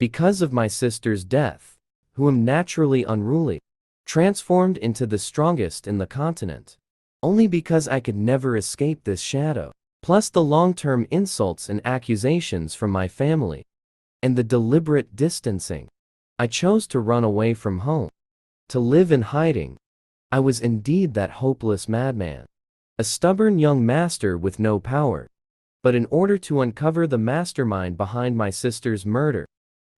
because of my sister's death, who am naturally unruly, transformed into the strongest in the continent, only because I could never escape this shadow, plus the long-term insults and accusations from my family, and the deliberate distancing. I chose to run away from home, to live in hiding. I was indeed that hopeless madman, a stubborn young master with no power. But in order to uncover the mastermind behind my sister's murder,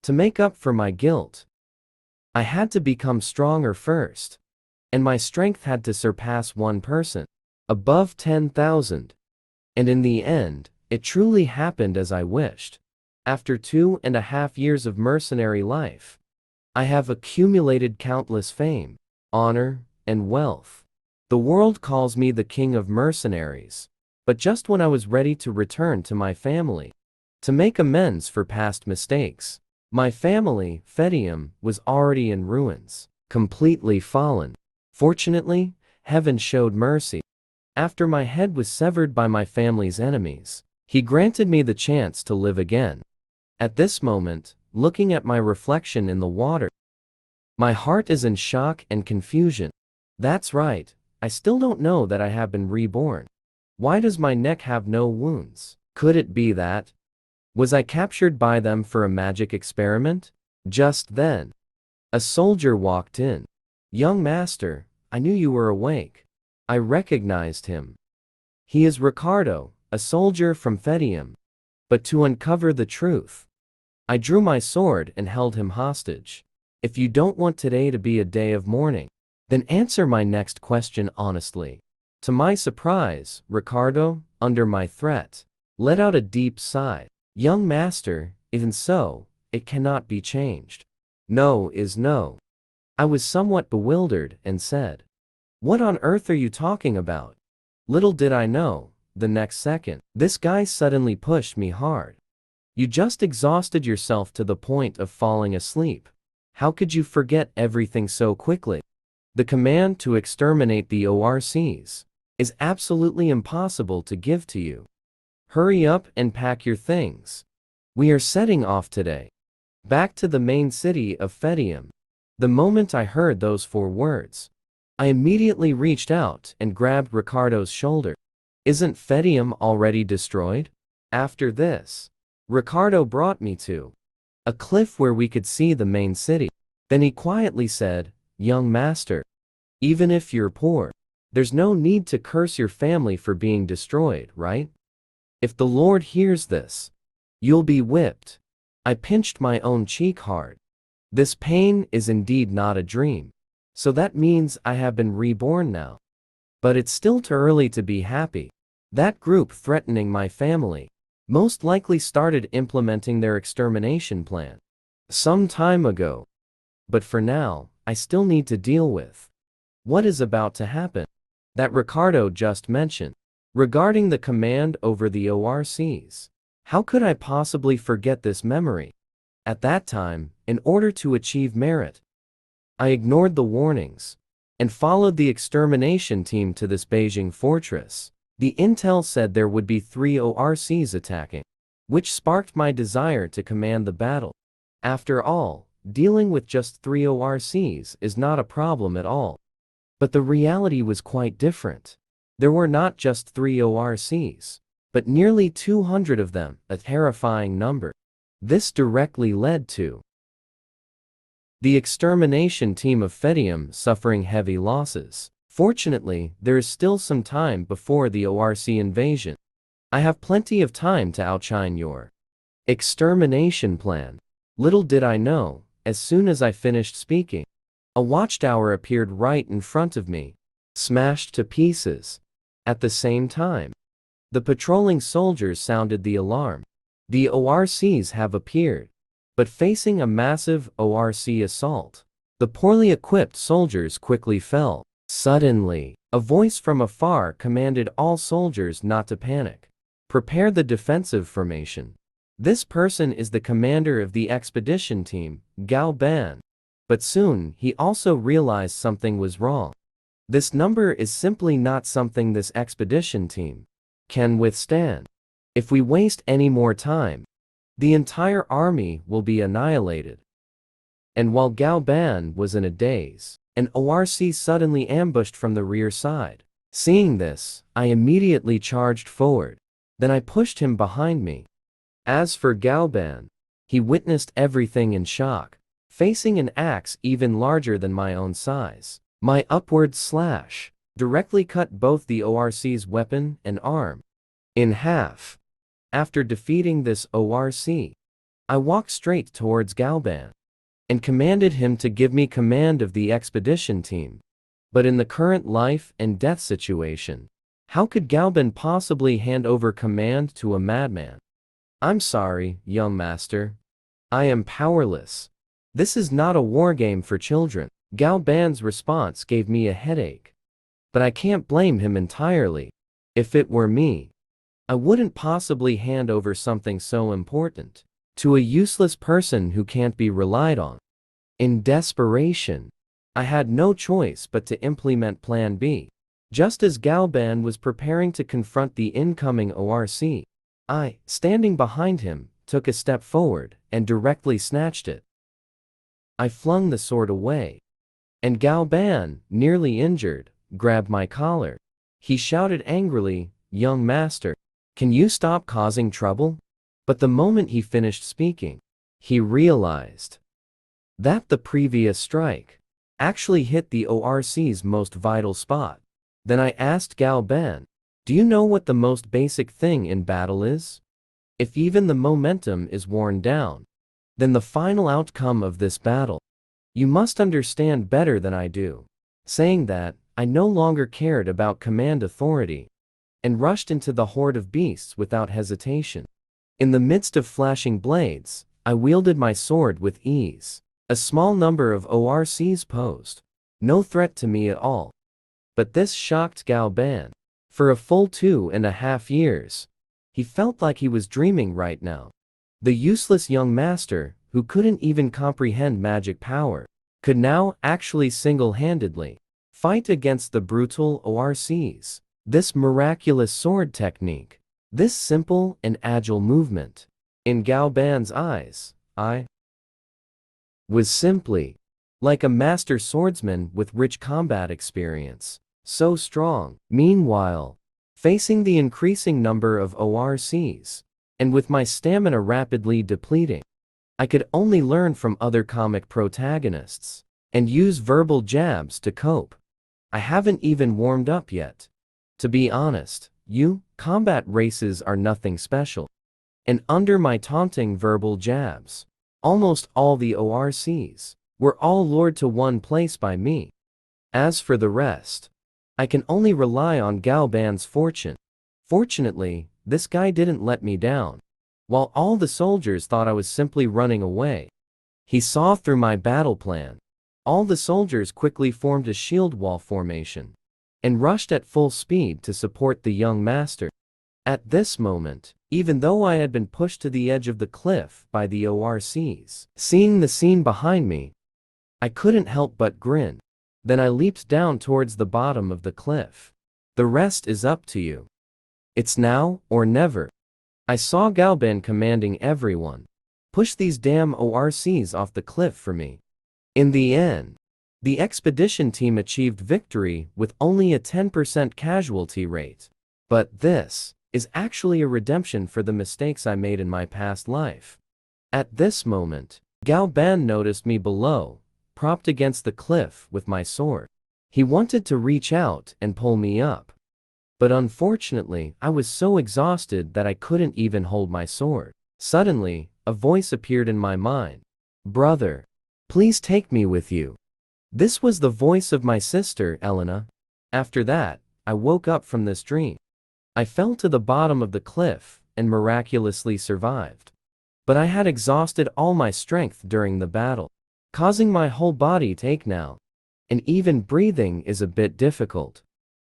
to make up for my guilt, I had to become stronger first, and my strength had to surpass one person, above 10,000. And in the end, it truly happened as I wished. After 2.5 years of mercenary life, I have accumulated countless fame, honor, and wealth. The world calls me the king of mercenaries. But just when I was ready to return to my family, to make amends for past mistakes, my family, Perdium, was already in ruins, completely fallen. Fortunately, heaven showed mercy. After my head was severed by my family's enemies, he granted me the chance to live again. At this moment, looking at my reflection in the water, my heart is in shock and confusion. That's right, I still don't know that I have been reborn. Why does my neck have no wounds? Could it be that? Was I captured by them for a magic experiment? Just then, a soldier walked in. Young master, I knew you were awake. I recognized him. He is Ricardo, a soldier from Perdium. But to uncover the truth, I drew my sword and held him hostage. If you don't want today to be a day of mourning, then answer my next question honestly. To my surprise, Ricardo, under my threat, let out a deep sigh. Young master, even so, it cannot be changed. No is no. I was somewhat bewildered and said, "What on earth are you talking about?" Little did I know, the next second, this guy suddenly pushed me hard. You just exhausted yourself to the point of falling asleep. How could you forget everything so quickly? The command to exterminate the ORCs is absolutely impossible to give to you. Hurry up and pack your things. We are setting off today, back to the main city of Perdium. The moment I heard those 4 words, I immediately reached out and grabbed Ricardo's shoulder. Isn't Perdium already destroyed? After this, Ricardo brought me to a cliff where we could see the main city. Then he quietly said, "Young master, even if you're poor, there's no need to curse your family for being destroyed, right? If the Lord hears this, you'll be whipped." I pinched my own cheek hard. This pain is indeed not a dream. So that means I have been reborn now. But it's still too early to be happy. That group threatening my family most likely started implementing their extermination plan some time ago. But for now, I still need to deal with what is about to happen, that Ricardo just mentioned. Regarding the command over the ORCs, how could I possibly forget this memory? At that time, in order to achieve merit, I ignored the warnings and followed the extermination team to this Beijing fortress. The intel said there would be 3 ORCs attacking, which sparked my desire to command the battle. After all, dealing with just 3 ORCs is not a problem at all. But the reality was quite different. There were not just 3 ORCs, but nearly 200 of them, a terrifying number. This directly led to the extermination team of Perdium suffering heavy losses. Fortunately, there is still some time before the ORC invasion. I have plenty of time to outshine your extermination plan. Little did I know, as soon as I finished speaking, a watchtower appeared right in front of me, smashed to pieces. At the same time, the patrolling soldiers sounded the alarm. The ORCs have appeared, but facing a massive ORC assault, the poorly equipped soldiers quickly fell. Suddenly, a voice from afar commanded all soldiers not to panic. Prepare the defensive formation. This person is the commander of the expedition team, Ghislain. But soon, he also realized something was wrong. This number is simply not something this expedition team can withstand. If we waste any more time, The entire army will be annihilated. And while Gao Ban was in a daze, an ORC suddenly ambushed from the rear side. Seeing this, I immediately charged forward. Then I pushed him behind me. As for Gao Ban, he witnessed everything in shock, facing an axe even larger than my own size. My upward slash directly cut both the ORC's weapon and arm in half. After defeating this ORC, I walked straight towards Galban and commanded him to give me command of the expedition team. But in the current life and death situation, how could Galban possibly hand over command to a madman? I'm sorry, young master. I am powerless. This is not a war game for children. Galban's response gave me a headache. But I can't blame him entirely. If it were me, I wouldn't possibly hand over something so important to a useless person who can't be relied on. In desperation, I had no choice but to implement Plan B. Just as Galban was preparing to confront the incoming ORC, I, standing behind him, took a step forward and directly snatched it. I flung the sword away, and Galban, nearly injured, grabbed my collar. He shouted angrily, "Young master, can you stop causing trouble?" But the moment he finished speaking, he realized that the previous strike actually hit the ORC's most vital spot. Then I asked Galban, "Do you know what the most basic thing in battle is? If even the momentum is worn down, then the final outcome of this battle, you must understand better than I do." Saying that, I no longer cared about command authority and rushed into the horde of beasts without hesitation. In the midst of flashing blades, I wielded my sword with ease. A small number of ORCs posed no threat to me at all. But this shocked Galban. For a full 2.5 years, he felt like he was dreaming right now. The useless young master, who couldn't even comprehend magic power, could now actually single-handedly fight against the brutal ORCs. This miraculous sword technique, this simple and agile movement, in Galban's eyes, I was simply like a master swordsman with rich combat experience, so strong. Meanwhile, facing the increasing number of ORCs, and with my stamina rapidly depleting, I could only learn from other comic protagonists and use verbal jabs to cope. I haven't even warmed up yet. To be honest, combat races are nothing special. And under my taunting verbal jabs, almost all the ORCs were all lured to one place by me. As for the rest, I can only rely on Galban's fortune. Fortunately, this guy didn't let me down. While all the soldiers thought I was simply running away, he saw through my battle plan. All the soldiers quickly formed a shield wall formation and rushed at full speed to support the young master. At this moment, even though I had been pushed to the edge of the cliff by the ORCs, seeing the scene behind me, I couldn't help but grin. Then I leaped down towards the bottom of the cliff. The rest is up to you. It's now or never. I saw Galban commanding everyone, "Push these damn ORCs off the cliff for me." In the end, the expedition team achieved victory with only a 10% casualty rate. But this is actually a redemption for the mistakes I made in my past life. At this moment, Galban noticed me below, propped against the cliff with my sword. He wanted to reach out and pull me up. But unfortunately, I was so exhausted that I couldn't even hold my sword. Suddenly, a voice appeared in my mind. "Brother, please take me with you." This was the voice of my sister, Elena. After that, I woke up from this dream. I fell to the bottom of the cliff and miraculously survived. But I had exhausted all my strength during the battle, causing my whole body to ache now. And even breathing is a bit difficult.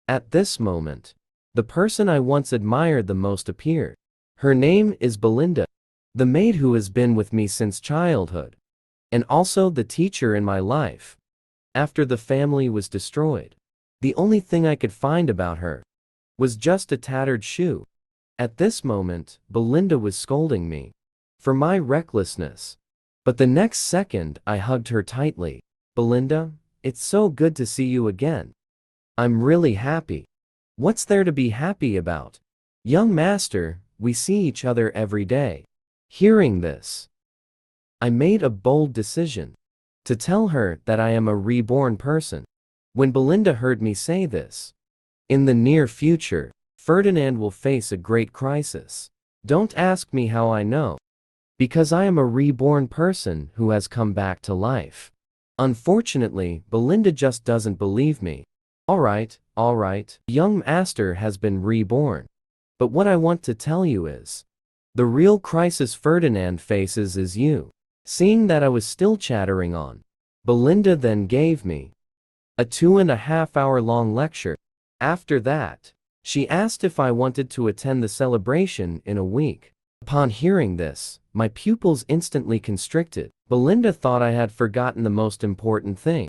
At this moment, the person I once admired the most appeared. Her name is Belinda, the maid who has been with me since childhood, and also the teacher in my life. After the family was destroyed, the only thing I could find about her was just a tattered shoe. At this moment, Belinda was scolding me for my recklessness. But the next second I hugged her tightly. Belinda, it's so good to see you again. I'm really happy. What's there to be happy about? Young master, we see each other every day. Hearing this, I made a bold decision to tell her that I am a reborn person. When Belinda heard me say this, in the near future, Ferdinand will face a great crisis. Don't ask me how I know. Because I am a reborn person who has come back to life. Unfortunately, Belinda just doesn't believe me. Alright, young master has been reborn. But what I want to tell you is, the real crisis Ferdinand faces is you. Seeing that I was still chattering on, Belinda then gave me a 2.5 hour long lecture. After that, she asked if I wanted to attend the celebration in a week. Upon hearing this, my pupils instantly constricted. Belinda thought I had forgotten the most important thing,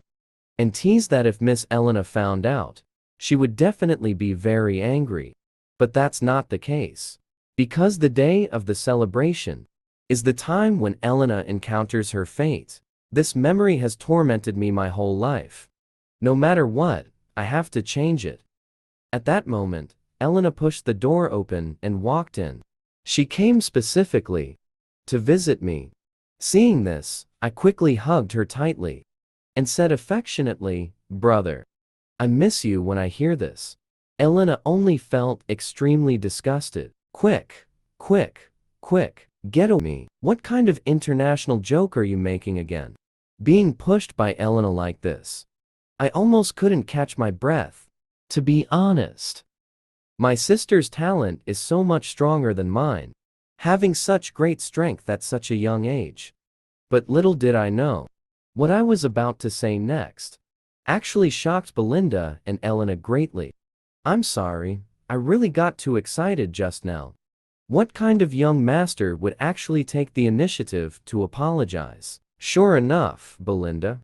and teased that if Miss Elena found out, she would definitely be very angry. But that's not the case. Because the day of the celebration is the time when Elena encounters her fate. This memory has tormented me my whole life. No matter what, I have to change it. At that moment, Elena pushed the door open and walked in. She came specifically to visit me. Seeing this, I quickly hugged her tightly and said affectionately, "Brother, I miss you." When I hear this, Elena only felt extremely disgusted. Quick, get away from me. What kind of international joke are you making again? Being pushed by Elena like this, I almost couldn't catch my breath. To be honest, my sister's talent is so much stronger than mine, having such great strength at such a young age. But little did I know, what I was about to say next actually shocked Belinda and Elena greatly. I'm sorry, I really got too excited just now. What kind of young master would actually take the initiative to apologize? Sure enough, Belinda,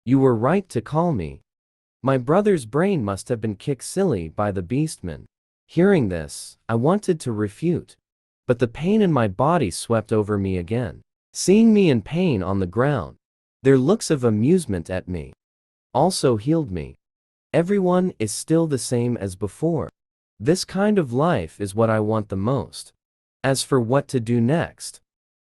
you were right to call me. My brother's brain must have been kicked silly by the beastmen. Hearing this, I wanted to refute, but the pain in my body swept over me again. Seeing me in pain on the ground, their looks of amusement at me also healed me. Everyone is still the same as before. This kind of life is what I want the most. As for what to do next,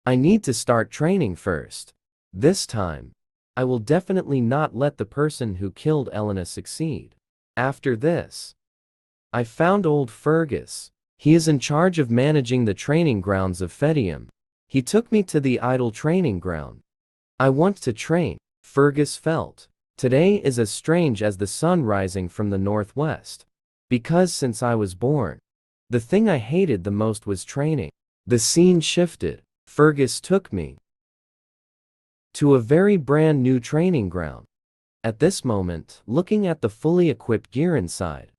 I need to start training first. This time, I will definitely not let the person who killed Elena succeed. After this, I found old Fergus. He is in charge of managing the training grounds of Perdium. He took me to the idol training ground. I want to train, Fergus felt. Today is as strange as the sun rising from the northwest. Because since I was born, the thing I hated the most was training. The scene shifted. Fergus took me to a very brand new training ground. At this moment, looking at the fully equipped gear inside,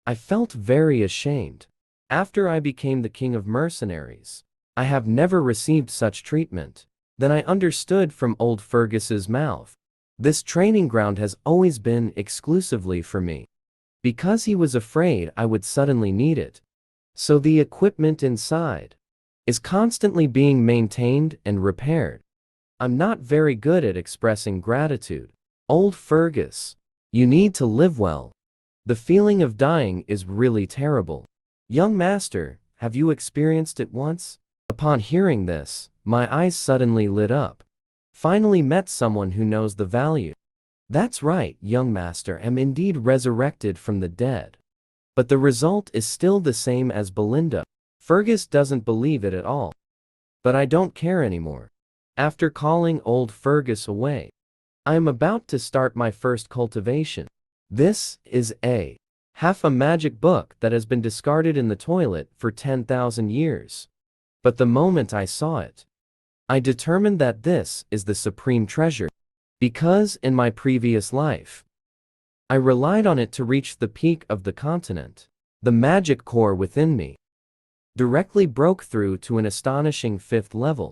I felt very ashamed. After I became the king of mercenaries, I have never received such treatment. Then I understood from old Fergus's mouth. This training ground has always been exclusively for me, because he was afraid I would suddenly need it. So the equipment inside is constantly being maintained and repaired. I'm not very good at expressing gratitude. Old Fergus, you need to live well. The feeling of dying is really terrible. Young master, have you experienced it once? Upon hearing this, my eyes suddenly lit up. Finally met someone who knows the value. That's right, young master, am indeed resurrected from the dead. But the result is still the same as Belinda. Fergus doesn't believe it at all. But I don't care anymore. After calling old Fergus away, I am about to start my first cultivation. This is half a magic book that has been discarded in the toilet for 10,000 years. But the moment I saw it, I determined that this is the supreme treasure. Because in my previous life, I relied on it to reach the peak of the continent. The magic core within me directly broke through to an astonishing 5th level.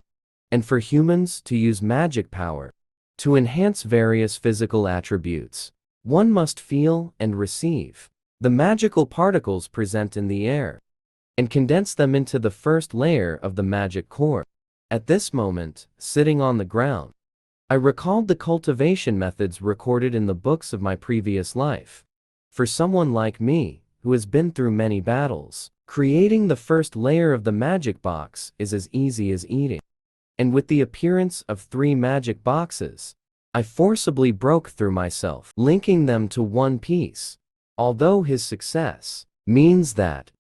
And for humans to use magic power to enhance various physical attributes, one must feel and receive the magical particles present in the air and condense them into the first layer of the magic core. At this moment, sitting on the ground, I recalled the cultivation methods recorded in the books of my previous life. For someone like me, who has been through many battles, creating the first layer of the magic box is as easy as eating. And with the appearance of 3 magic boxes, I forcibly broke through myself, linking them to one piece. Although his success means that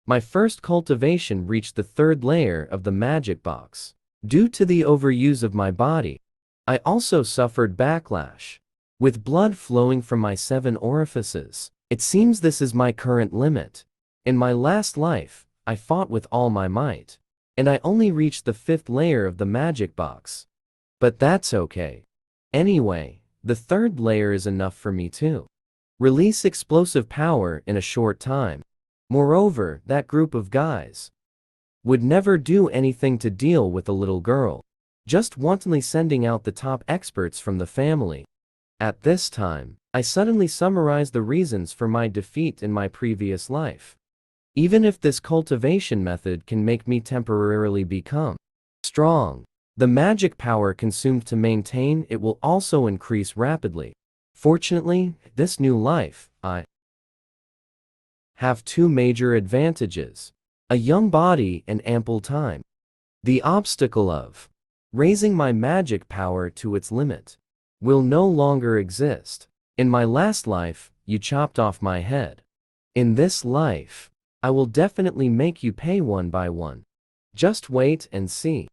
my first cultivation reached the 3rd layer of the magic box. Due to the overuse of my body, I also suffered backlash, with blood flowing from my 7 orifices. It seems this is my current limit. In my last life, I fought with all my might, and I only reached the 5th layer of the magic box. But that's okay. Anyway, the 3rd layer is enough for me too. Release explosive power in a short time. Moreover, that group of guys would never do anything to deal with a little girl, just wantonly sending out the top experts from the family. At this time, I suddenly summarized the reasons for my defeat in my previous life. Even if this cultivation method can make me temporarily become strong, the magic power consumed to maintain it will also increase rapidly. Fortunately, this new life, I have 2 major advantages: a young body and ample time. The obstacle of raising my magic power to its limit will no longer exist. In my last life, you chopped off my head. In this life, I will definitely make you pay one by one. Just wait and see.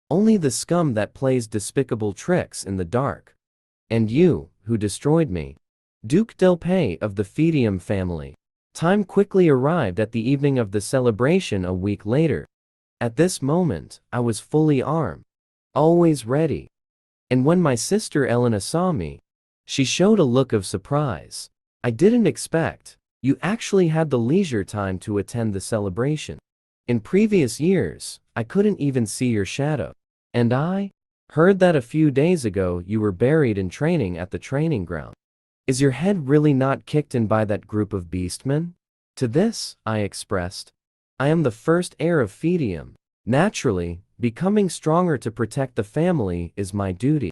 Only the scum that plays despicable tricks in the dark. And you, who destroyed me, Duke Del Pay of the Perdium family. Time quickly arrived at the evening of the celebration a week later. At this moment, I was fully armed, always ready. And when my sister Elena saw me, she showed a look of surprise. I didn't expect you actually had the leisure time to attend the celebration. In previous years, I couldn't even see your shadow. And I heard that a few days ago you were buried in training at the training ground. Is your head really not kicked in by that group of beastmen? To this, I expressed, I am the first heir of Perdium. Naturally, becoming stronger to protect the family is my duty.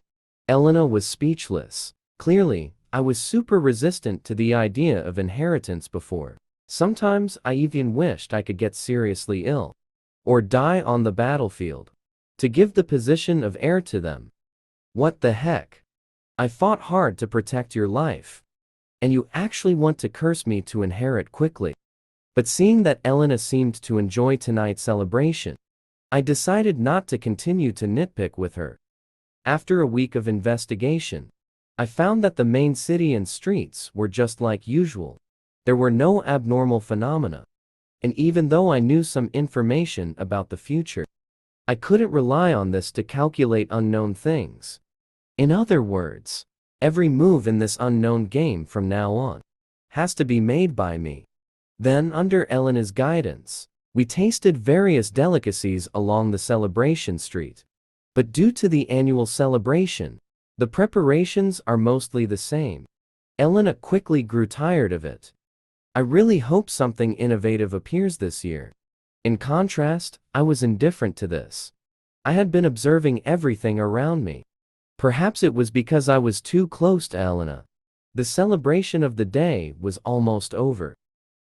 Elena was speechless. Clearly, I was super resistant to the idea of inheritance before. Sometimes I even wished I could get seriously ill, or die on the battlefield, to give the position of heir to them. What the heck? I fought hard to protect your life, and you actually want to curse me to inherit quickly. But seeing that Elena seemed to enjoy tonight's celebration, I decided not to continue to nitpick with her. After a week of investigation, I found that the main city and streets were just like usual. There were no abnormal phenomena. And even though I knew some information about the future, I couldn't rely on this to calculate unknown things. In other words, every move in this unknown game from now on has to be made by me. Then, under Elena's guidance, we tasted various delicacies along the celebration street. But due to the annual celebration, the preparations are mostly the same. Elena quickly grew tired of it. I really hope something innovative appears this year. In contrast, I was indifferent to this. I had been observing everything around me. Perhaps it was because I was too close to Elena. The celebration of the day was almost over,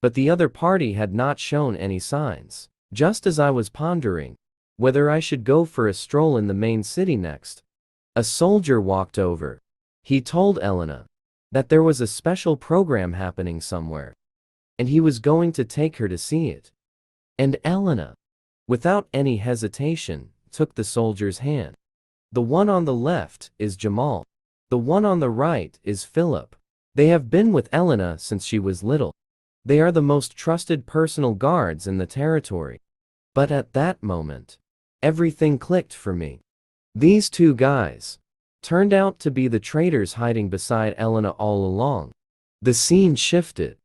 but the other party had not shown any signs. Just as I was pondering whether I should go for a stroll in the main city next, a soldier walked over. He told Elena that there was a special program happening somewhere, and he was going to take her to see it. And Elena, without any hesitation, took the soldier's hand. The one on the left is Jamal. The one on the right is Philip. They have been with Elena since she was little. They are the most trusted personal guards in the territory. But at that moment, everything clicked for me. These 2 guys turned out to be the traitors hiding beside Elena all along. The scene shifted,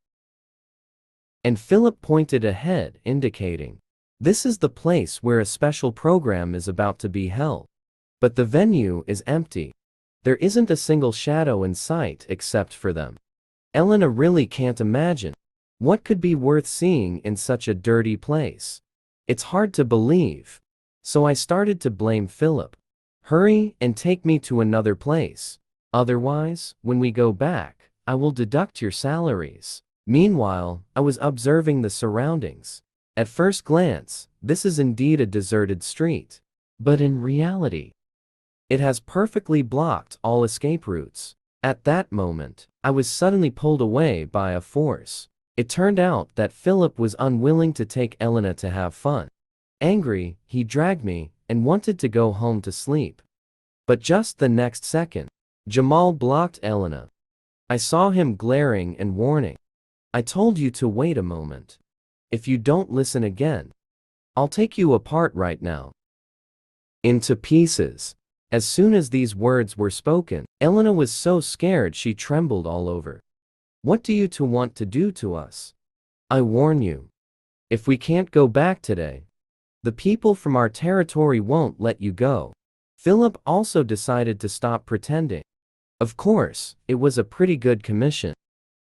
and Philip pointed ahead, indicating, "This is the place where a special program is about to be held." But the venue is empty. There isn't a single shadow in sight except for them. Elena really can't imagine what could be worth seeing in such a dirty place. It's hard to believe So I started to blame Philip. Hurry and take me to another place. Otherwise, when we go back, I will deduct your salaries. Meanwhile, I was observing the surroundings. At first glance, this is indeed a deserted street. But in reality, it has perfectly blocked all escape routes. At that moment, I was suddenly pulled away by a force. It turned out that Philip was unwilling to take Elena to have fun. Angry, he dragged me and wanted to go home to sleep. But just the next second, Jamal blocked Elena. I saw him glaring and warning. I told you to wait a moment. If you don't listen again, I'll take you apart right now. Into pieces. As soon as these words were spoken, Elena was so scared she trembled all over. What do you two want to do to us? I warn you. If we can't go back today, the people from our territory won't let you go. Philip also decided to stop pretending. Of course, it was a pretty good commission.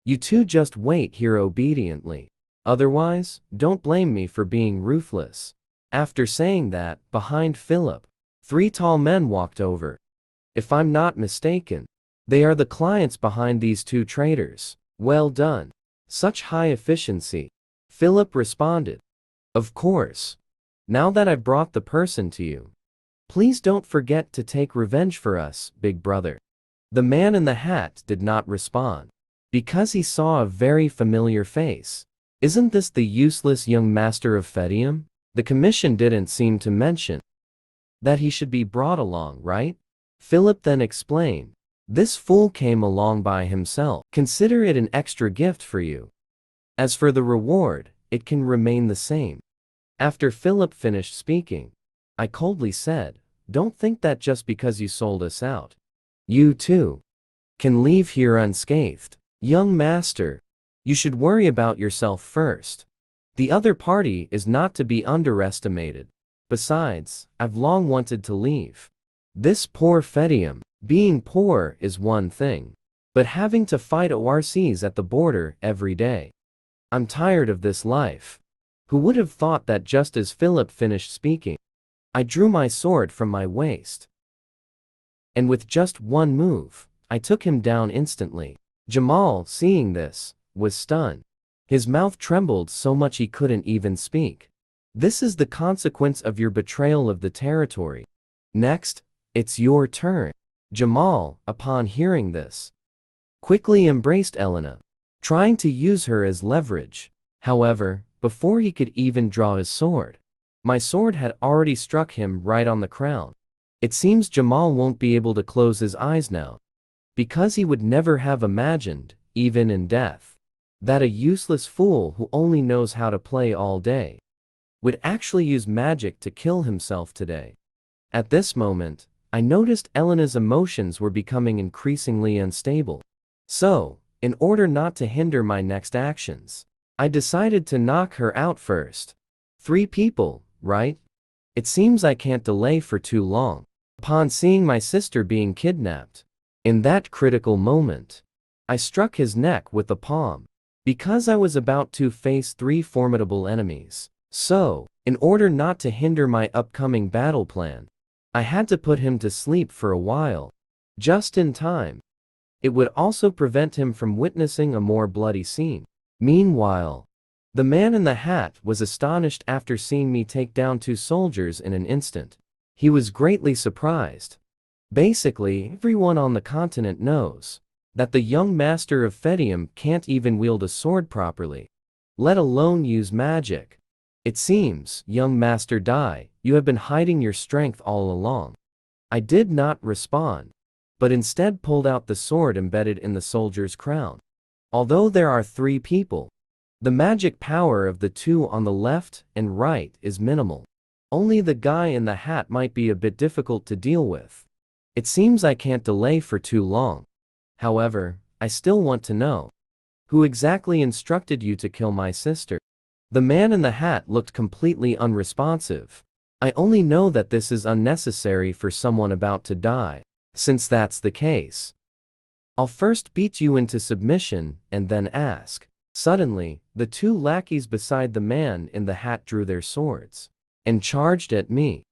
You two just wait here obediently. Otherwise, don't blame me for being ruthless. After saying that, behind Philip, 3 tall men walked over. If I'm not mistaken, they are the clients behind these 2 traitors. Well done. Such high efficiency. Philip responded. Of course. Now that I've brought the person to you, please don't forget to take revenge for us, big brother. The man in the hat did not respond, because he saw a very familiar face. Isn't this the useless young master of Perdium? The commission didn't seem to mention that he should be brought along, right? Philip then explained. This fool came along by himself. Consider it an extra gift for you. As for the reward, it can remain the same. After Philip finished speaking, I coldly said, don't think that just because you sold us out, you too can leave here unscathed. Young master, you should worry about yourself first. The other party is not to be underestimated. Besides, I've long wanted to leave this poor Perdium. Being poor is one thing, but having to fight ORCs at the border every day. I'm tired of this life. Who would have thought that just as Philip finished speaking, I drew my sword from my waist. And with just one move, I took him down instantly. Jamal, seeing this, was stunned. His mouth trembled so much he couldn't even speak. This is the consequence of your betrayal of the territory. Next, it's your turn. Jamal, upon hearing this, quickly embraced Elena, trying to use her as leverage. However, before he could even draw his sword, my sword had already struck him right on the crown. It seems Jamal won't be able to close his eyes now, because he would never have imagined, even in death, that a useless fool who only knows how to play all day would actually use magic to kill himself today. At this moment, I noticed Elena's emotions were becoming increasingly unstable. So, in order not to hinder my next actions, I decided to knock her out first. 3 people, right? It seems I can't delay for too long. Upon seeing my sister being kidnapped, in that critical moment, I struck his neck with the palm, because I was about to face 3 formidable enemies. So, in order not to hinder my upcoming battle plan, I had to put him to sleep for a while, just in time. It would also prevent him from witnessing a more bloody scene. Meanwhile, the man in the hat was astonished after seeing me take down 2 soldiers in an instant. He was greatly surprised. Basically, everyone on the continent knows that the young master of Perdium can't even wield a sword properly, let alone use magic. It seems, young Master Dai, you have been hiding your strength all along. I did not respond, but instead pulled out the sword embedded in the soldier's crown. Although there are 3 people, the magic power of the 2 on the left and right is minimal. Only the guy in the hat might be a bit difficult to deal with. It seems I can't delay for too long. However, I still want to know, who exactly instructed you to kill my sister? The man in the hat looked completely unresponsive. I only know that this is unnecessary for someone about to die. Since that's the case, I'll first beat you into submission and then ask. Suddenly, the 2 lackeys beside the man in the hat drew their swords and charged at me.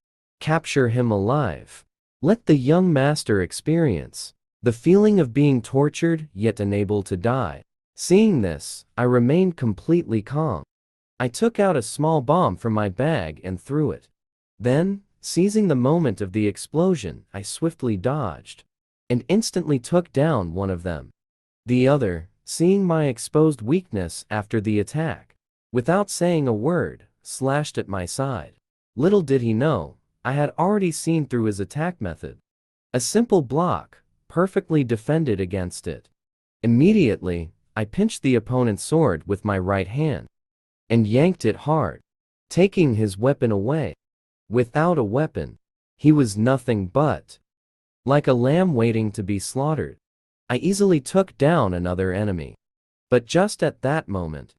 Capture him alive. Let the young master experience the feeling of being tortured yet unable to die. Seeing this, I remained completely calm. I took out a small bomb from my bag and threw it. Then, seizing the moment of the explosion, I swiftly dodged and instantly took down one of them. The other, seeing my exposed weakness after the attack, without saying a word, slashed at my side. Little did he know, I had already seen through his attack method. A simple block, perfectly defended against it. Immediately, I pinched the opponent's sword with my right hand and yanked it hard, taking his weapon away. Without a weapon, he was nothing but like a lamb waiting to be slaughtered. I easily took down another enemy. But just at that moment,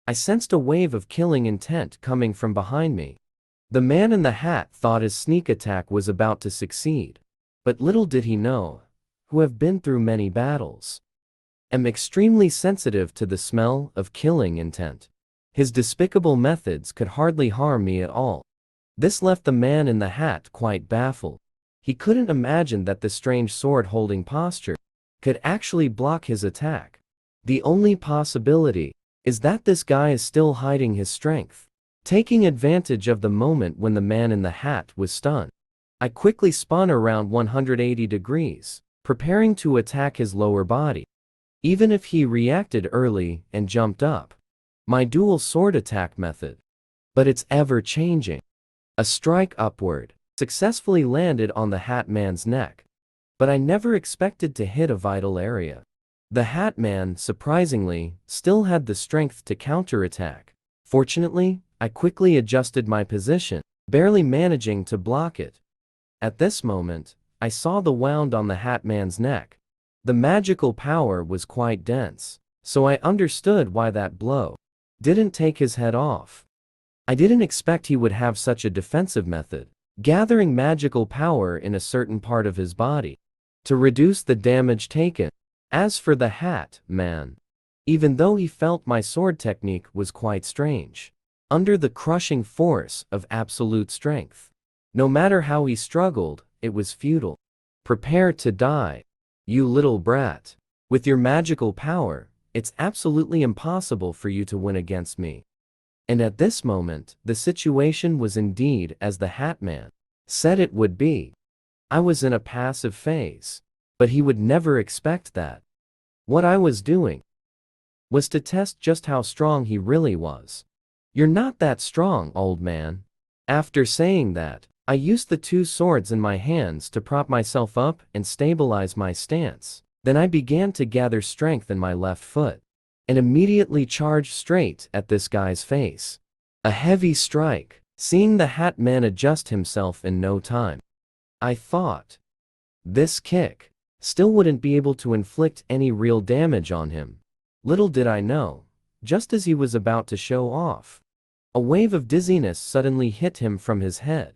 I sensed a wave of killing intent coming from behind me. The man in the hat thought his sneak attack was about to succeed. But little did he know, who have been through many battles, am extremely sensitive to the smell of killing intent. His despicable methods could hardly harm me at all. This left the man in the hat quite baffled. He couldn't imagine that the strange sword-holding posture could actually block his attack. The only possibility is that this guy is still hiding his strength, taking advantage of the moment when the man in the hat was stunned. I quickly spun around 180 degrees, preparing to attack his lower body. Even if he reacted early and jumped up, my dual sword attack method, but it's ever-changing. A strike upward successfully landed on the hat man's neck, but I never expected to hit a vital area. The hat man, surprisingly, still had the strength to counterattack. Fortunately, I quickly adjusted my position, barely managing to block it. At this moment, I saw the wound on the hat man's neck. The magical power was quite dense, so I understood why that blow didn't take his head off. I didn't expect he would have such a defensive method, gathering magical power in a certain part of his body to reduce the damage taken. As for the hat man, even though he felt my sword technique was quite strange, under the crushing force of absolute strength, no matter how he struggled, it was futile. Prepare to die, you little brat. With your magical power, it's absolutely impossible for you to win against me. And at this moment, the situation was indeed as the hat man said it would be. I was in a passive phase, but he would never expect that. What I was doing was to test just how strong he really was. You're not that strong, old man. After saying that, I used the two swords in my hands to prop myself up and stabilize my stance. Then I began to gather strength in my left foot and immediately charged straight at this guy's face. A heavy strike, seeing the hat man adjust himself in no time. I thought, this kick still wouldn't be able to inflict any real damage on him. Little did I know, just as he was about to show off, a wave of dizziness suddenly hit him from his head.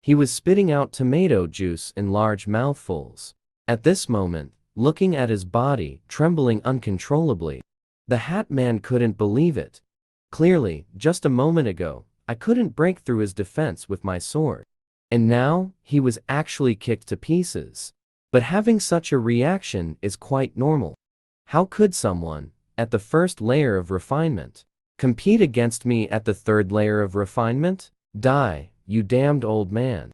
He was spitting out tomato juice in large mouthfuls. At this moment, looking at his body, trembling uncontrollably, the hat man couldn't believe it. Clearly, just a moment ago, I couldn't break through his defense with my sword. And now, he was actually kicked to pieces. But having such a reaction is quite normal. How could someone, at the first layer of refinement, compete against me at the third layer of refinement? Die, you damned old man.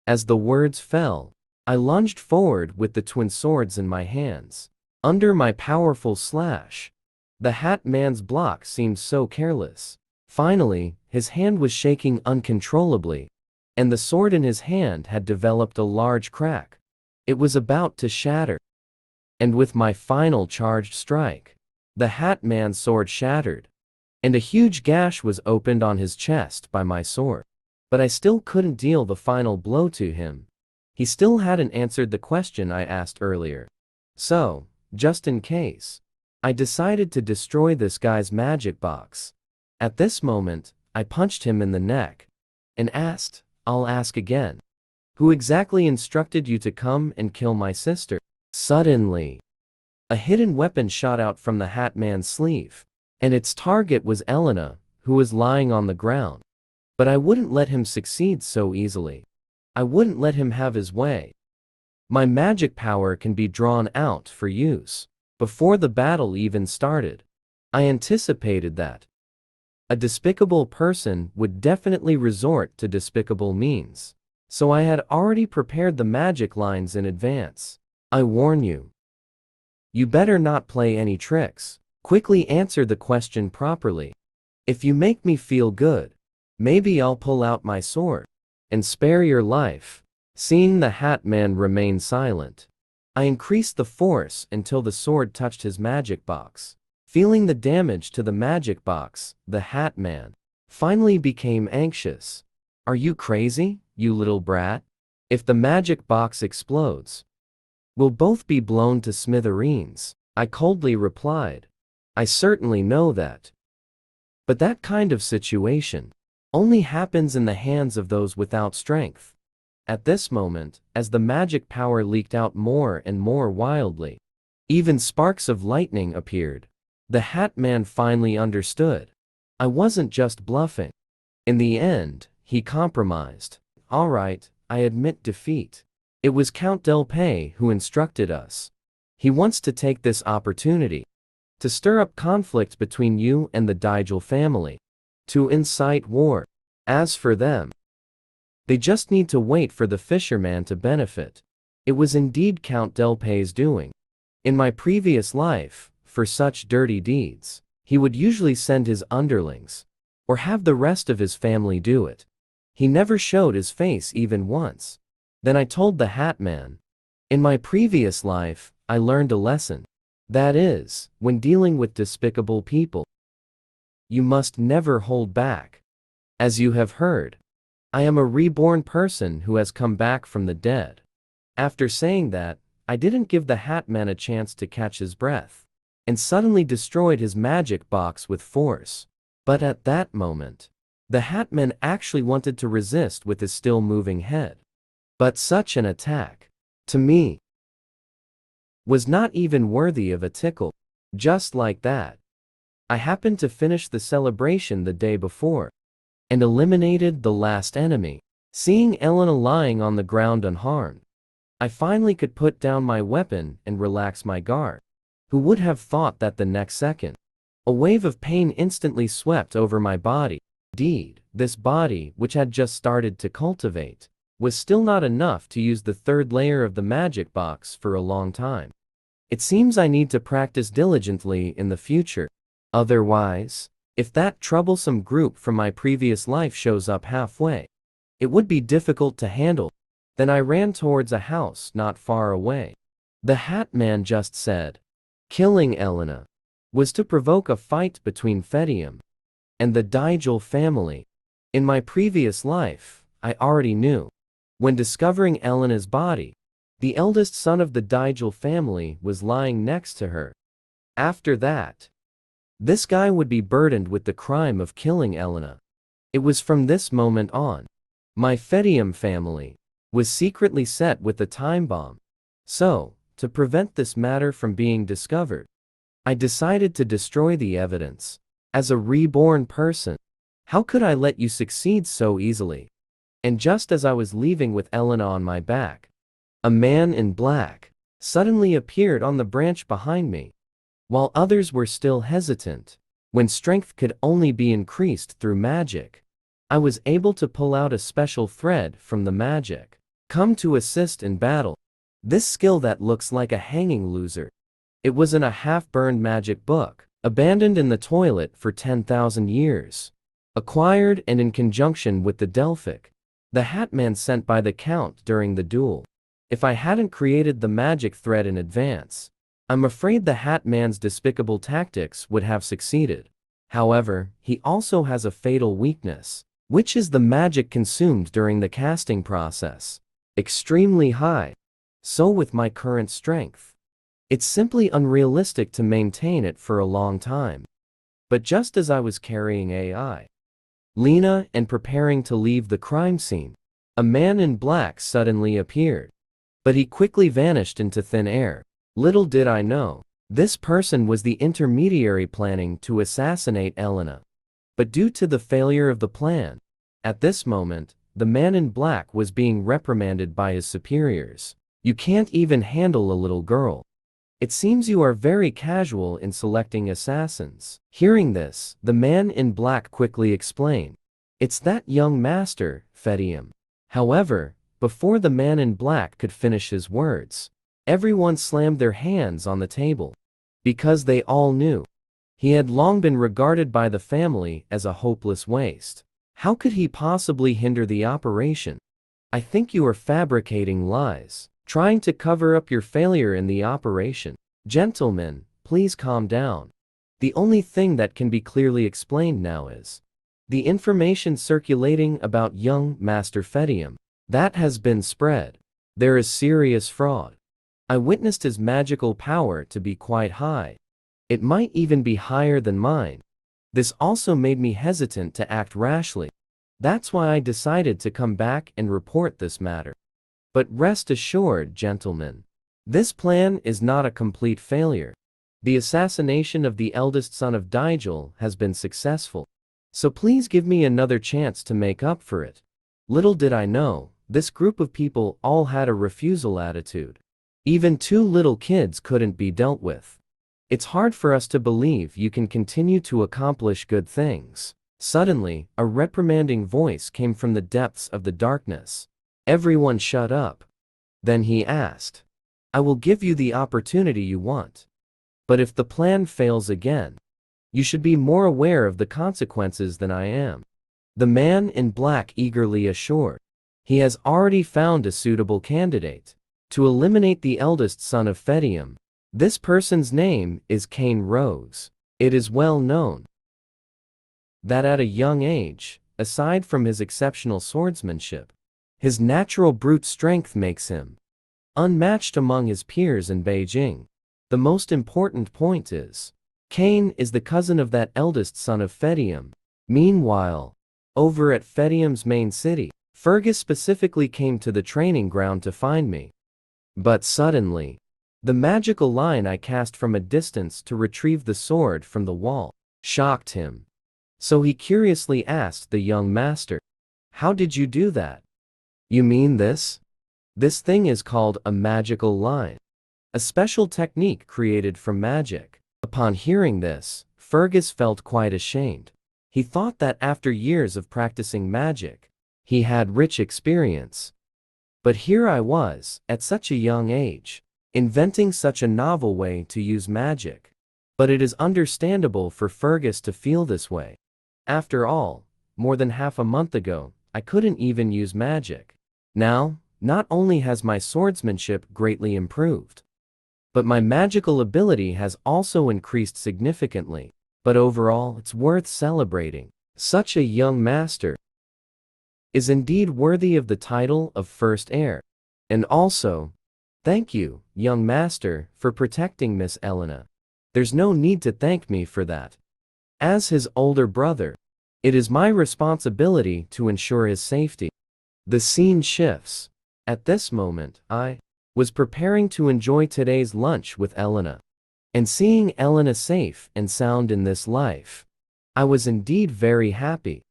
As the words fell, I lunged forward with the twin swords in my hands. Under my powerful slash, the hat man's block seemed so careless. Finally, his hand was shaking uncontrollably, and the sword in his hand had developed a large crack. It was about to shatter. And with my final charged strike, the hat man's sword shattered, and a huge gash was opened on his chest by my sword. But I still couldn't deal the final blow to him. He still hadn't answered the question I asked earlier. So, just in case, I decided to destroy this guy's magic box. At this moment, I punched him in the neck and asked, I'll ask again. Who exactly instructed you to come and kill my sister? Suddenly, a hidden weapon shot out from the hat man's sleeve, and its target was Elena, who was lying on the ground. But I wouldn't let him succeed so easily. I wouldn't let him have his way. My magic power can be drawn out for use. Before the battle even started, I anticipated that a despicable person would definitely resort to despicable means. So I had already prepared the magic lines in advance. I warn you. You better not play any tricks. Quickly answer the question properly. If you make me feel good, maybe I'll pull out my sword and spare your life. Seeing the Hat Man remain silent, I increased the force until the sword touched his magic box. Feeling the damage to the magic box, the Hat Man finally became anxious. Are you crazy, you little brat? If the magic box explodes, we'll both be blown to smithereens. I coldly replied. I certainly know that. But that kind of situation only happens in the hands of those without strength. At this moment, as the magic power leaked out more and more wildly, even sparks of lightning appeared. The Hat Man finally understood. I wasn't just bluffing. In the end, he compromised. All right, I admit defeat. It was Count Del Pay who instructed us. He wants to take this opportunity to stir up conflict between you and the Digel family, to incite war. As for them, they just need to wait for the fisherman to benefit. It was indeed Count Del Pay's doing. In my previous life, for such dirty deeds, he would usually send his underlings, or have the rest of his family do it. He never showed his face even once. Then I told the Hat Man, in my previous life, I learned a lesson. That is, when dealing with despicable people, you must never hold back. As you have heard, I am a reborn person who has come back from the dead. After saying that, I didn't give the Hat Man a chance to catch his breath, and suddenly destroyed his magic box with force. But at that moment, the Hat Man actually wanted to resist with his still moving head. But such an attack, to me, was not even worthy of a tickle. Just like that, I happened to finish the celebration the day before, and eliminated the last enemy. Seeing Elena lying on the ground unharmed, I finally could put down my weapon and relax my guard. Who would have thought that the next second, a wave of pain instantly swept over my body. Indeed, this body, which had just started to cultivate, was still not enough to use the third layer of the magic box for a long time. It seems I need to practice diligently in the future. Otherwise, if that troublesome group from my previous life shows up halfway, it would be difficult to handle. Then I ran towards a house not far away. The Hat Man just said, killing Elena was to provoke a fight between Perdium and the Digel family. In my previous life, I already knew. When discovering Elena's body, the eldest son of the Digel family was lying next to her. After that, this guy would be burdened with the crime of killing Elena. It was from this moment on, my Perdium family was secretly set with a time bomb. So, to prevent this matter from being discovered, I decided to destroy the evidence. As a reborn person, how could I let you succeed so easily? And just as I was leaving with Elena on my back, a man in black suddenly appeared on the branch behind me. While others were still hesitant, when strength could only be increased through magic, I was able to pull out a special thread from the magic. Come to assist in battle. This skill that looks like a hanging loser. It was in a half-burned magic book, abandoned in the toilet for 10,000 years. Acquired and in conjunction with the Delphic, the Hat Man sent by the Count during the duel. If I hadn't created the magic thread in advance, I'm afraid the Hat Man's despicable tactics would have succeeded. However, he also has a fatal weakness, which is the magic consumed during the casting process. Extremely high. So with my current strength, it's simply unrealistic to maintain it for a long time. But just as I was carrying AI, Lena, and preparing to leave the crime scene, a man in black suddenly appeared. But he quickly vanished into thin air. Little did I know, this person was the intermediary planning to assassinate Elena. But due to the failure of the plan, at this moment, the man in black was being reprimanded by his superiors. You can't even handle a little girl. It seems you are very casual in selecting assassins. Hearing this, the man in black quickly explained. It's that young master, Perdium. However, before the man in black could finish his words, everyone slammed their hands on the table. Because they all knew. He had long been regarded by the family as a hopeless waste. How could he possibly hinder the operation? I think you are fabricating lies, trying to cover up your failure in the operation. Gentlemen, please calm down. The only thing that can be clearly explained now is the information circulating about young Master Perdium. That has been spread. There is serious fraud. I witnessed his magical power to be quite high. It might even be higher than mine. This also made me hesitant to act rashly. That's why I decided to come back and report this matter. But rest assured, gentlemen, this plan is not a complete failure. The assassination of the eldest son of Digel has been successful. So please give me another chance to make up for it. Little did I know, this group of people all had a refusal attitude. Even 2 little kids couldn't be dealt with. It's hard for us to believe you can continue to accomplish good things. Suddenly, a reprimanding voice came from the depths of the darkness. Everyone shut up. Then he asked, I will give you the opportunity you want. But if the plan fails again, you should be more aware of the consequences than I am. The man in black eagerly assured. He has already found a suitable candidate to eliminate the eldest son of Perdium. This person's name is Cain Rose. It is well known that at a young age, aside from his exceptional swordsmanship, his natural brute strength makes him unmatched among his peers in Beijing. The most important point is, Cain is the cousin of that eldest son of Perdium. Meanwhile, over at Perdium's main city, Fergus specifically came to the training ground to find me. But suddenly, the magical line I cast from a distance to retrieve the sword from the wall shocked him. So he curiously asked the young master, how did you do that? You mean this? This thing is called a magical line, a special technique created from magic. Upon hearing this, Fergus felt quite ashamed. He thought that after years of practicing magic, he had rich experience. But here I was, at such a young age, inventing such a novel way to use magic. But it is understandable for Fergus to feel this way. After all, more than half a month ago, I couldn't even use magic. Now, not only has my swordsmanship greatly improved, but my magical ability has also increased significantly. But overall, it's worth celebrating. Such a young master is indeed worthy of the title of first heir. And also, thank you, young master, for protecting Miss Elena. There's no need to thank me for that. As his older brother, it is my responsibility to ensure his safety. The scene shifts. At this moment, I was preparing to enjoy today's lunch with Elena. And seeing Elena safe and sound in this life, I was indeed very happy.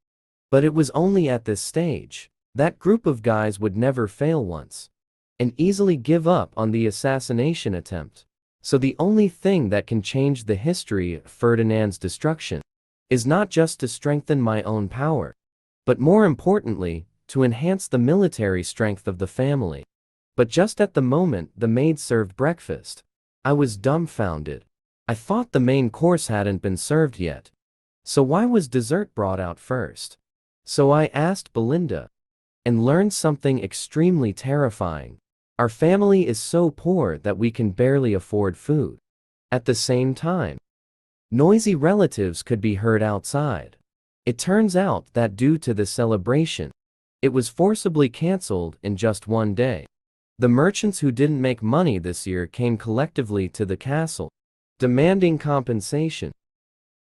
But it was only at this stage. That group of guys would never fail once and easily give up on the assassination attempt. So the only thing that can change the history of Ferdinand's destruction is not just to strengthen my own power, but more importantly, to enhance the military strength of the family. But just at the moment the maid served breakfast, I was dumbfounded. I thought the main course hadn't been served yet. So why was dessert brought out first? So I asked Belinda, and learned something extremely terrifying. Our family is so poor that we can barely afford food. At the same time, noisy relatives could be heard outside. It turns out that due to the celebration, it was forcibly cancelled in just one day. The merchants who didn't make money this year came collectively to the castle, demanding compensation.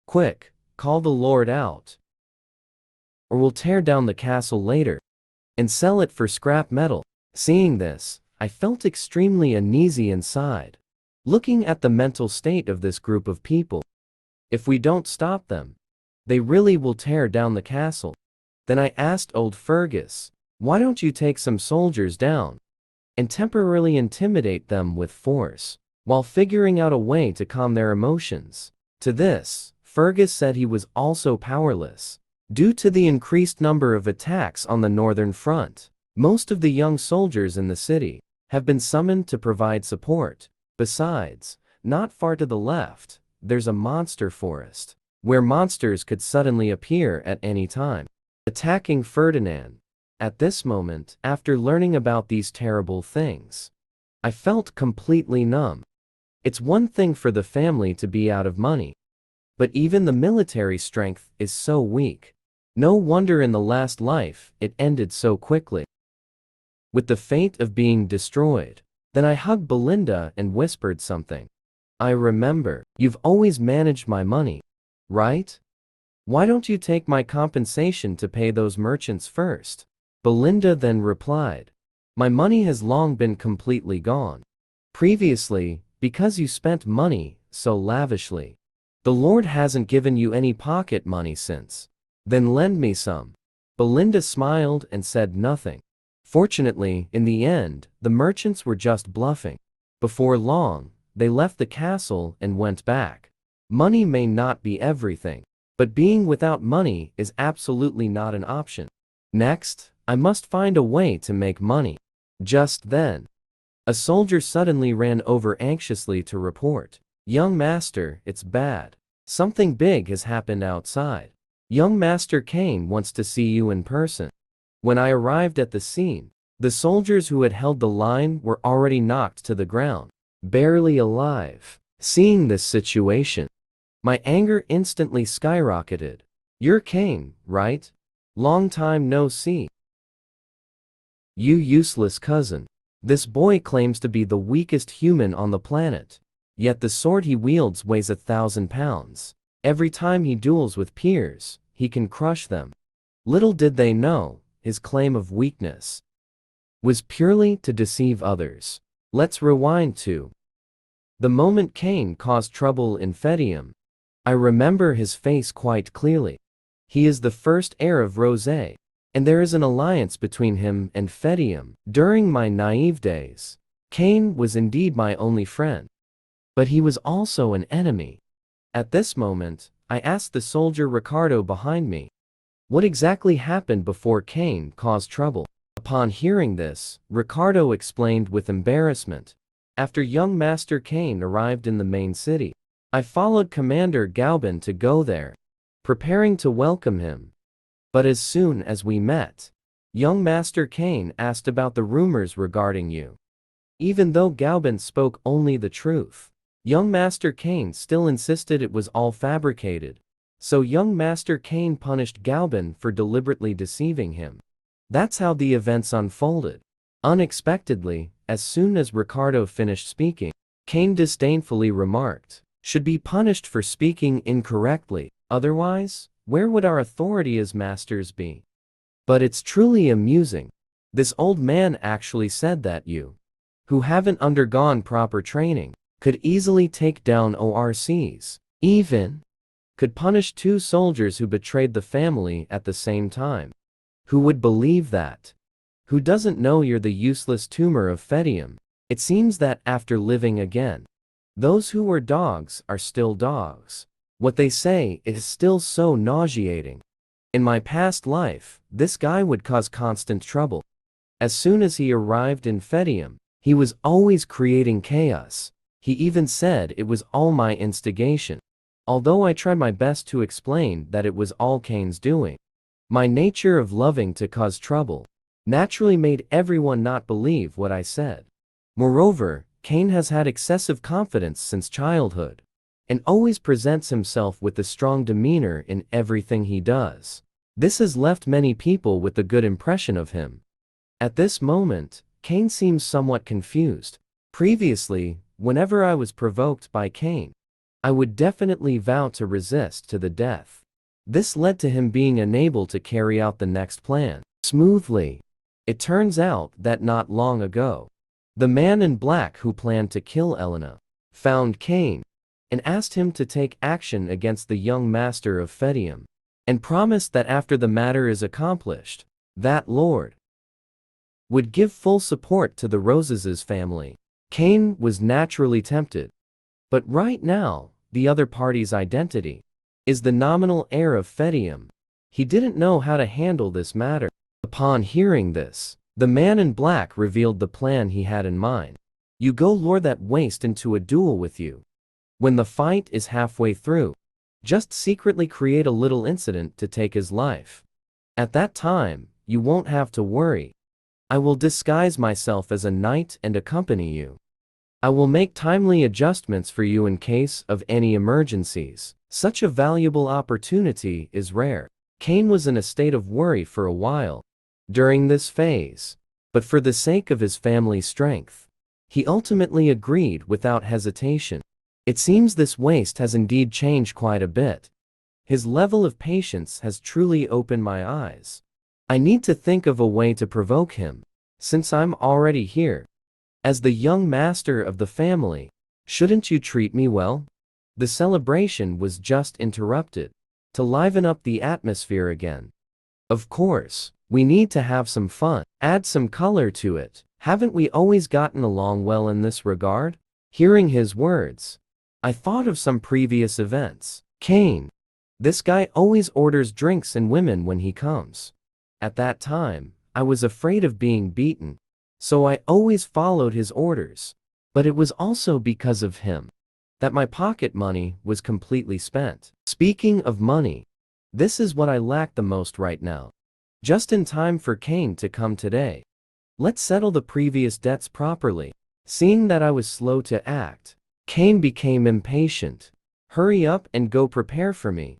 Quick, call the lord out, or we'll tear down the castle later and sell it for scrap metal. Seeing this, I felt extremely uneasy inside, looking at the mental state of this group of people. If we don't stop them, they really will tear down the castle. Then I asked old Fergus, Why don't you take some soldiers down and temporarily intimidate them with force, while figuring out a way to calm their emotions? To this, Fergus said he was also powerless. Due to the increased number of attacks on the northern front, most of the young soldiers in the city have been summoned to provide support. Besides, not far to the left, there's a monster forest, where monsters could suddenly appear at any time, attacking Ferdinand. At this moment, after learning about these terrible things, I felt completely numb. It's one thing for the family to be out of money, but even the military strength is so weak. No wonder in the last life it ended so quickly, with the fate of being destroyed. Then I hugged Belinda and whispered something. I remember, you've always managed my money, right? Why don't you take my compensation to pay those merchants first? Belinda then replied, my money has long been completely gone. Previously, because you spent money so lavishly. The Lord hasn't given you any pocket money since. Then lend me some. Belinda smiled and said nothing. Fortunately, in the end, the merchants were just bluffing. Before long, they left the castle and went back. Money may not be everything, but being without money is absolutely not an option. Next, I must find a way to make money. Just then, a soldier suddenly ran over anxiously to report. Young master, it's bad. Something big has happened outside. Young Master Kane wants to see you in person. When I arrived at the scene, the soldiers who had held the line were already knocked to the ground, barely alive. Seeing this situation, my anger instantly skyrocketed. You're Kane, right? Long time no see. You useless cousin. This boy claims to be the weakest human on the planet. Yet the sword he wields weighs 1,000 pounds. Every time he duels with peers, he can crush them. Little did they know, his claim of weakness was purely to deceive others. Let's rewind to the moment Kane caused trouble in Perdium. I remember his face quite clearly. He is the first heir of Rose, and there is an alliance between him and Perdium. During my naive days, Kane was indeed my only friend, but he was also an enemy. At this moment, I asked the soldier Ricardo behind me, what exactly happened before Kane caused trouble? Upon hearing this, Ricardo explained with embarrassment. After young Master Kane arrived in the main city, I followed Commander Gaubin to go there, preparing to welcome him. But as soon as we met, young Master Kane asked about the rumors regarding you. Even though Gaubin spoke only the truth, young Master Kane still insisted it was all fabricated. So young Master Kane punished Gaubin for deliberately deceiving him. That's how the events unfolded. Unexpectedly, as soon as Ricardo finished speaking, Kane disdainfully remarked, should be punished for speaking incorrectly, otherwise, where would our authority as masters be? But it's truly amusing. This old man actually said that you, who haven't undergone proper training, could easily take down ORCs, even could punish 2 soldiers who betrayed the family at the same time. Who would believe that? Who doesn't know you're the useless tumor of Perdium? It seems that after living again, those who were dogs are still dogs. What they say is still so nauseating. In my past life, this guy would cause constant trouble. As soon as he arrived in Perdium, he was always creating chaos. He even said it was all my instigation. Although I tried my best to explain that it was all Kane's doing, my nature of loving to cause trouble naturally made everyone not believe what I said. Moreover, Kane has had excessive confidence since childhood, and always presents himself with a strong demeanor in everything he does. This has left many people with a good impression of him. At this moment, Kane seems somewhat confused. Previously, whenever I was provoked by Kane, I would definitely vow to resist to the death. This led to him being unable to carry out the next plan smoothly. It turns out that not long ago, the man in black who planned to kill Elena found Kane and asked him to take action against the young master of Perdium, and promised that after the matter is accomplished, that lord would give full support to the Roses' family. Cain was naturally tempted. But right now, the other party's identity is the nominal heir of Perdium. He didn't know how to handle this matter. Upon hearing this, the man in black revealed the plan he had in mind. You go lure that waste into a duel with you. When the fight is halfway through, just secretly create a little incident to take his life. At that time, you won't have to worry. I will disguise myself as a knight and accompany you. I will make timely adjustments for you in case of any emergencies. Such a valuable opportunity is rare. Cain was in a state of worry for a while during this phase, but for the sake of his family's strength, he ultimately agreed without hesitation. It seems this waste has indeed changed quite a bit. His level of patience has truly opened my eyes. I need to think of a way to provoke him, since I'm already here. As the young master of the family, shouldn't you treat me well? The celebration was just interrupted to liven up the atmosphere again. Of course, we need to have some fun, add some color to it. Haven't we always gotten along well in this regard? Hearing his words, I thought of some previous events. Cain. This guy always orders drinks and women when he comes. At that time, I was afraid of being beaten, so I always followed his orders. But it was also because of him that my pocket money was completely spent. Speaking of money, this is what I lack the most right now. Just in time for Cain to come today. Let's settle the previous debts properly. Seeing that I was slow to act, Cain became impatient. Hurry up and go prepare for me.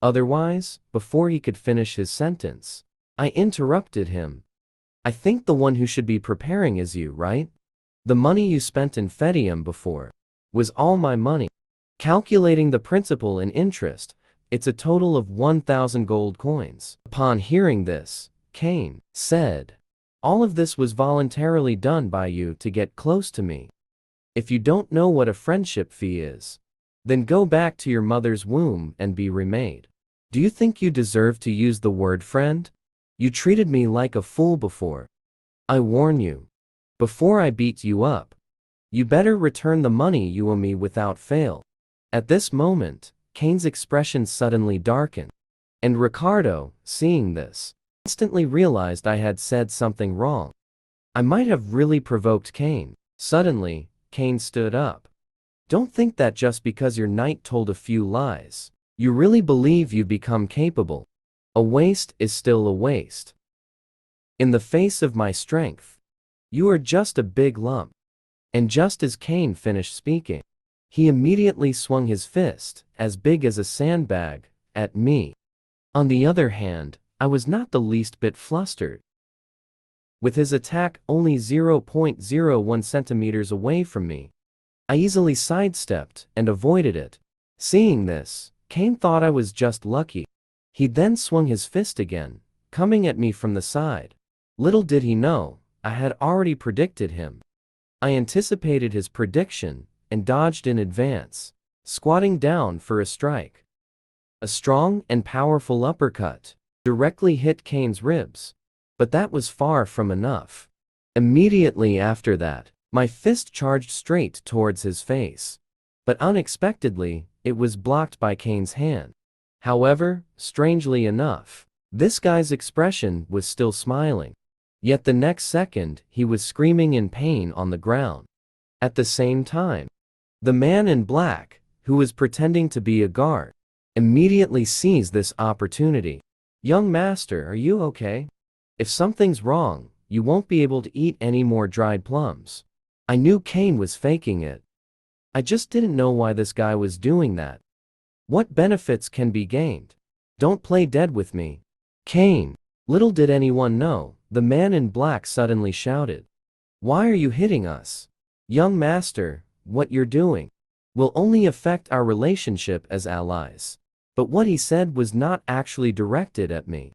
Otherwise, before he could finish his sentence, I interrupted him. I think the one who should be preparing is you, right? The money you spent in Perdium before was all my money. Calculating the principal and interest, it's a total of 1,000 gold coins. Upon hearing this, Cain said, all of this was voluntarily done by you to get close to me. If you don't know what a friendship fee is, then go back to your mother's womb and be remade. Do you think you deserve to use the word friend? You treated me like a fool before. I warn you, before I beat you up, you better return the money you owe me without fail. At this moment, Cain's expression suddenly darkened, and Ricardo, seeing this, instantly realized I had said something wrong. I might have really provoked Cain. Suddenly, Cain stood up. Don't think that just because your knight told a few lies, you really believe you've become capable. A waste is still a waste. In the face of my strength, you are just a big lump. And just as Cain finished speaking, he immediately swung his fist, as big as a sandbag, at me. On the other hand, I was not the least bit flustered. With his attack only 0.01 centimeters away from me, I easily sidestepped and avoided it. Seeing this, Cain thought I was just lucky. He then swung his fist again, coming at me from the side. Little did he know, I had already predicted him. I anticipated his prediction and dodged in advance, squatting down for a strike. A strong and powerful uppercut directly hit Cain's ribs, but that was far from enough. Immediately after that, my fist charged straight towards his face, but unexpectedly, it was blocked by Cain's hand. However, strangely enough, this guy's expression was still smiling. Yet the next second, he was screaming in pain on the ground. At the same time, the man in black, who was pretending to be a guard, immediately seized this opportunity. Young master, are you okay? If something's wrong, you won't be able to eat any more dried plums. I knew Cain was faking it. I just didn't know why this guy was doing that. What benefits can be gained? Don't play dead with me. Cain. Little did anyone know, the man in black suddenly shouted. Why are you hitting us? Young master, what you're doing will only affect our relationship as allies. But what he said was not actually directed at me.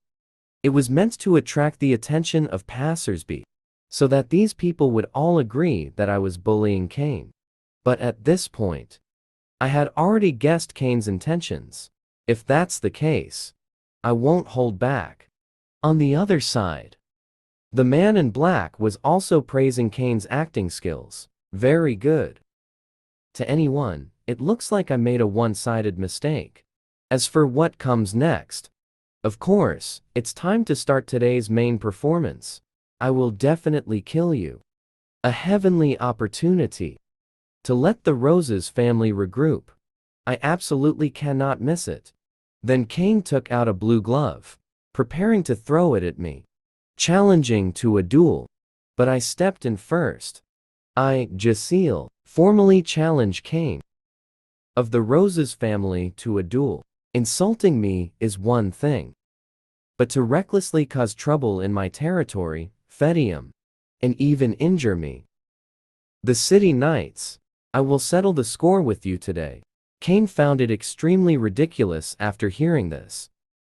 It was meant to attract the attention of passersby, so that these people would all agree that I was bullying Cain. But at this point, I had already guessed Cain's intentions. If that's the case, I won't hold back. On the other side, The man in black was also praising Kane's acting skills. Very good. To anyone, it looks like I made a one-sided mistake. As for what comes next, of course, it's time to start today's main performance. I will definitely kill you. A heavenly opportunity to let the Roses family regroup. I absolutely cannot miss it. Then Kane took out a blue glove, preparing to throw it at me, challenging to a duel. But I stepped in first. Ghislain, formally challenge Kane of the Roses family to a duel. Insulting me is one thing, but to recklessly cause trouble in my territory, Perdium, and even injure me. The City Knights, I will settle the score with you today. Kane found it extremely ridiculous after hearing this.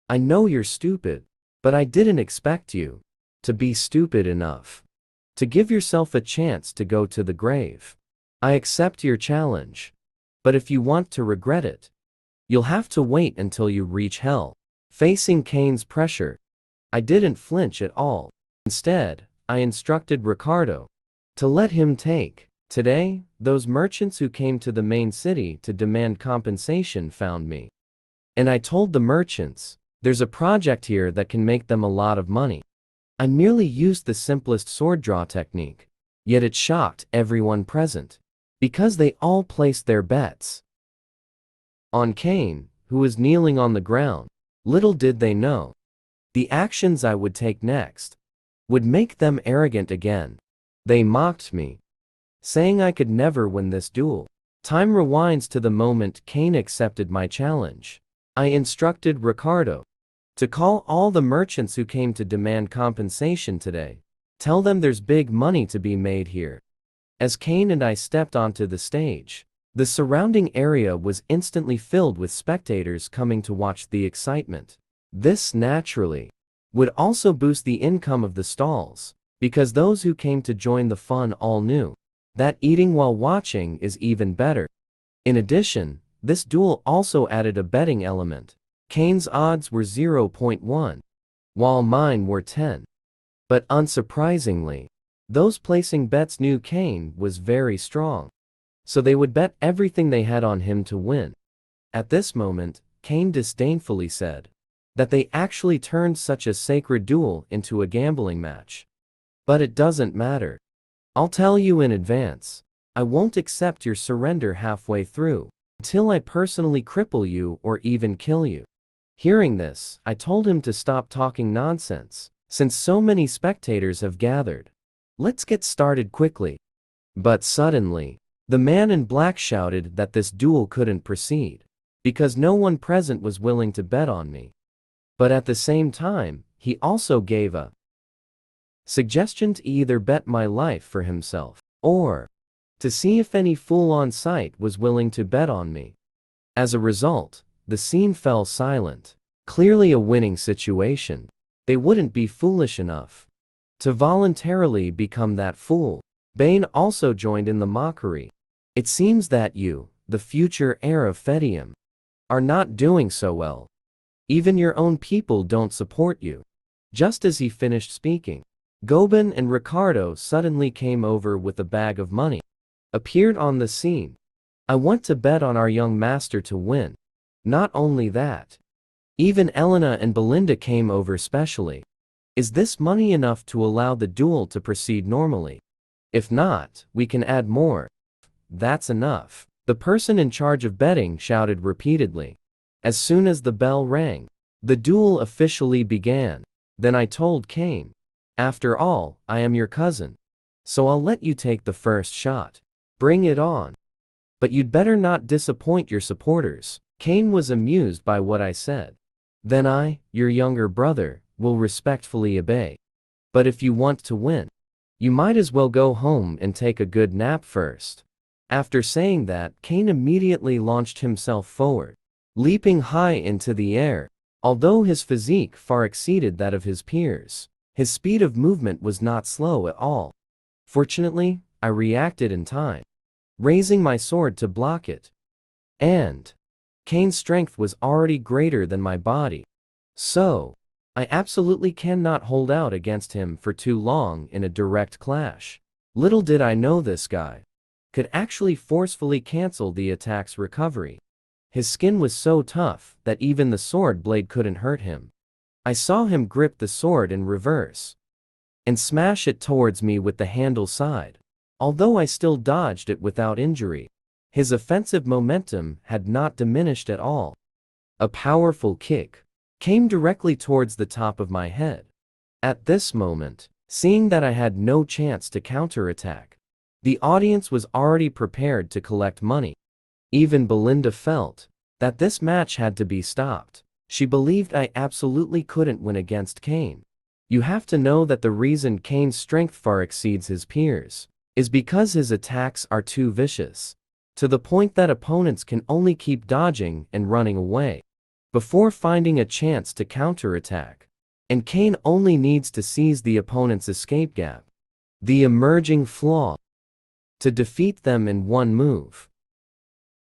I know you're stupid, but I didn't expect you to be stupid enough to give yourself a chance to go to the grave. I accept your challenge, but if you want to regret it, you'll have to wait until you reach hell. Facing Kane's pressure, I didn't flinch at all. Instead, I instructed Ricardo to let him take. Today, those merchants who came to the main city to demand compensation found me. And I told the merchants, there's a project here that can make them a lot of money. I merely used the simplest sword draw technique, yet it shocked everyone present, because they all placed their bets on Kane, who was kneeling on the ground. Little did they know, the actions I would take next would make them arrogant again. They mocked me, saying I could never win this duel. Time rewinds to the moment Kane accepted my challenge. I instructed Ricardo to call all the merchants who came to demand compensation today. Tell them there's big money to be made here. As Kane and I stepped onto the stage, the surrounding area was instantly filled with spectators coming to watch the excitement. This, naturally, would also boost the income of the stalls, because those who came to join the fun all knew that eating while watching is even better. In addition, this duel also added a betting element. Kane's odds were 0.1, while mine were 10. But unsurprisingly, those placing bets knew Kane was very strong, so they would bet everything they had on him to win. At this moment, Kane disdainfully said that they actually turned such a sacred duel into a gambling match. But it doesn't matter. I'll tell you in advance, I won't accept your surrender halfway through, until I personally cripple you or even kill you. Hearing this, I told him to stop talking nonsense, since so many spectators have gathered. Let's get started quickly. But suddenly, the man in black shouted that this duel couldn't proceed, because no one present was willing to bet on me. But at the same time, he also gave a suggestion to either bet my life for himself, or to see if any fool on site was willing to bet on me. As a result, the scene fell silent. Clearly a winning situation. They wouldn't be foolish enough to voluntarily become that fool. Bane also joined in the mockery. It seems that you, the future heir of Perdium, are not doing so well. Even your own people don't support you. Just as he finished speaking, Gobin and Ricardo suddenly came over with a bag of money, appeared on the scene. I want to bet on our young master to win. Not only that, even Elena and Belinda came over specially. Is this money enough to allow the duel to proceed normally? If not, we can add more. That's enough. The person in charge of betting shouted repeatedly. As soon as the bell rang, the duel officially began. Then I told Kane, after all, I am your cousin, so I'll let you take the first shot. Bring it on. But you'd better not disappoint your supporters. Kane was amused by what I said. Then I, your younger brother, will respectfully obey. But if you want to win, you might as well go home and take a good nap first. After saying that, Kane immediately launched himself forward, leaping high into the air. Although his physique far exceeded that of his peers, his speed of movement was not slow at all. Fortunately, I reacted in time, raising my sword to block it. And Kane's strength was already greater than my body, so I absolutely cannot hold out against him for too long in a direct clash. Little did I know this guy could actually forcefully cancel the attack's recovery. His skin was so tough that even the sword blade couldn't hurt him. I saw him grip the sword in reverse and smash it towards me with the handle side. Although I still dodged it without injury, his offensive momentum had not diminished at all. A powerful kick came directly towards the top of my head. At this moment, seeing that I had no chance to counterattack, the audience was already prepared to collect money. Even Belinda felt that this match had to be stopped. She believed I absolutely couldn't win against Kane. You have to know that the reason Kane's strength far exceeds his peers is because his attacks are too vicious, to the point that opponents can only keep dodging and running away before finding a chance to counterattack. And Kane only needs to seize the opponent's escape gap, the emerging flaw, to defeat them in one move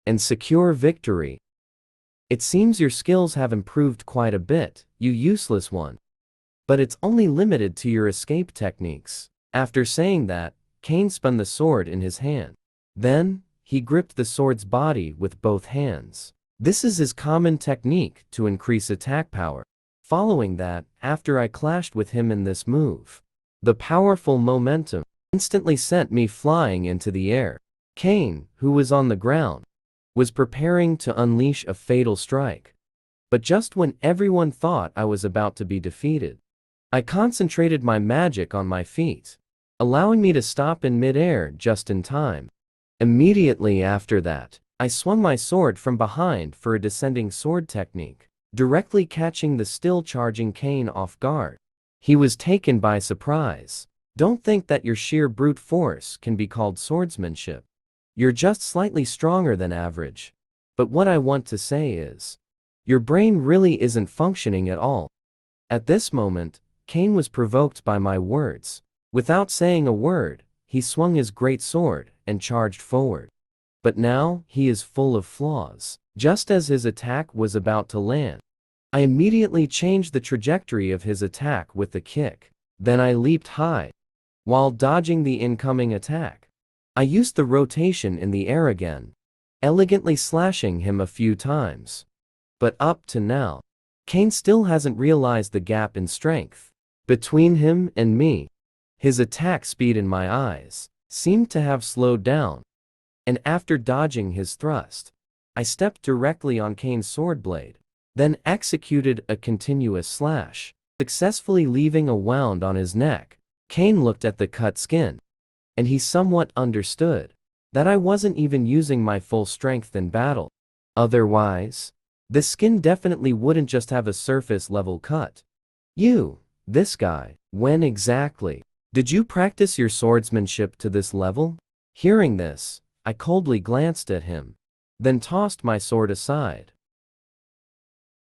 and secure victory. It seems your skills have improved quite a bit, you useless one. But it's only limited to your escape techniques. After saying that, Kane spun the sword in his hand. Then, he gripped the sword's body with both hands. This is his common technique to increase attack power. Following that, after I clashed with him in this move, the powerful momentum instantly sent me flying into the air. Kane, who was on the ground, was preparing to unleash a fatal strike. But just when everyone thought I was about to be defeated, I concentrated my magic on my feet, allowing me to stop in mid-air just in time. Immediately after that, I swung my sword from behind for a descending sword technique, directly catching the still charging Kane off guard. He was taken by surprise. Don't think that your sheer brute force can be called swordsmanship. You're just slightly stronger than average. But what I want to say is, your brain really isn't functioning at all. At this moment, Kane was provoked by my words. Without saying a word, he swung his great sword and charged forward. But now, he is full of flaws. Just as his attack was about to land, I immediately changed the trajectory of his attack with the kick. Then I leaped high. While dodging the incoming attack, I used the rotation in the air again, elegantly slashing him a few times. But up to now, Kane still hasn't realized the gap in strength between him and me. His attack speed in my eyes seemed to have slowed down, and after dodging his thrust, I stepped directly on Kane's sword blade, then executed a continuous slash, successfully leaving a wound on his neck. Kane looked at the cut skin, and he somewhat understood that I wasn't even using my full strength in battle. Otherwise, the skin definitely wouldn't just have a surface level cut. This guy, when exactly did you practice your swordsmanship to this level? Hearing this, I coldly glanced at him, then tossed my sword aside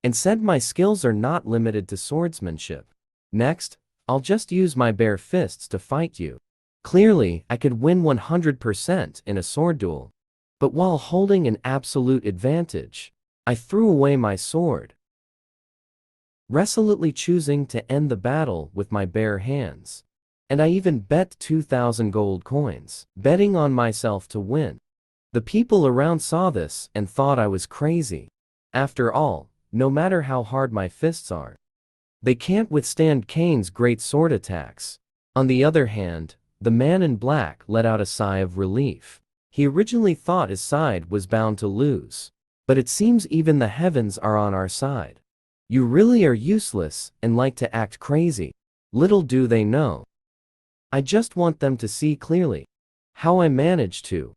and said my skills are not limited to swordsmanship. Next, I'll just use my bare fists to fight you. Clearly, I could win 100% in a sword duel. But while holding an absolute advantage, I threw away my sword, resolutely choosing to end the battle with my bare hands. And I even bet 2,000 gold coins, betting on myself to win. The people around saw this and thought I was crazy. After all, no matter how hard my fists are, they can't withstand Kane's great sword attacks. On the other hand, the man in black let out a sigh of relief. He originally thought his side was bound to lose. But it seems even the heavens are on our side. You really are useless and like to act crazy. Little do they know, I just want them to see clearly how I managed to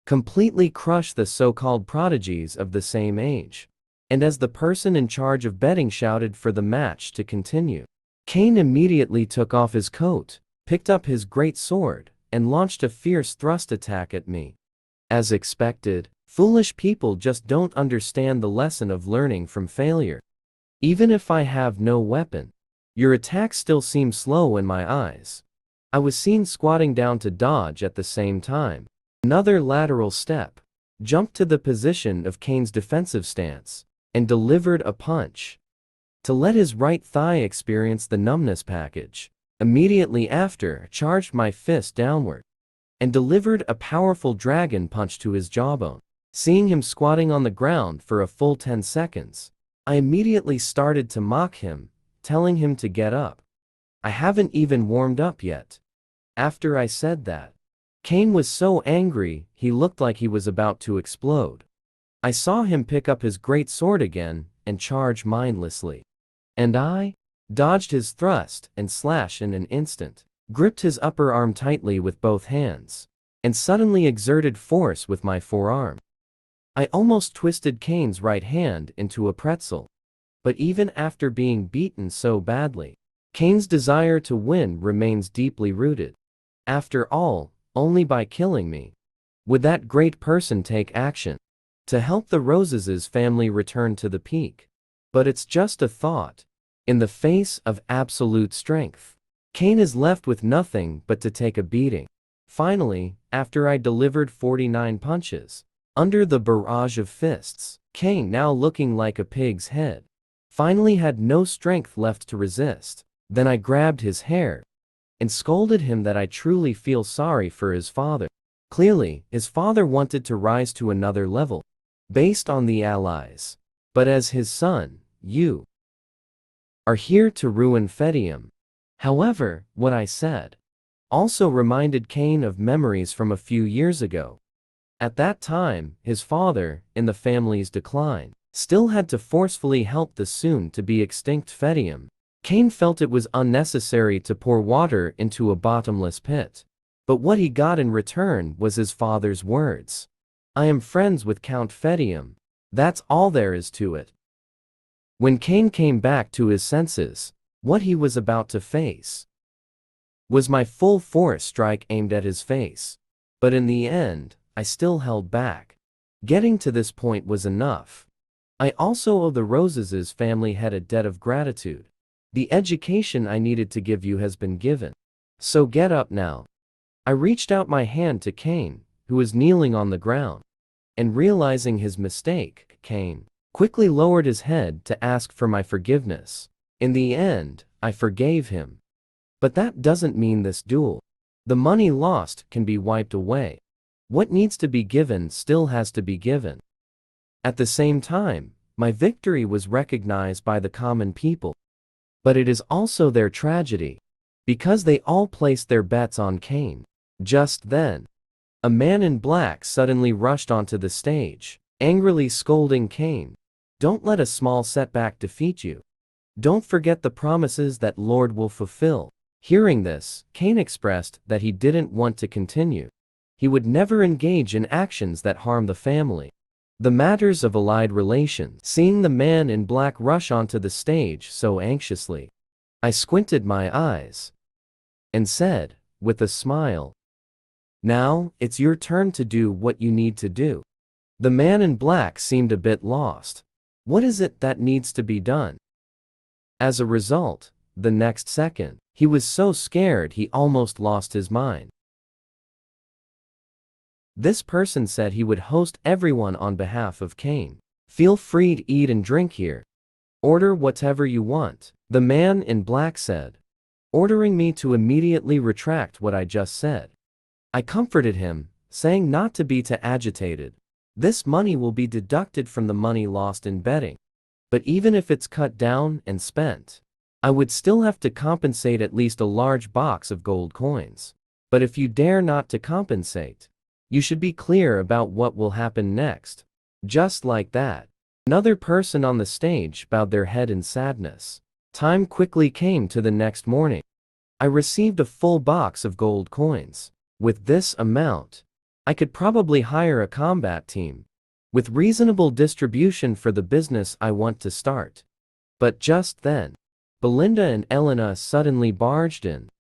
completely crush the so-called prodigies of the same age. And as the person in charge of betting shouted for the match to continue, Kane immediately took off his coat, picked up his great sword, and launched a fierce thrust attack at me. As expected, foolish people just don't understand the lesson of learning from failure. Even if I have no weapon, your attack still seems slow in my eyes. I was seen squatting down to dodge at the same time. Another lateral step, jumped to the position of Kane's defensive stance, and delivered a punch. to let his right thigh experience the numbness package. Immediately after, I charged my fist downward and delivered a powerful dragon punch to his jawbone. Seeing him squatting on the ground for a full 10 seconds, I immediately started to mock him, telling him to get up. I haven't even warmed up yet. After I said that, Cain was so angry, he looked like he was about to explode. I saw him pick up his great sword again and charge mindlessly. And I dodged his thrust and slash in an instant, gripped his upper arm tightly with both hands, and suddenly exerted force with my forearm. I almost twisted Cain's right hand into a pretzel. But even after being beaten so badly, Cain's desire to win remains deeply rooted. After all, only by killing me would that great person take action to help the Roses' family return to the peak. But it's just a thought. In the face of absolute strength, Cain is left with nothing but to take a beating. Finally, after I delivered 49 punches, under the barrage of fists, Cain, now looking like a pig's head, finally had no strength left to resist. Then I grabbed his hair and scolded him that I truly feel sorry for his father. Clearly, his father wanted to rise to another level, based on the allies. But as his son, you are here to ruin Perdium. However, what I said also reminded Cain of memories from a few years ago. At that time, his father, in the family's decline, still had to forcefully help the soon-to-be extinct Perdium. Cain felt it was unnecessary to pour water into a bottomless pit. But what he got in return was his father's words. I am friends with Count Perdium. That's all there is to it. When Cain came back to his senses, what he was about to face was my full force strike aimed at his face. But in the end, I still held back. Getting to this point was enough. I also owe the Roses' family head a debt of gratitude. The education I needed to give you has been given. So get up now. I reached out my hand to Cain, who was kneeling on the ground. And realizing his mistake, Cain quickly lowered his head to ask for my forgiveness. In the end, I forgave him. But that doesn't mean this duel. The money lost can be wiped away. What needs to be given still has to be given. At the same time, my victory was recognized by the common people. But it is also their tragedy, because they all placed their bets on Cain. Just then, a man in black suddenly rushed onto the stage, angrily scolding Cain. Don't let a small setback defeat you. Don't forget the promises that Lord will fulfill. Hearing this, Cain expressed that he didn't want to continue. He would never engage in actions that harm the family. The matters of allied relations. Seeing the man in black rush onto the stage so anxiously, I squinted my eyes and said, with a smile, "Now, it's your turn to do what you need to do." The man in black seemed a bit lost. What is it that needs to be done? As a result, the next second, he was so scared he almost lost his mind. This person said he would host everyone on behalf of Cain. Feel free to eat and drink here. Order whatever you want, the man in black said, ordering me to immediately retract what I just said. I comforted him, saying not to be too agitated. This money will be deducted from the money lost in betting. But even if it's cut down and spent, I would still have to compensate at least a large box of gold coins. But if you dare not to compensate, you should be clear about what will happen next. Just like that, another person on the stage bowed their head in sadness. Time quickly came to the next morning. I received a full box of gold coins. With this amount, I could probably hire a combat team, with reasonable distribution for the business I want to start. But just then, Belinda and Elena suddenly barged in,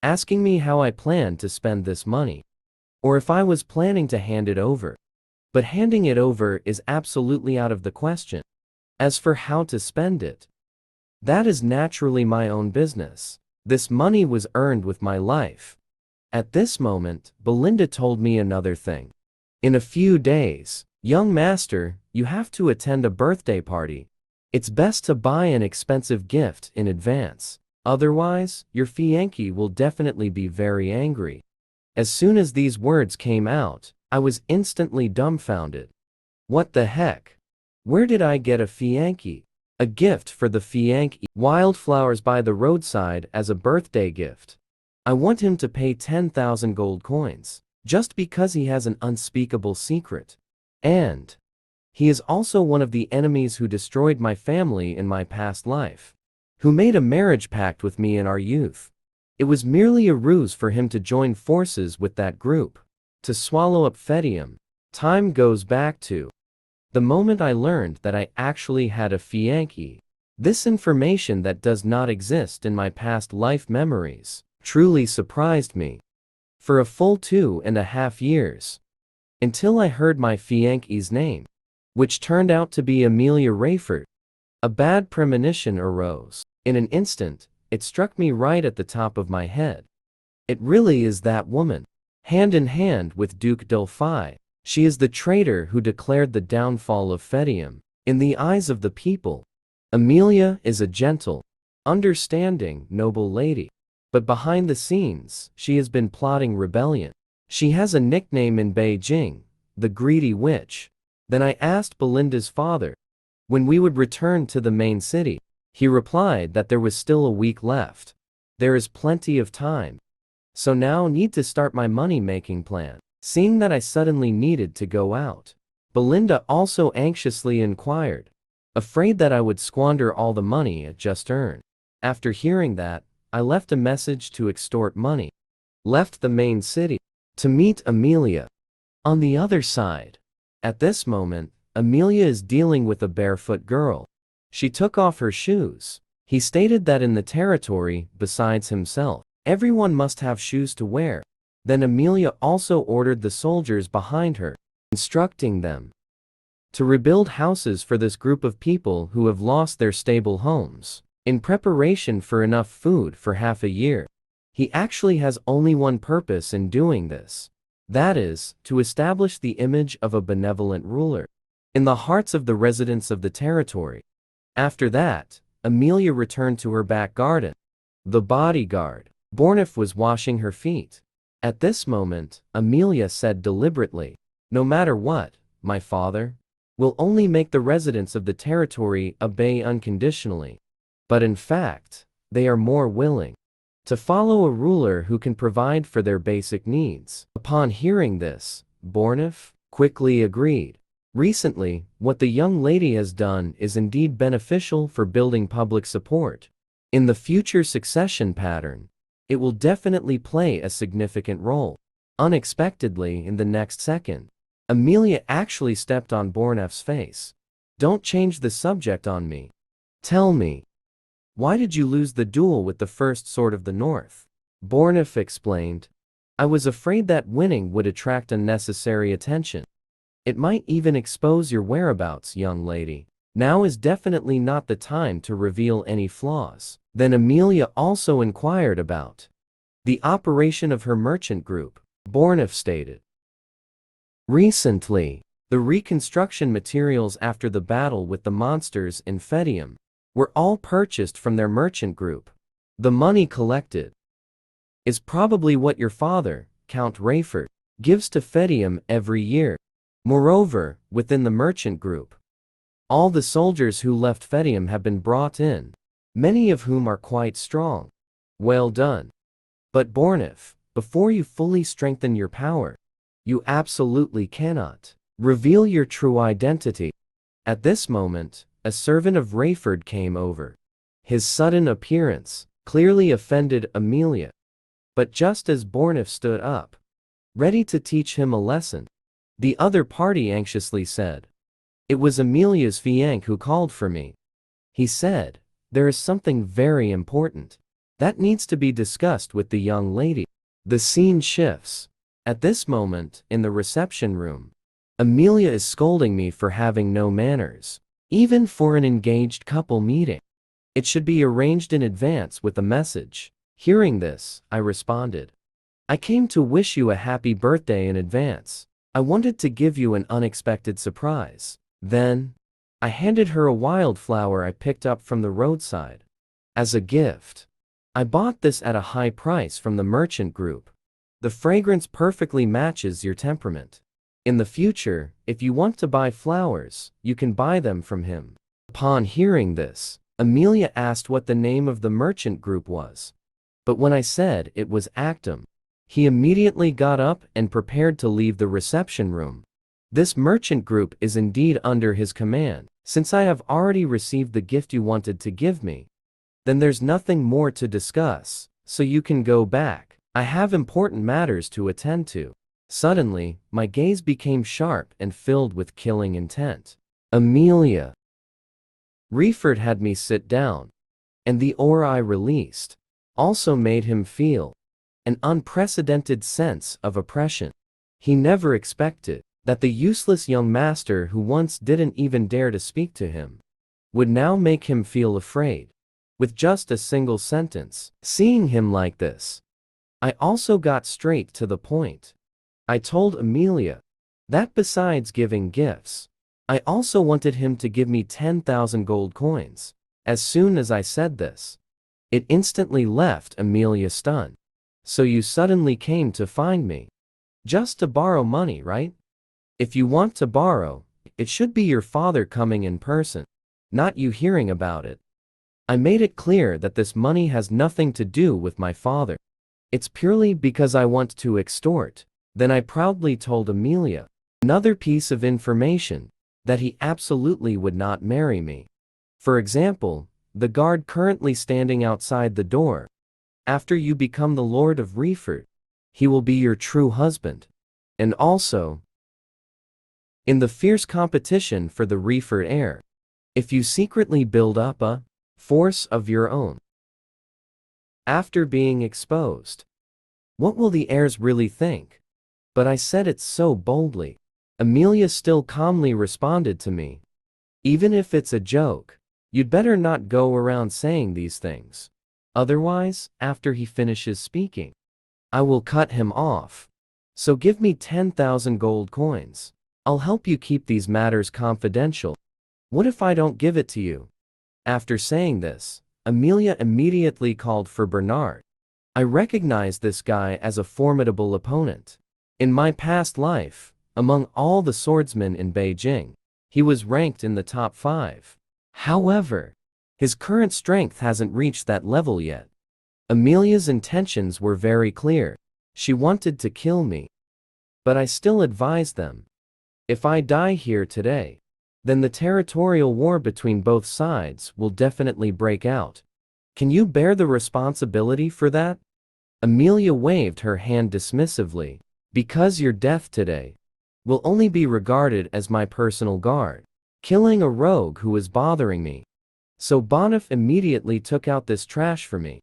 asking me how I planned to spend this money, or if I was planning to hand it over. But handing it over is absolutely out of the question. As for how to spend it, that is naturally my own business. This money was earned with my life. At this moment, Belinda told me another thing. In a few days, young master, you have to attend a birthday party. It's best to buy an expensive gift in advance. Otherwise, your fiancé will definitely be very angry. As soon as these words came out, I was instantly dumbfounded. What the heck? Where did I get a fiancé? A gift for the fiancé. Wildflowers by the roadside as a birthday gift. I want him to pay 10,000 gold coins, just because he has an unspeakable secret. And he is also one of the enemies who destroyed my family in my past life, who made a marriage pact with me in our youth. It was merely a ruse for him to join forces with that group, to swallow up Perdium. Time goes back to the moment I learned that I actually had a fiancé. This information that does not exist in my past life memories truly surprised me. For a full 2.5 years, until I heard my fiancé's name, which turned out to be Amelia Rayford, a bad premonition arose. In an instant, it struck me right at the top of my head. It really is that woman. Hand in hand with Duke Delphi, she is the traitor who declared the downfall of Perdium. In the eyes of the people, Amelia is a gentle, understanding, noble lady. But behind the scenes, she has been plotting rebellion. She has a nickname in Beijing, the Greedy Witch. Then I asked Belinda's father when we would return to the main city. He replied that there was still a week left. There is plenty of time. So now need to start my money-making plan. Seeing that I suddenly needed to go out, Belinda also anxiously inquired, afraid that I would squander all the money I just earned. After hearing that, I left a message to extort money. Left the main city to meet Amelia. On the other side, at this moment, Amelia is dealing with a barefoot girl. She took off her shoes. He stated that in the territory, besides himself, everyone must have shoes to wear. Then Amelia also ordered the soldiers behind her, instructing them to rebuild houses for this group of people who have lost their stable homes, in preparation for enough food for half a year. He actually has only one purpose in doing this. That is, to establish the image of a benevolent ruler in the hearts of the residents of the territory. After that, Amelia returned to her back garden. The bodyguard, Bornif, was washing her feet. At this moment, Amelia said deliberately, "No matter what, my father will only make the residents of the territory obey unconditionally. But in fact, they are more willing to follow a ruler who can provide for their basic needs." Upon hearing this, Bornif quickly agreed. Recently, what the young lady has done is indeed beneficial for building public support. In the future succession pattern, it will definitely play a significant role. Unexpectedly, in the next second, Amelia actually stepped on Bornef's face. "Don't change the subject on me. Tell me, why did you lose the duel with the First Sword of the North?" Bornef explained, "I was afraid that winning would attract unnecessary attention. It might even expose your whereabouts, young lady. Now is definitely not the time to reveal any flaws." Then Amelia also inquired about the operation of her merchant group. Bornef stated, "Recently, the reconstruction materials after the battle with the monsters in Perdium were all purchased from their merchant group. The money collected is probably what your father, Count Rayford, gives to Perdium every year. Moreover, within the merchant group, all the soldiers who left Perdium have been brought in, many of whom are quite strong." Well done. But Bornef, before you fully strengthen your power, you absolutely cannot reveal your true identity. At this moment, a servant of Rayford came over. His sudden appearance clearly offended Amelia. But just as Bornef stood up, ready to teach him a lesson, the other party anxiously said, "It was Amelia's fiancé who called for me. He said, there is something very important that needs to be discussed with the young lady." The scene shifts. At this moment, in the reception room, Amelia is scolding me for having no manners, even for an engaged couple meeting. It should be arranged in advance with a message. Hearing this, I responded, "I came to wish you a happy birthday in advance. I wanted to give you an unexpected surprise." Then, I handed her a wildflower I picked up from the roadside. As a gift. I bought this at a high price from the merchant group. The fragrance perfectly matches your temperament. In the future, if you want to buy flowers, you can buy them from him. Upon hearing this, Amelia asked what the name of the merchant group was. But when I said it was Actum, he immediately got up and prepared to leave the reception room. This merchant group is indeed under his command. Since I have already received the gift you wanted to give me, then there's nothing more to discuss, so you can go back. I have important matters to attend to. Suddenly, my gaze became sharp and filled with killing intent. Amelia. Reeford had me sit down, and the aura I released also made him feel an unprecedented sense of oppression. He never expected that the useless young master who once didn't even dare to speak to him would now make him feel afraid. With just a single sentence, seeing him like this, I also got straight to the point. I told Amelia that besides giving gifts, I also wanted him to give me 10,000 gold coins. As soon as I said this, it instantly left Amelia stunned. So you suddenly came to find me just to borrow money, right? If you want to borrow, it should be your father coming in person, not you hearing about it. I made it clear that this money has nothing to do with my father. It's purely because I want to extort. Then I proudly told Amelia another piece of information, that he absolutely would not marry me. For example, the guard currently standing outside the door. After you become the Lord of Reeford, he will be your true husband. And also, in the fierce competition for the Reeford heir, if you secretly build up a force of your own after being exposed, what will the heirs really think? But I said it so boldly. Amelia still calmly responded to me. Even if it's a joke, you'd better not go around saying these things. Otherwise, after he finishes speaking, I will cut him off. So give me 10,000 gold coins. I'll help you keep these matters confidential. What if I don't give it to you? After saying this, Amelia immediately called for Bernard. I recognized this guy as a formidable opponent. In my past life, among all the swordsmen in Beijing, he was ranked in the top 5. However, his current strength hasn't reached that level yet. Amelia's intentions were very clear. She wanted to kill me. But I still advised them. If I die here today, then the territorial war between both sides will definitely break out. Can you bear the responsibility for that? Amelia waved her hand dismissively. Because your death today will only be regarded as my personal guard, killing a rogue who was bothering me. So Bonif immediately took out this trash for me.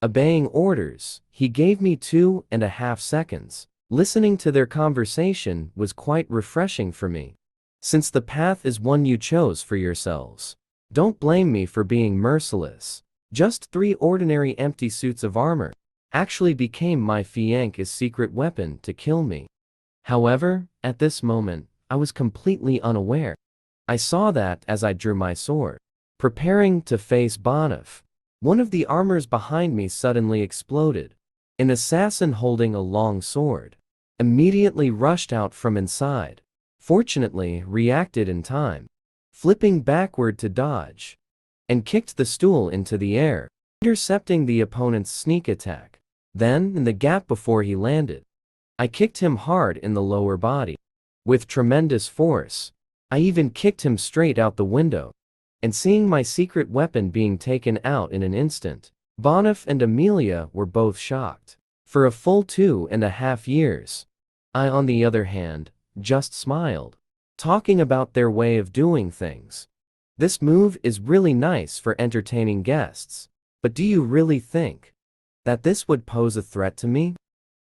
Obeying orders, he gave me 2.5 seconds. Listening to their conversation was quite refreshing for me. Since the path is one you chose for yourselves, don't blame me for being merciless. Just 3 ordinary empty suits of armor actually became my fiancé's secret weapon to kill me. However, at this moment, I was completely unaware. I saw that as I drew my sword, preparing to face Bonif. One of the armors behind me suddenly exploded. An assassin holding a long sword immediately rushed out from inside. Fortunately, reacted in time, flipping backward to dodge, and kicked the stool into the air, intercepting the opponent's sneak attack. Then, in the gap before he landed, I kicked him hard in the lower body. With tremendous force, I even kicked him straight out the window. And seeing my secret weapon being taken out in an instant, Bonif and Amelia were both shocked. For a full 2.5 years, I, on the other hand, just smiled, talking about their way of doing things. This move is really nice for entertaining guests, but do you really think that this would pose a threat to me?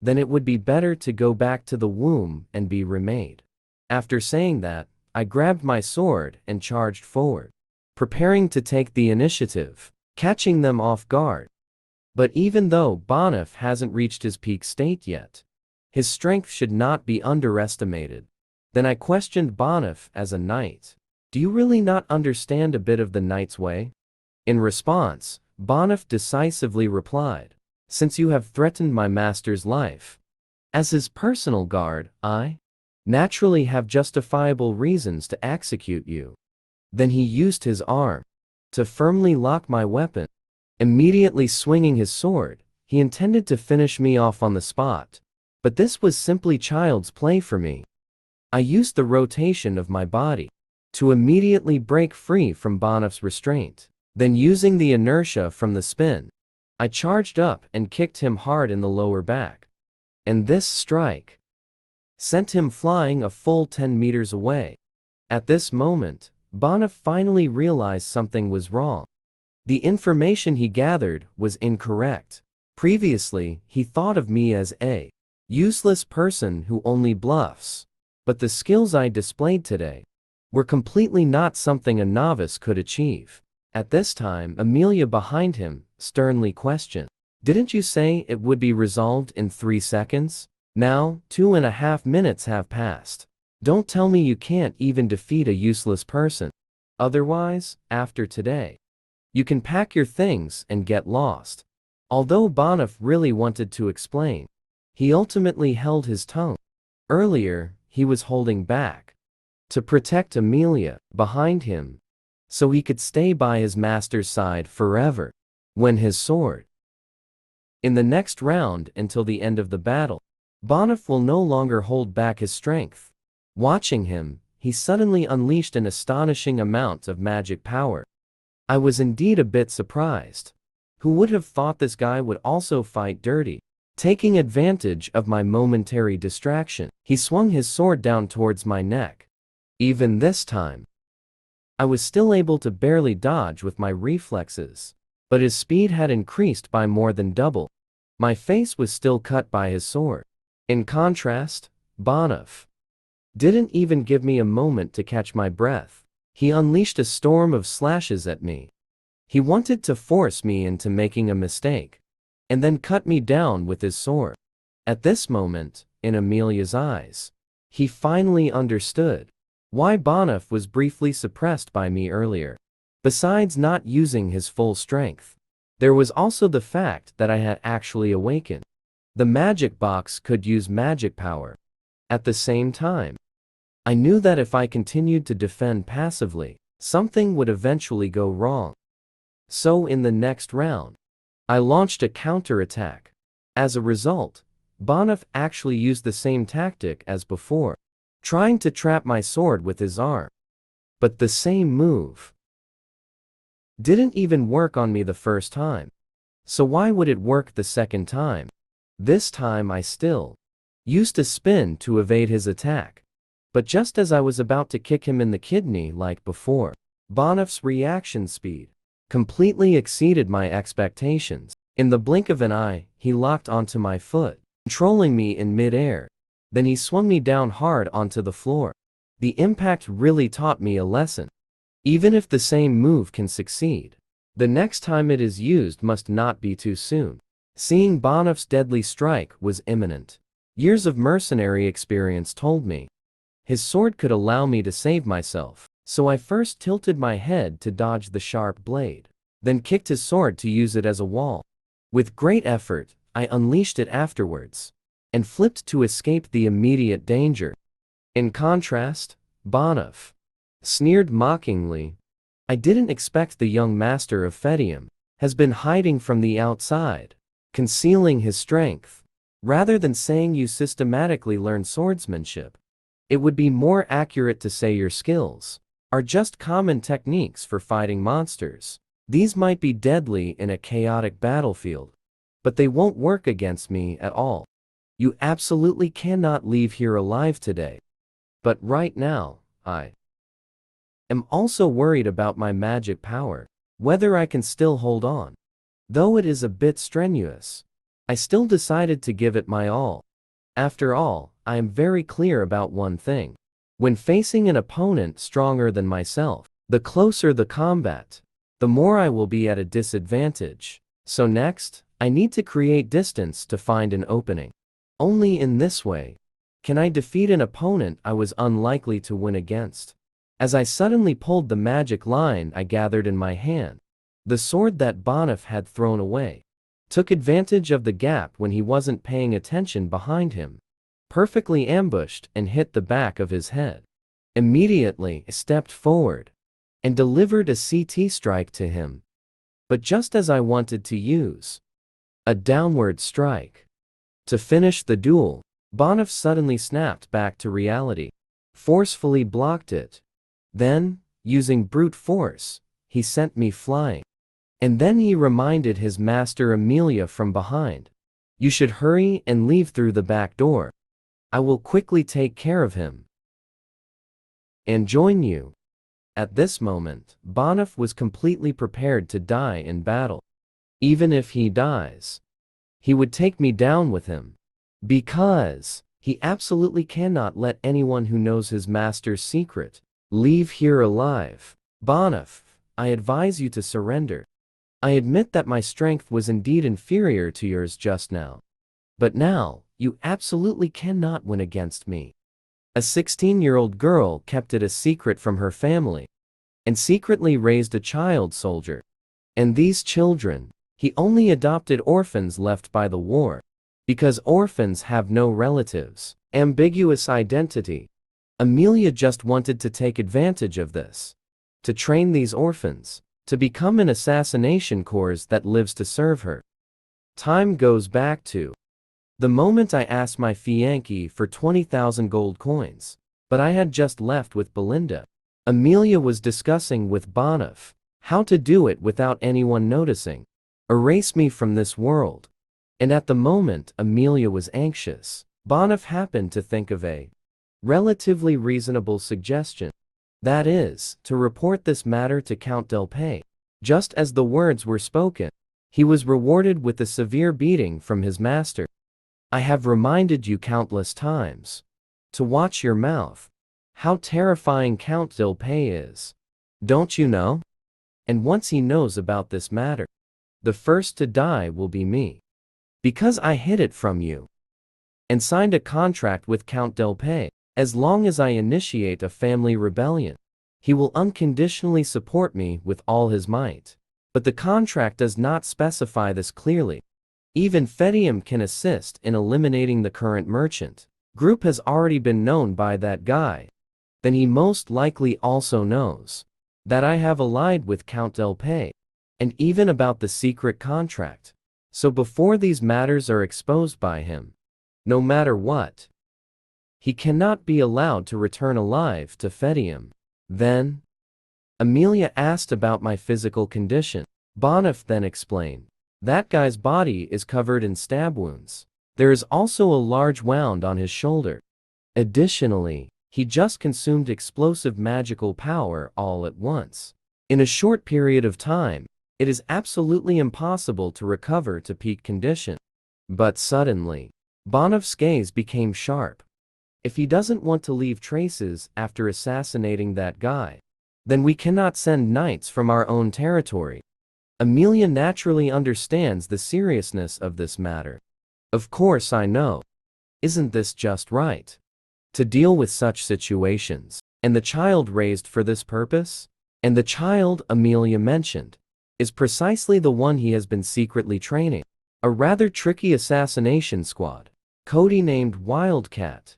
Then it would be better to go back to the womb and be remade. After saying that, I grabbed my sword and charged forward, preparing to take the initiative, catching them off guard. But even though Bonif hasn't reached his peak state yet, his strength should not be underestimated. Then I questioned Bonif as a knight. Do you really not understand a bit of the knight's way? In response, Bonhoff decisively replied, since you have threatened my master's life, as his personal guard, I naturally have justifiable reasons to execute you. Then he used his arm to firmly lock my weapon. Immediately swinging his sword, he intended to finish me off on the spot. But this was simply child's play for me. I used the rotation of my body to immediately break free from Bonhoff's restraint. Then using the inertia from the spin, I charged up and kicked him hard in the lower back. And this strike sent him flying a full 10 meters away. At this moment, Bonhoff finally realized something was wrong. The information he gathered was incorrect. Previously, he thought of me as a useless person who only bluffs. But the skills I displayed today were completely not something a novice could achieve. At this time, Amelia behind him sternly questioned, "Didn't you say it would be resolved in 3 seconds? Now, 2.5 minutes have passed. Don't tell me you can't even defeat a useless person. Otherwise, after today, you can pack your things and get lost." Although Bonhoff really wanted to explain, he ultimately held his tongue. Earlier, he was holding back to protect Amelia behind him, so he could stay by his master's side forever. When his sword in the next round until the end of the battle, Bonhoff will no longer hold back his strength. Watching him, he suddenly unleashed an astonishing amount of magic power. I was indeed a bit surprised. Who would have thought this guy would also fight dirty? Taking advantage of my momentary distraction, he swung his sword down towards my neck. Even this time, I was still able to barely dodge with my reflexes, but his speed had increased by more than double. My face was still cut by his sword. In contrast, Bonhoff didn't even give me a moment to catch my breath. He unleashed a storm of slashes at me. He wanted to force me into making a mistake, and then cut me down with his sword. At this moment, in Amelia's eyes, he finally understood why Bonhoff was briefly suppressed by me earlier. Besides not using his full strength, there was also the fact that I had actually awakened. The magic box could use magic power. At the same time, I knew that if I continued to defend passively, something would eventually go wrong. So in the next round, I launched a counterattack. As a result, Bonhoff actually used the same tactic as before, trying to trap my sword with his arm. But the same move didn't even work on me the first time. So why would it work the second time? This time I still used a spin to evade his attack. But just as I was about to kick him in the kidney like before, Bonhoff's reaction speed completely exceeded my expectations. In the blink of an eye, he locked onto my foot, controlling me in mid-air. Then he swung me down hard onto the floor. The impact really taught me a lesson. Even if the same move can succeed, the next time it is used must not be too soon. Seeing Bonhoff's deadly strike was imminent. Years of mercenary experience told me his sword could allow me to save myself. So I first tilted my head to dodge the sharp blade, then kicked his sword to use it as a wall. With great effort, I unleashed it afterwards, and flipped to escape the immediate danger. In contrast, Bonhoff sneered mockingly. "I didn't expect the young master of Perdium has been hiding from the outside, concealing his strength. Rather than saying you systematically learned swordsmanship, it would be more accurate to say your skills are just common techniques for fighting monsters. These might be deadly in a chaotic battlefield, but they won't work against me at all. You absolutely cannot leave here alive today. But right now, I am also worried about my magic power, whether I can still hold on. Though it is a bit strenuous, I still decided to give it my all. After all, I am very clear about one thing. When facing an opponent stronger than myself, the closer the combat, the more I will be at a disadvantage. So next, I need to create distance to find an opening. Only in this way can I defeat an opponent I was unlikely to win against. as I suddenly pulled the magic line I gathered in my hand. The sword that Bonif had thrown away took advantage of the gap when he wasn't paying attention behind him, perfectly ambushed and hit the back of his head. Immediately, I stepped forward and delivered a CT strike to him. But just as I wanted to use a downward strike to finish the duel, Bonif suddenly snapped back to reality, forcefully blocked it. Then, using brute force, he sent me flying. And then he reminded his master Amelia from behind, "You should hurry and leave through the back door. I will quickly take care of him and join you." At this moment, Bonif was completely prepared to die in battle. Even if he dies, he would take me down with him, because he absolutely cannot let anyone who knows his master's secret leave here alive. "Bonif, I advise you to surrender. I admit that my strength was indeed inferior to yours just now. But now, you absolutely cannot win against me." A 16-year-old girl kept it a secret from her family and secretly raised a child soldier. And these children, he only adopted orphans left by the war, because orphans have no relatives. Ambiguous identity. Amelia just wanted to take advantage of this, to train these orphans to become an assassination corps that lives to serve her. Time goes back to the moment I asked my fiancé for 20,000 gold coins, but I had just left with Belinda. Amelia was discussing with Bonif how to do it without anyone noticing. Erase me from this world. And at the moment Amelia was anxious, Bonif happened to think of a relatively reasonable suggestion. That is, to report this matter to Count Del Pay. Just as the words were spoken, he was rewarded with a severe beating from his master. "I have reminded you countless times to watch your mouth. How terrifying Count Del Pay is. Don't you know? And once he knows about this matter, the first to die will be me. Because I hid it from you and signed a contract with Count Del Pay. As long as I initiate a family rebellion, he will unconditionally support me with all his might. But the contract does not specify this clearly. Even Perdium can assist in eliminating the current merchant group has already been known by that guy. Then he most likely also knows that I have allied with Count Del Pay, and even about the secret contract. So before these matters are exposed by him, no matter what, he cannot be allowed to return alive to Perdium." Then, Amelia asked about my physical condition. Bonif then explained, "That guy's body is covered in stab wounds. There is also a large wound on his shoulder. Additionally, he just consumed explosive magical power all at once. In a short period of time, it is absolutely impossible to recover to peak condition." But suddenly, Bonif's gaze became sharp. "If he doesn't want to leave traces after assassinating that guy, then we cannot send knights from our own territory." Amelia naturally understands the seriousness of this matter. "Of course I know. Isn't this just right? To deal with such situations, and the child raised for this purpose?" And the child Amelia mentioned is precisely the one he has been secretly training. A rather tricky assassination squad, codenamed Wildcat.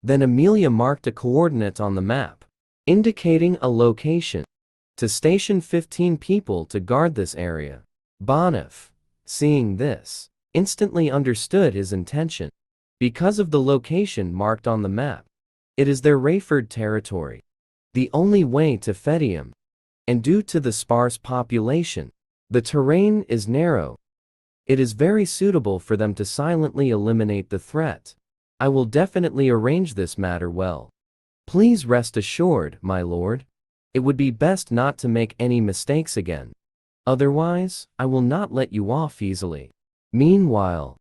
Then Amelia marked a coordinate on the map, indicating a location, to station 15 people to guard this area. Bonif, seeing this, instantly understood his intention. Because of the location marked on the map, it is their Rayford territory, the only way to Perdium. And due to the sparse population, the terrain is narrow. It is very suitable for them to silently eliminate the threat. I will definitely arrange this matter well. Please rest assured, my lord. It would be best not to make any mistakes again. Otherwise, I will not let you off easily. Meanwhile,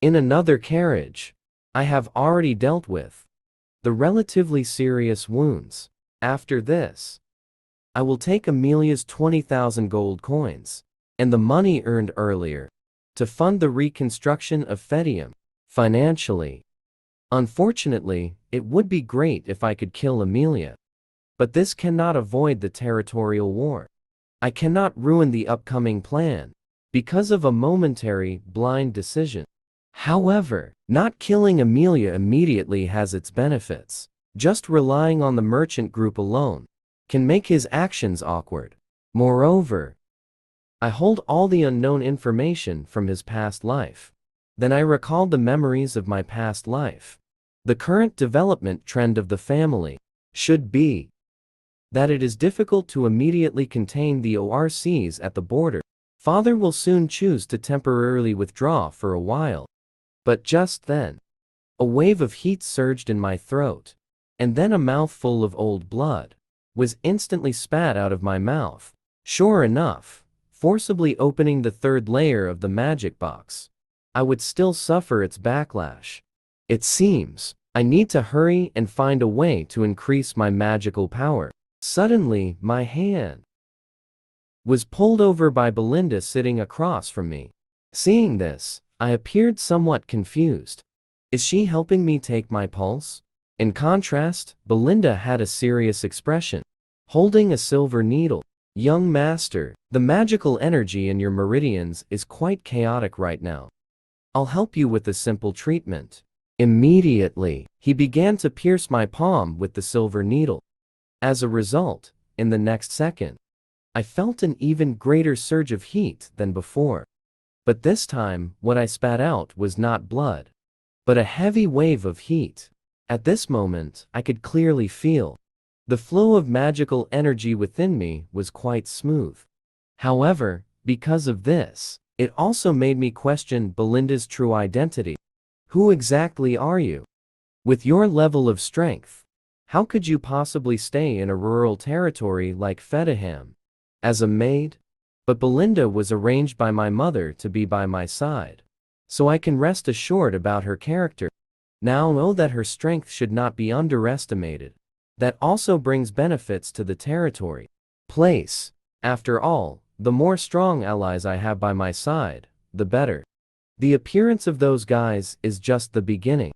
in another carriage, I have already dealt with the relatively serious wounds. After this, I will take Amelia's 20,000 gold coins and the money earned earlier to fund the reconstruction of Perdium. Financially, unfortunately, it would be great if I could kill Amelia. But this cannot avoid the territorial war. I cannot ruin the upcoming plan because of a momentary, blind decision. However, not killing Amelia immediately has its benefits. Just relying on the merchant group alone can make his actions awkward. Moreover, I hold all the unknown information from his past life. Then I recalled the memories of my past life. The current development trend of the family should be that it is difficult to immediately contain the ORCs at the border. Father will soon choose to temporarily withdraw for a while. But just then, a wave of heat surged in my throat, and then a mouthful of old blood was instantly spat out of my mouth. Sure enough, forcibly opening the third layer of the magic box, I would still suffer its backlash. It seems I need to hurry and find a way to increase my magical power. Suddenly, my hand was pulled over by Belinda sitting across from me. Seeing this, I appeared somewhat confused. Is she helping me take my pulse? In contrast, Belinda had a serious expression, holding a silver needle. Young master, the magical energy in your meridians is quite chaotic right now. I'll help you with a simple treatment. Immediately, he began to pierce my palm with the silver needle. As a result, in the next second, I felt an even greater surge of heat than before. But this time, what I spat out was not blood, but a heavy wave of heat. At this moment, I could clearly feel the flow of magical energy within me was quite smooth. However, because of this, it also made me question Belinda's true identity. Who exactly are you? With your level of strength, how could you possibly stay in a rural territory like Fedaham as a maid? But Belinda was arranged by my mother to be by my side, so I can rest assured about her character. Now know that her strength should not be underestimated. That also brings benefits to the territory. Place. After all, the more strong allies I have by my side, the better. The appearance of those guys is just the beginning.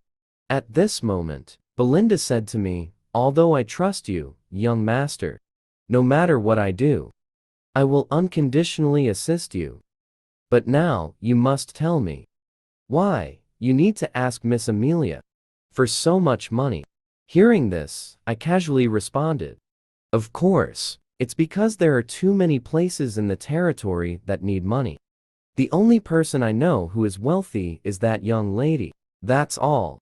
At this moment, Belinda said to me, although I trust you, young master, no matter what I do, I will unconditionally assist you. But now, you must tell me why you need to ask Miss Amelia for so much money. Hearing this, I casually responded, of course, it's because there are too many places in the territory that need money. The only person I know who is wealthy is that young lady. That's all.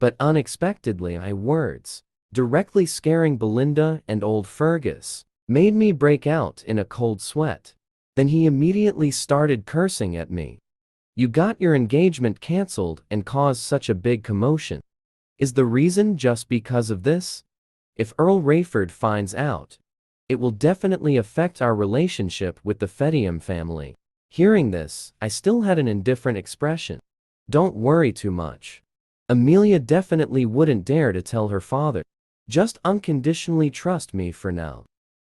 But unexpectedly, my words, directly scaring Belinda and old Fergus, made me break out in a cold sweat. Then he immediately started cursing at me. You got your engagement cancelled and caused such a big commotion. Is the reason just because of this? If Earl Rayford finds out, it will definitely affect our relationship with the Perdium family. Hearing this, I still had an indifferent expression. Don't worry too much. Amelia definitely wouldn't dare to tell her father. Just unconditionally trust me for now.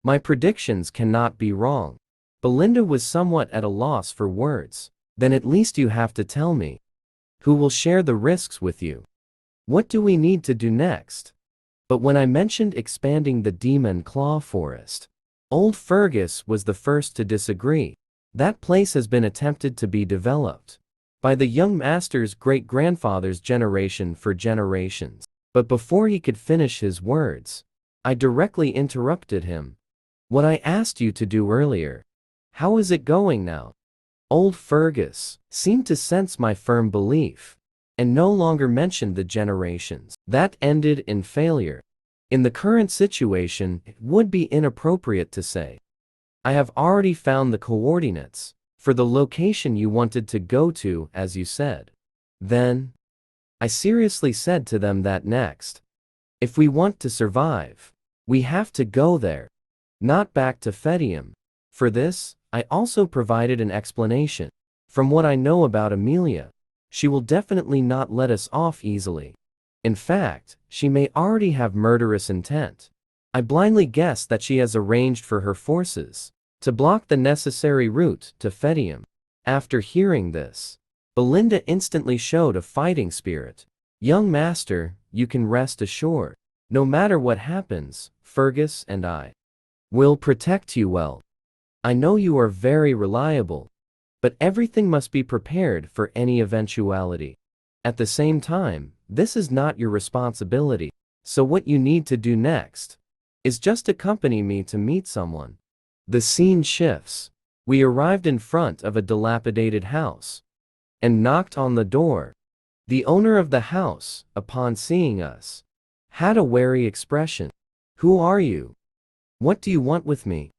My predictions cannot be wrong. Belinda was somewhat at a loss for words. Then at least you have to tell me. Who will share the risks with you? What do we need to do next? But when I mentioned expanding the Demon Claw Forest, old Fergus was the first to disagree. That place has been attempted to be developed by the young master's great-grandfather's generation for generations. But before he could finish his words, I directly interrupted him. What I asked you to do earlier. How is it going now? Old Fergus seemed to sense my firm belief, and no longer mentioned the generations. That ended in failure. In the current situation, it would be inappropriate to say, I have already found the coordinates for the location you wanted to go to, as you said. Then, I seriously said to them that next, if we want to survive, we have to go there, not back to Perdium. For this, I also provided an explanation. From what I know about Amelia, she will definitely not let us off easily. In fact, she may already have murderous intent. I blindly guess that she has arranged for her forces to block the necessary route to Perdium. After hearing this, Belinda instantly showed a fighting spirit. Young master, you can rest assured. No matter what happens, Fergus and I will protect you well. I know you are very reliable, but everything must be prepared for any eventuality. At the same time, this is not your responsibility, so what you need to do next is just accompany me to meet someone. The scene shifts. We arrived in front of a dilapidated house and knocked on the door. The owner of the house, upon seeing us, had a wary expression. "Who are you? What do you want with me?"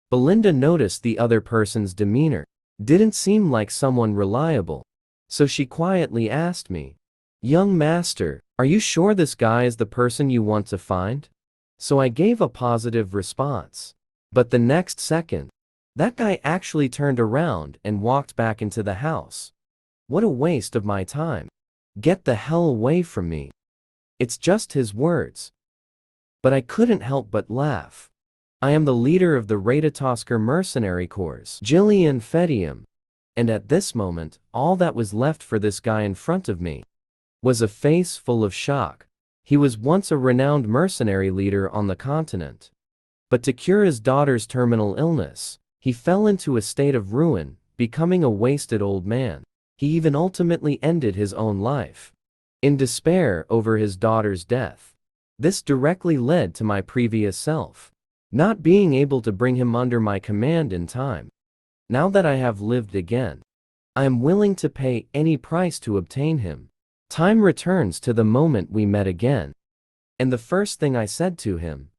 Belinda noticed the other person's demeanor didn't seem like someone reliable, so she quietly asked me, "Young master, are you sure this guy is the person you want to find?" So I gave a positive response. But the next second, that guy actually turned around and walked back into the house. What a waste of my time. "Get the hell away from me." It's just his words. But I couldn't help but laugh. I am the leader of the Returned Mercenary Has, Ghislain Perdium. And at this moment, all that was left for this guy in front of me was a face full of shock. He was once a renowned mercenary leader on the continent. But to cure his daughter's terminal illness, he fell into a state of ruin, becoming a wasted old man. He even ultimately ended his own life in despair over his daughter's death. This directly led to my previous self not being able to bring him under my command in time. Now that I have lived again, I am willing to pay any price to obtain him. Time returns to the moment we met again. And the first thing I said to him,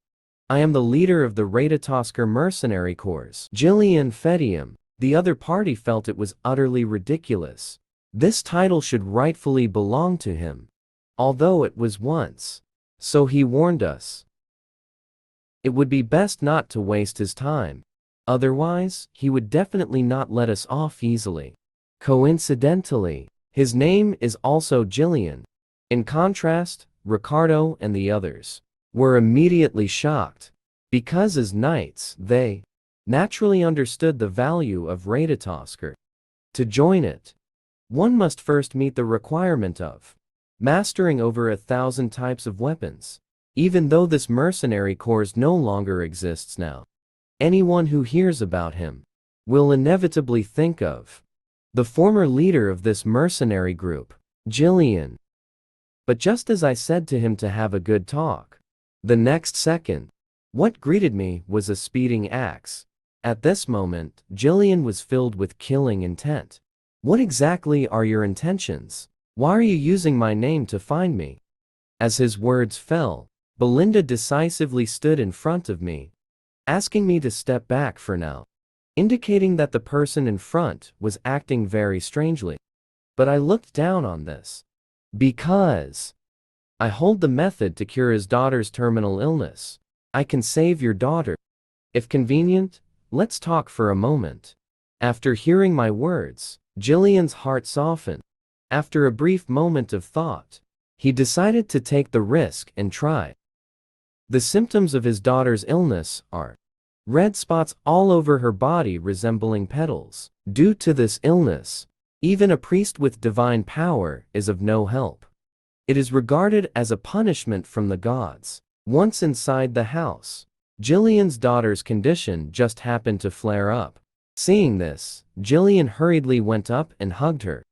"I am the leader of the Returned Mercenary Has, Ghislain Perdium." The other party felt it was utterly ridiculous. This title should rightfully belong to him, although it was once. So he warned us. It would be best not to waste his time. Otherwise, he would definitely not let us off easily. Coincidentally, his name is also Ghislain. In contrast, Ricardo and the others were immediately shocked, because as knights, they naturally understood the value of Returned. To join it, one must first meet the requirement of mastering over 1,000 types of weapons. Even though this mercenary corps no longer exists now, anyone who hears about him will inevitably think of the former leader of this mercenary group, Ghislain. But just as I said to him to have a good talk, the next second, what greeted me was a speeding axe. At this moment, Ghislain was filled with killing intent. "What exactly are your intentions? Why are you using my name to find me?" As his words fell, Belinda decisively stood in front of me, asking me to step back for now, indicating that the person in front was acting very strangely. But I looked down on this because I hold the method to cure his daughter's terminal illness. I can save your daughter. If convenient, let's talk for a moment. After hearing my words, Ghislain's heart softened. After a brief moment of thought, he decided to take the risk and try. The symptoms of his daughter's illness are red spots all over her body resembling petals. Due to this illness, even a priest with divine power is of no help. It is regarded as a punishment from the gods. Once inside the house, Ghislain's daughter's condition just happened to flare up. Seeing this, Ghislain hurriedly went up and hugged her.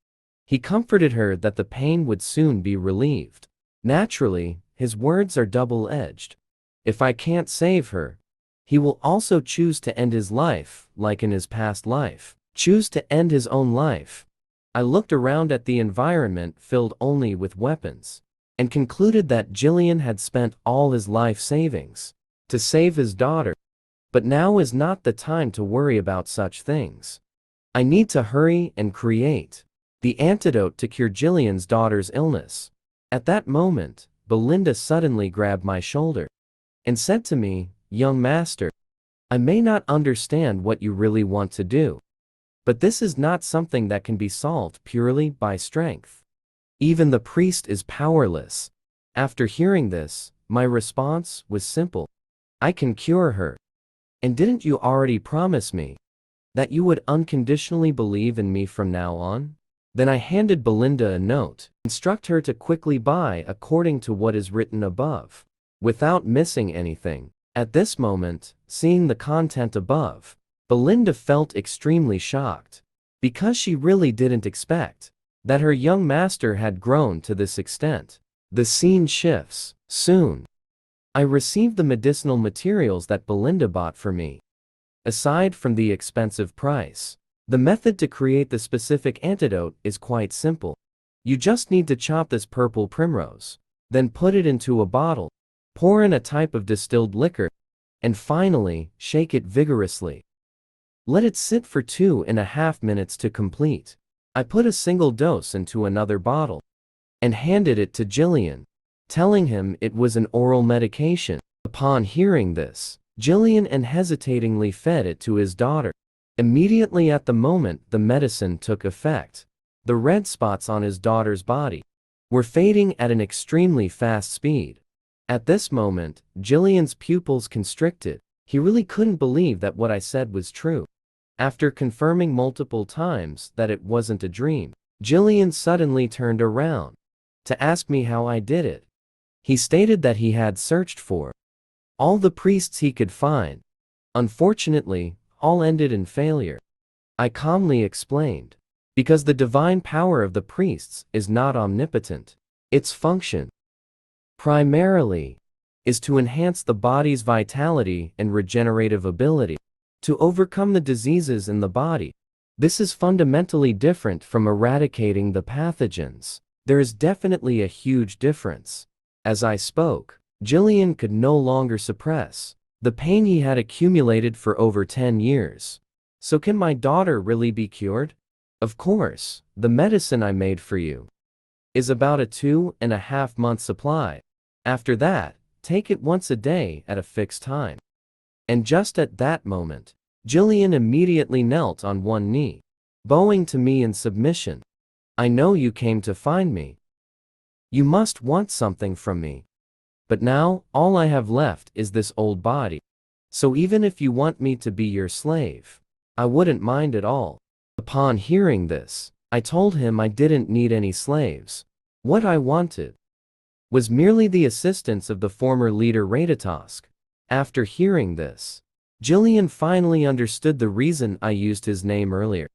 He comforted her that the pain would soon be relieved. Naturally, his words are double-edged. If I can't save her, he will also choose to end his life, like in his past life. Choose to end his own life. I looked around at the environment filled only with weapons, and concluded that Ghislain had spent all his life savings to save his daughter. But now is not the time to worry about such things. I need to hurry and create the antidote to cure Ghislain's daughter's illness. At that moment, Belinda suddenly grabbed my shoulder and said to me, "Young master, I may not understand what you really want to do, but this is not something that can be solved purely by strength. Even the priest is powerless." After hearing this, my response was simple. "I can cure her. And didn't you already promise me that you would unconditionally believe in me from now on?" Then I handed Belinda a note, instruct her to quickly buy according to what is written above, without missing anything. At this moment, seeing the content above, Belinda felt extremely shocked, because she really didn't expect that her young master had grown to this extent. The scene shifts. Soon, I received the medicinal materials that Belinda bought for me. Aside from the expensive price, the method to create the specific antidote is quite simple. You just need to chop this purple primrose, then put it into a bottle, pour in a type of distilled liquor, and finally, shake it vigorously. Let it sit for 2.5 minutes to complete. I put a single dose into another bottle and handed it to Ghislain, telling him it was an oral medication. Upon hearing this, Ghislain unhesitatingly fed it to his daughter. Immediately at the moment the medicine took effect, the red spots on his daughter's body were fading at an extremely fast speed. At this moment, Ghislain's pupils constricted. He really couldn't believe that what I said was true. After confirming multiple times that it wasn't a dream, Ghislain suddenly turned around to ask me how I did it. He stated that he had searched for all the priests he could find. Unfortunately, all ended in failure. I calmly explained, because the divine power of the priests is not omnipotent. Its function, primarily, is to enhance the body's vitality and regenerative ability, to overcome the diseases in the body. This is fundamentally different from eradicating the pathogens. There is definitely a huge difference. As I spoke, Ghislain could no longer suppress the pain he had accumulated for over 10 years. So can my daughter really be cured? Of course, the medicine I made for you is about a 2.5-month supply. After that, take it once a day at a fixed time. And just at that moment, Ghislain immediately knelt on one knee, bowing to me in submission. I know you came to find me. You must want something from me. But now, all I have left is this old body. So even if you want me to be your slave, I wouldn't mind at all. Upon hearing this, I told him I didn't need any slaves. What I wanted was merely the assistance of the former leader Ratatosk. After hearing this, Ghislain finally understood the reason I used his name earlier.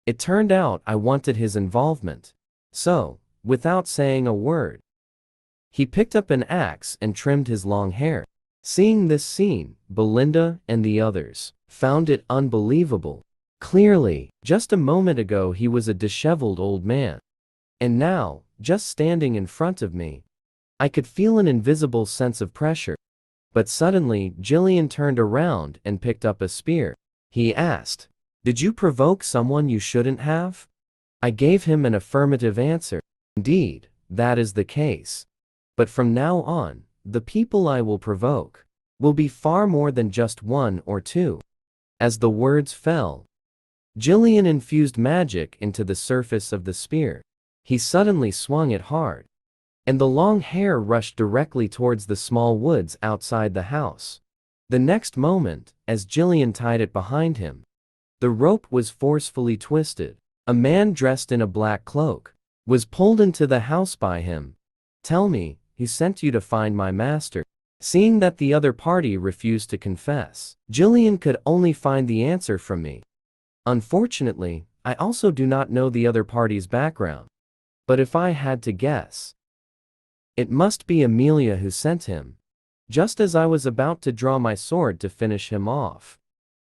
It turned out I wanted his involvement. So, without saying a word, he picked up an axe and trimmed his long hair. Seeing this scene, Belinda and the others found it unbelievable. Clearly, just a moment ago he was a disheveled old man. And now, just standing in front of me, I could feel an invisible sense of pressure. But suddenly, Ghislain turned around and picked up a spear. He asked, "Did you provoke someone you shouldn't have?" I gave him an affirmative answer. Indeed, that is the case. But from now on, the people I will provoke will be far more than just 1 or 2. As the words fell, Ghislain infused magic into the surface of the spear. He suddenly swung it hard, and the long hair rushed directly towards the small woods outside the house. The next moment, as Ghislain tied it behind him, the rope was forcefully twisted. A man dressed in a black cloak was pulled into the house by him. "Tell me, he sent you to find my master." Seeing that the other party refused to confess, Ghislain could only find the answer from me. Unfortunately, I also do not know the other party's background. But if I had to guess, it must be Amelia who sent him. Just as I was about to draw my sword to finish him off,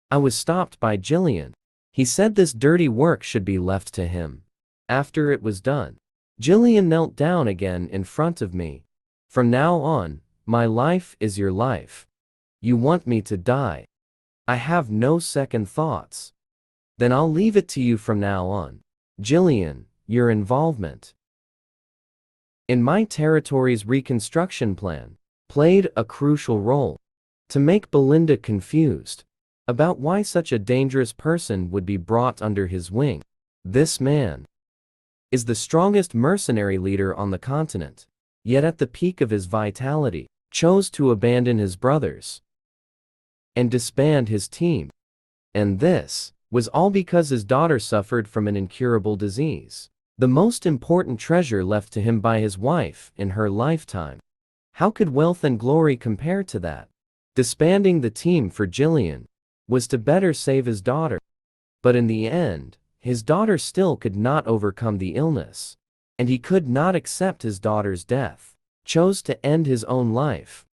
I was stopped by Ghislain. He said this dirty work should be left to him. After it was done, Ghislain knelt down again in front of me. "From now on, my life is your life. You want me to die? I have no second thoughts. Then I'll leave it to you from now on. Ghislain, your involvement in my territory's reconstruction plan played a crucial role to make Belinda confused about why such a dangerous person would be brought under his wing. This man is the strongest mercenary leader on the continent, yet at the peak of his vitality, chose to abandon his brothers and disband his team. And this was all because his daughter suffered from an incurable disease, the most important treasure left to him by his wife in her lifetime. How could wealth and glory compare to that? Disbanding the team for Ghislain was to better save his daughter. But in the end, his daughter still could not overcome the illness, and he could not accept his daughter's death, chose to end his own life.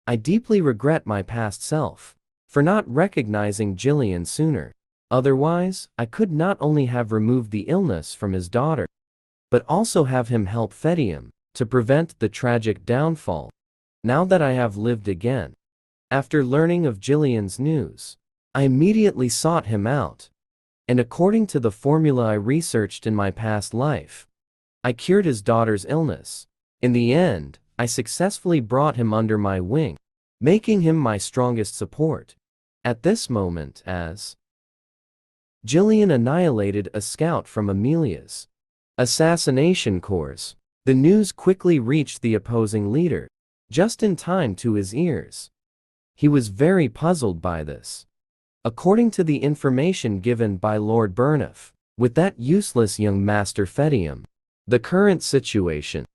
I deeply regret my past self for not recognizing Ghislain sooner. Otherwise, I could not only have removed the illness from his daughter, but also have him help Perdium to prevent the tragic downfall. Now that I have lived again, after learning of Ghislain's news, I immediately sought him out, and according to the formula I researched in my past life, I cured his daughter's illness. In the end, I successfully brought him under my wing, making him my strongest support. At this moment, as Ghislain annihilated a scout from Amelia's assassination corps, the news quickly reached the opposing leader, just in time to his ears. He was very puzzled by this. According to the information given by Lord Burnif, with that useless young Master Perdium, the current situation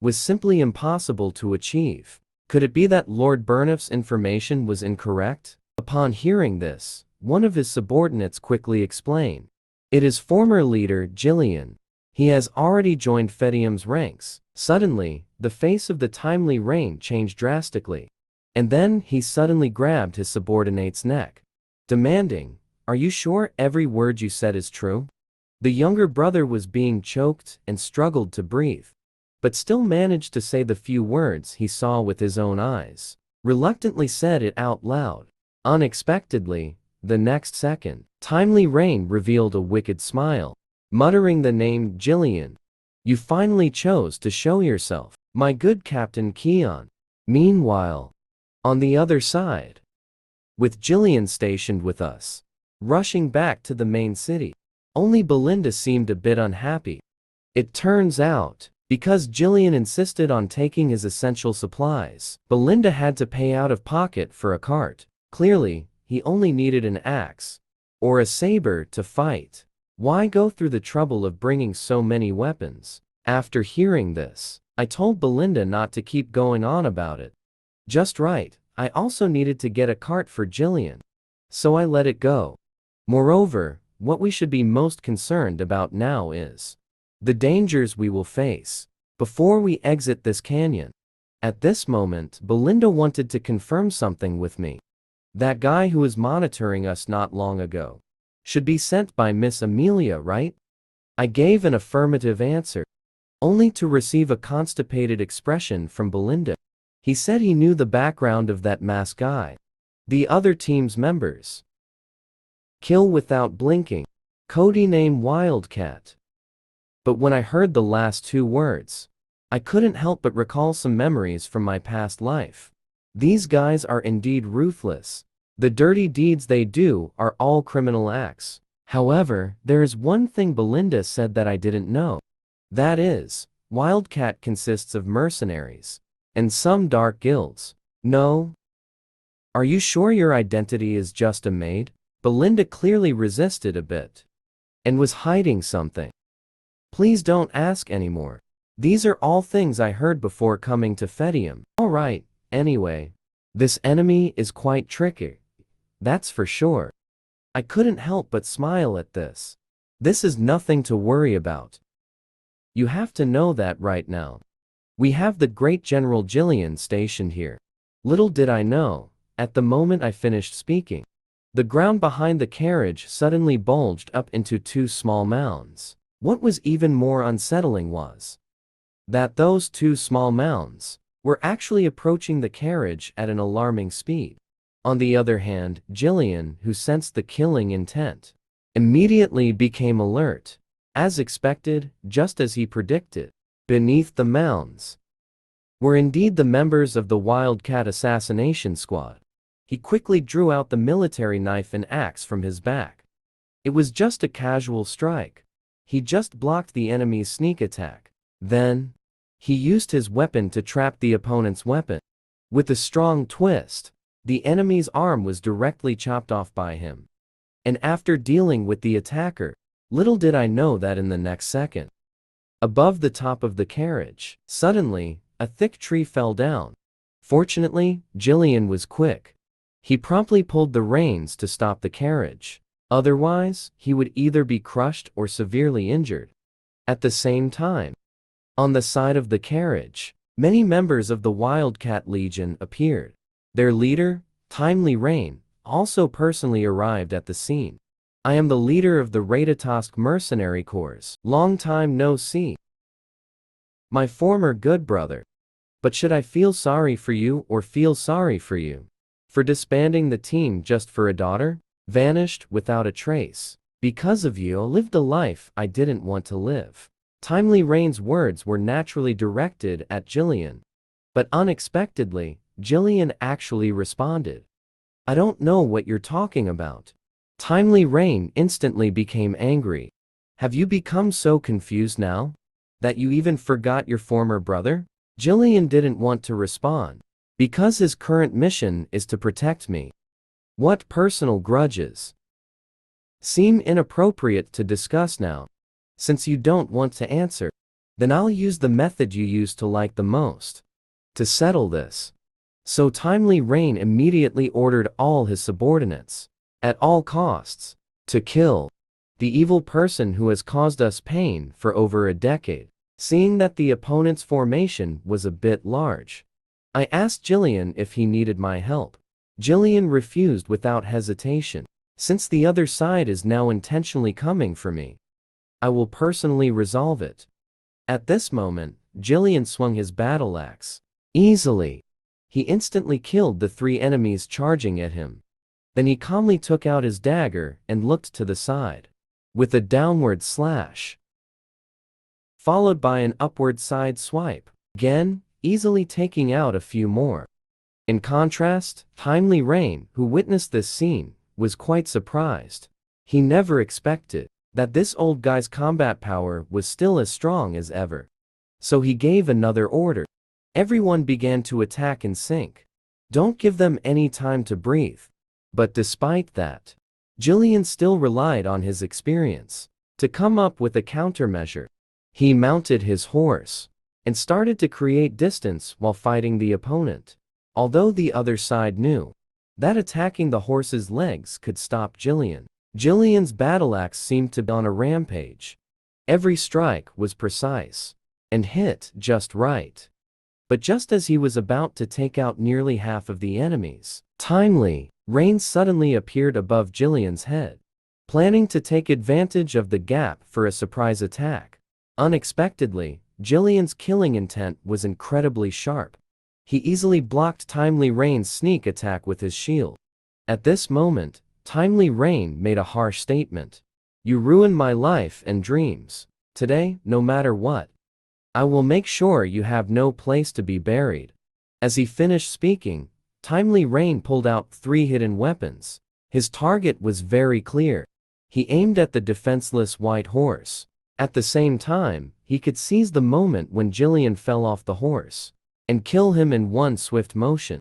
was simply impossible to achieve. Could it be that Lord Burnif's information was incorrect? Upon hearing this, one of his subordinates quickly explained, "It is former leader Ghislain. He has already joined Perdium's ranks." Suddenly, the face of the timely rain changed drastically, and then he suddenly grabbed his subordinate's neck, demanding, "Are you sure every word you said is true?" The younger brother was being choked and struggled to breathe, but still managed to say the few words he saw with his own eyes, reluctantly said it out loud. Unexpectedly, the next second, timely rain revealed a wicked smile, muttering the name Ghislain. "You finally chose to show yourself, my good Captain Keon." Meanwhile, on the other side, with Ghislain stationed with us, rushing back to the main city, only Belinda seemed a bit unhappy. It turns out, because Ghislain insisted on taking his essential supplies, Belinda had to pay out of pocket for a cart. Clearly, he only needed an axe or a saber to fight. Why go through the trouble of bringing so many weapons? After hearing this, I told Belinda not to keep going on about it. Just right, I also needed to get a cart for Ghislain, so I let it go. Moreover, what we should be most concerned about now is the dangers we will face before we exit this canyon. At this moment, Belinda wanted to confirm something with me. That guy who was monitoring us not long ago should be sent by Miss Amelia, right? I gave an affirmative answer, only to receive a constipated expression from Belinda. He said he knew the background of that masked guy. The other team's members. Kill without blinking. Cody name Wildcat. But when I heard the last two words, I couldn't help but recall some memories from my past life. These guys are indeed ruthless. The dirty deeds they do are all criminal acts. However, there is one thing Belinda said that I didn't know. That is, Wildcat consists of mercenaries and some dark guilds. No? Are you sure your identity is just a maid? Belinda clearly resisted a bit and was hiding something. Please don't ask anymore. These are all things I heard before coming to Perdium. Alright, anyway, this enemy is quite tricky. That's for sure. I couldn't help but smile at this. This is nothing to worry about. You have to know that right now. We have the great General Ghislain stationed here. Little did I know, at the moment I finished speaking, the ground behind the carriage suddenly bulged up into two small mounds. What was even more unsettling was that those two small mounds were actually approaching the carriage at an alarming speed. On the other hand, Ghislain, who sensed the killing intent, immediately became alert. As expected, just as he predicted, beneath the mounds were indeed the members of the Wildcat assassination squad. He quickly drew out the military knife and axe from his back. It was just a casual strike. He just blocked the enemy's sneak attack. Then, he used his weapon to trap the opponent's weapon. With a strong twist, the enemy's arm was directly chopped off by him. And after dealing with the attacker, little did I know that in the next second, above the top of the carriage, suddenly, a thick tree fell down, Fortunately, Ghislain was quick. He promptly pulled the reins to stop the carriage. Otherwise, he would either be crushed or severely injured. At the same time, on the side of the carriage, many members of the Wildcat Legion appeared. Their leader, Timely Rain, also personally arrived at the scene. I am the leader of the Returned Mercenary Corps. Long time no see. My former good brother. But should I feel sorry for you or feel sorry for you? For disbanding the team just for a daughter? Vanished without a trace. Because of you, I lived a life I didn't want to live. Timely Rain's words were naturally directed at Ghislain. But unexpectedly, Ghislain actually responded. I don't know what you're talking about. Timely Rain instantly became angry. Have you become so confused now? That you even forgot your former brother? Ghislain didn't want to respond. Because his current mission is to protect me. What personal grudges seem inappropriate to discuss now? Since you don't want to answer, then I'll use the method you used to like the most to settle this. So Timely Rain immediately ordered all his subordinates, at all costs, to kill the evil person who has caused us pain for over a decade. Seeing that the opponent's formation was a bit large, I asked Ghislain if he needed my help. Ghislain refused without hesitation. Since the other side is now intentionally coming for me, I will personally resolve it. At this moment, Ghislain swung his battle axe. Easily, he instantly killed the 3 enemies charging at him. Then he calmly took out his dagger and looked to the side. With a downward slash, followed by an upward side swipe, again, easily taking out a few more. In contrast, Timely Rain, who witnessed this scene, was quite surprised. He never expected that this old guy's combat power was still as strong as ever. So he gave another order. Everyone began to attack in sync. Don't give them any time to breathe. But despite that, Ghislain still relied on his experience to come up with a countermeasure. He mounted his horse and started to create distance while fighting the opponent. Although the other side knew that attacking the horse's legs could stop Ghislain. Ghislain's battle axe seemed to be on a rampage. Every strike was precise and hit just right. But just as he was about to take out nearly half of the enemies, Timely Rain suddenly appeared above Ghislain's head, planning to take advantage of the gap for a surprise attack. Unexpectedly, Ghislain's killing intent was incredibly sharp. He easily blocked Timely Rain's sneak attack with his shield. At this moment, Timely Rain made a harsh statement. You ruined my life and dreams. Today, no matter what, I will make sure you have no place to be buried. As he finished speaking, Timely Rain pulled out 3 hidden weapons. His target was very clear. He aimed at the defenseless white horse. At the same time, he could seize the moment when Ghislain fell off the horse and kill him in one swift motion.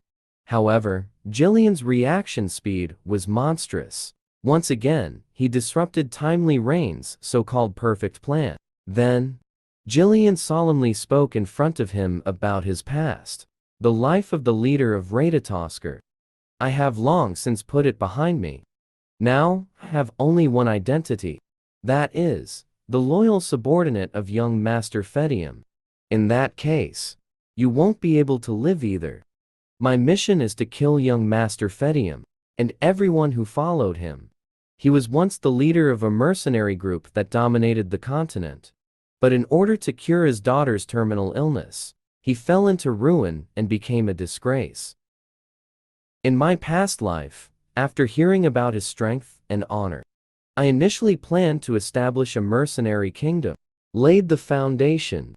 However, Ghislain's reaction speed was monstrous. Once again, he disrupted Timely Rain's so-called perfect plan. Then, Ghislain solemnly spoke in front of him about his past, the life of the leader of Returned. I have long since put it behind me. Now, I have only one identity. That is, the loyal subordinate of young Master Perdium. In that case, you won't be able to live either. My mission is to kill young Master Perdium and everyone who followed him. He was once the leader of a mercenary group that dominated the continent. But in order to cure his daughter's terminal illness, he fell into ruin and became a disgrace. In my past life, after hearing about his strength and honor, I initially planned to establish a mercenary kingdom, laid the foundation.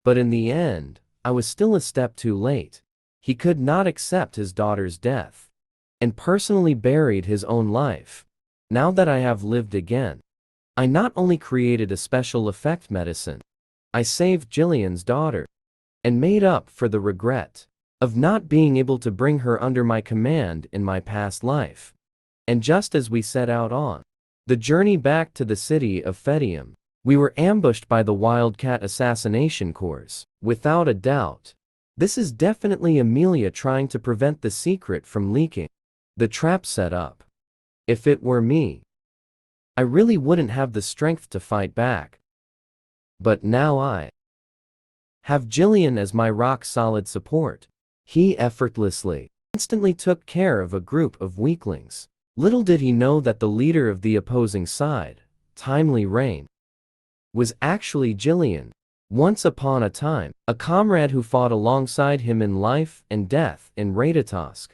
But in the end, I was still a step too late. He could not accept his daughter's death and personally buried his own life. Now that I have lived again, I not only created a special effect medicine, I saved Ghislain's daughter and made up for the regret of not being able to bring her under my command in my past life. And just as we set out on the journey back to the city of Perdium, we were ambushed by the Wildcat Assassination Corps. Without a doubt, This is definitely Amelia trying to prevent the secret from leaking. The trap set up. If it were me, I really wouldn't have the strength to fight back. But now I have Ghislain as my rock-solid support. He effortlessly, instantly took care of a group of weaklings. Little did he know that the leader of the opposing side, Timely Rain, was actually Ghislain. Once upon a time, a comrade who fought alongside him in life and death in Returned.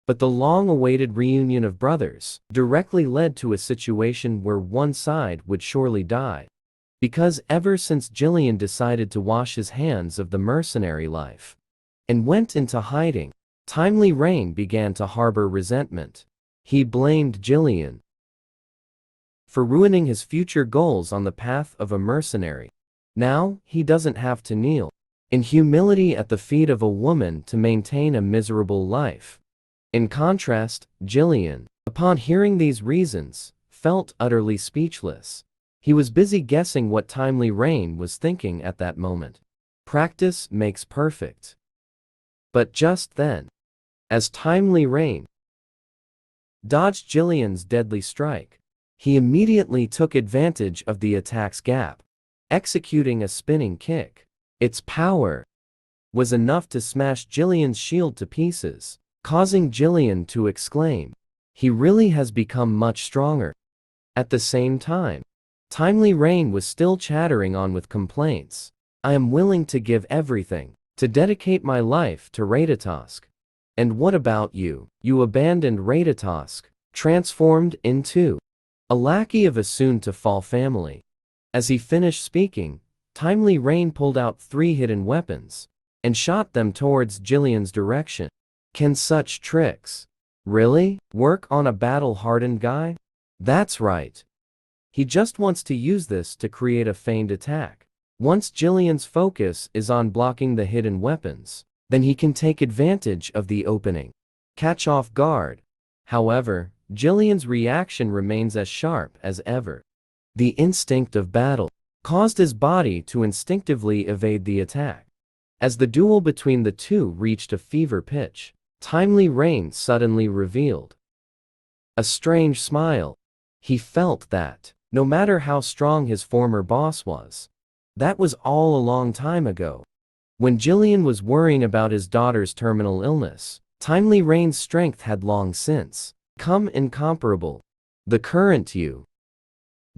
But the long-awaited reunion of brothers directly led to a situation where one side would surely die. Because ever since Ghislain decided to wash his hands of the mercenary life and went into hiding, Timely Rain began to harbor resentment. He blamed Ghislain for ruining his future goals on the path of a mercenary. Now, he doesn't have to kneel in humility at the feet of a woman to maintain a miserable life. In contrast, Ghislain, upon hearing these reasons, felt utterly speechless. He was busy guessing what Timely Rain was thinking at that moment. Practice makes perfect. But just then, as Timely Rain dodged Ghislain's deadly strike, he immediately took advantage of the attack's gap, executing a spinning kick. Its power was enough to smash Ghislain's shield to pieces, causing Ghislain to exclaim, "He really has become much stronger." At the same time, Timely Rain was still chattering on with complaints. "I am willing to give everything, to dedicate my life to Returned. And what about you? You abandoned Returned, transformed into a lackey of a soon-to-fall family." As he finished speaking, Timely Rain pulled out 3 hidden weapons and shot them towards Ghislain's direction. Can such tricks really work on a battle-hardened guy? That's right. He just wants to use this to create a feigned attack. Once Ghislain's focus is on blocking the hidden weapons, then he can take advantage of the opening, catch off guard. However, Ghislain's reaction remains as sharp as ever. The instinct of battle caused his body to instinctively evade the attack. As the duel between the two reached a fever pitch, Timely Rain suddenly revealed a strange smile. He felt that, no matter how strong his former boss was, that was all a long time ago. When Ghislain was worrying about his daughter's terminal illness, Timely Rain's strength had long since come incomparable. The current you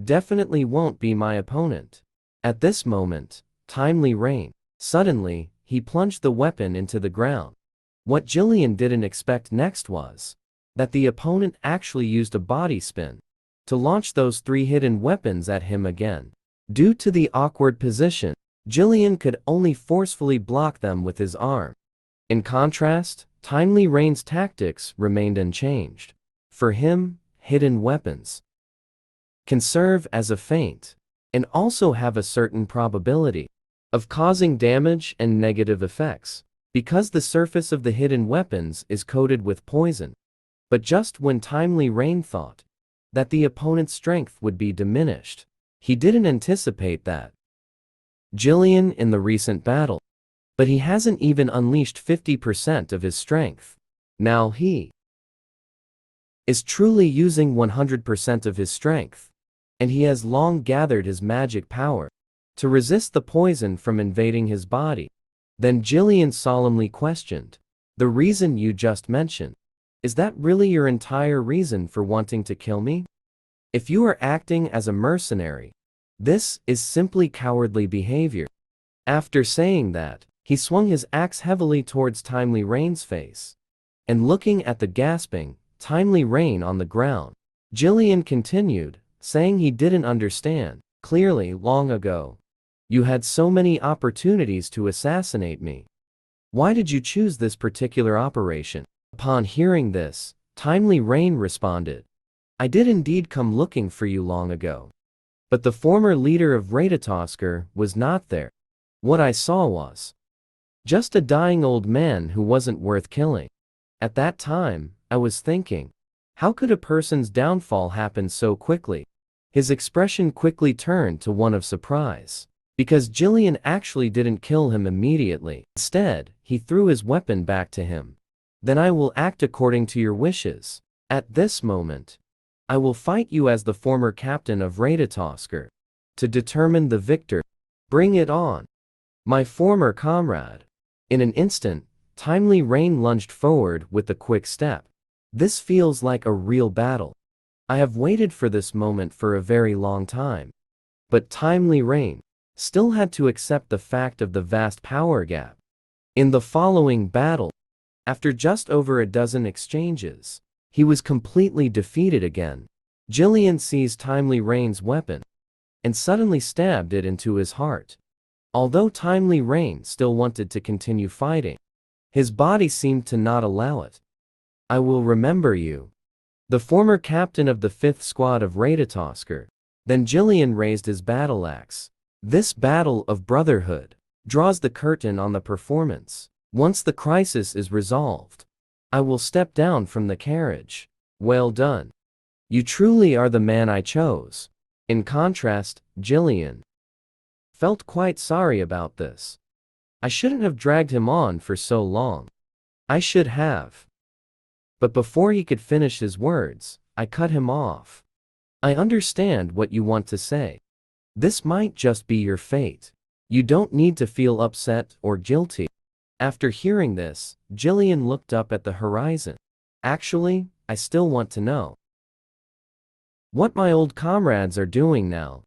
definitely won't be my opponent. At this moment, Timely Rain, suddenly, he plunged the weapon into the ground. What Ghislain didn't expect next was that the opponent actually used a body spin to launch those 3 hidden weapons at him again. Due to the awkward position, Ghislain could only forcefully block them with his arm. In contrast, Timely Rain's tactics remained unchanged. For him, hidden weapons can serve as a feint and also have a certain probability of causing damage and negative effects, because the surface of the hidden weapons is coated with poison. But just when Timely Rain thought that the opponent's strength would be diminished, he didn't anticipate that Ghislain in the recent battle, but he hasn't even unleashed 50% of his strength. Now he is truly using 100% of his strength, and he has long gathered his magic power to resist the poison from invading his body. Then Ghislain solemnly questioned, "The reason you just mentioned, is that really your entire reason for wanting to kill me? If you are acting as a mercenary, this is simply cowardly behavior." After saying that, he swung his axe heavily towards Timely Rain's face. And looking at the gasping, Timely Rain on the ground, Ghislain continued, saying he didn't understand. "Clearly, long ago, you had so many opportunities to assassinate me. Why did you choose this particular operation?" Upon hearing this, Timely Rain responded, "I did indeed come looking for you long ago. But the former leader of Returned was not there. What I saw was just a dying old man who wasn't worth killing. At that time, I was thinking, how could a person's downfall happen so quickly?" His expression quickly turned to one of surprise. Because Ghislain actually didn't kill him immediately. Instead, he threw his weapon back to him. Then I will act according to your wishes. At this moment, I will fight you as the former captain of Returned to determine the victor. Bring it on, my former comrade. In an instant, Timely Rain lunged forward with a quick step. This feels like a real battle. I have waited for this moment for a very long time. But Timely Rain still had to accept the fact of the vast power gap. In the following battle, after just over a dozen exchanges, he was completely defeated again. Ghislain seized Timely Rain's weapon and suddenly stabbed it into his heart. Although Timely Rain still wanted to continue fighting, his body seemed to not allow it. I will remember you. The former captain of the 5th Squad of Returned. Then Ghislain raised his battle axe. This battle of brotherhood draws the curtain on the performance. Once the crisis is resolved, I will step down from the carriage. Well done. You truly are the man I chose. In contrast, Ghislain felt quite sorry about this. I shouldn't have dragged him on for so long. I should have. But before he could finish his words, I cut him off. I understand what you want to say. This might just be your fate. You don't need to feel upset or guilty. After hearing this, Ghislain looked up at the horizon. Actually, I still want to know what my old comrades are doing now.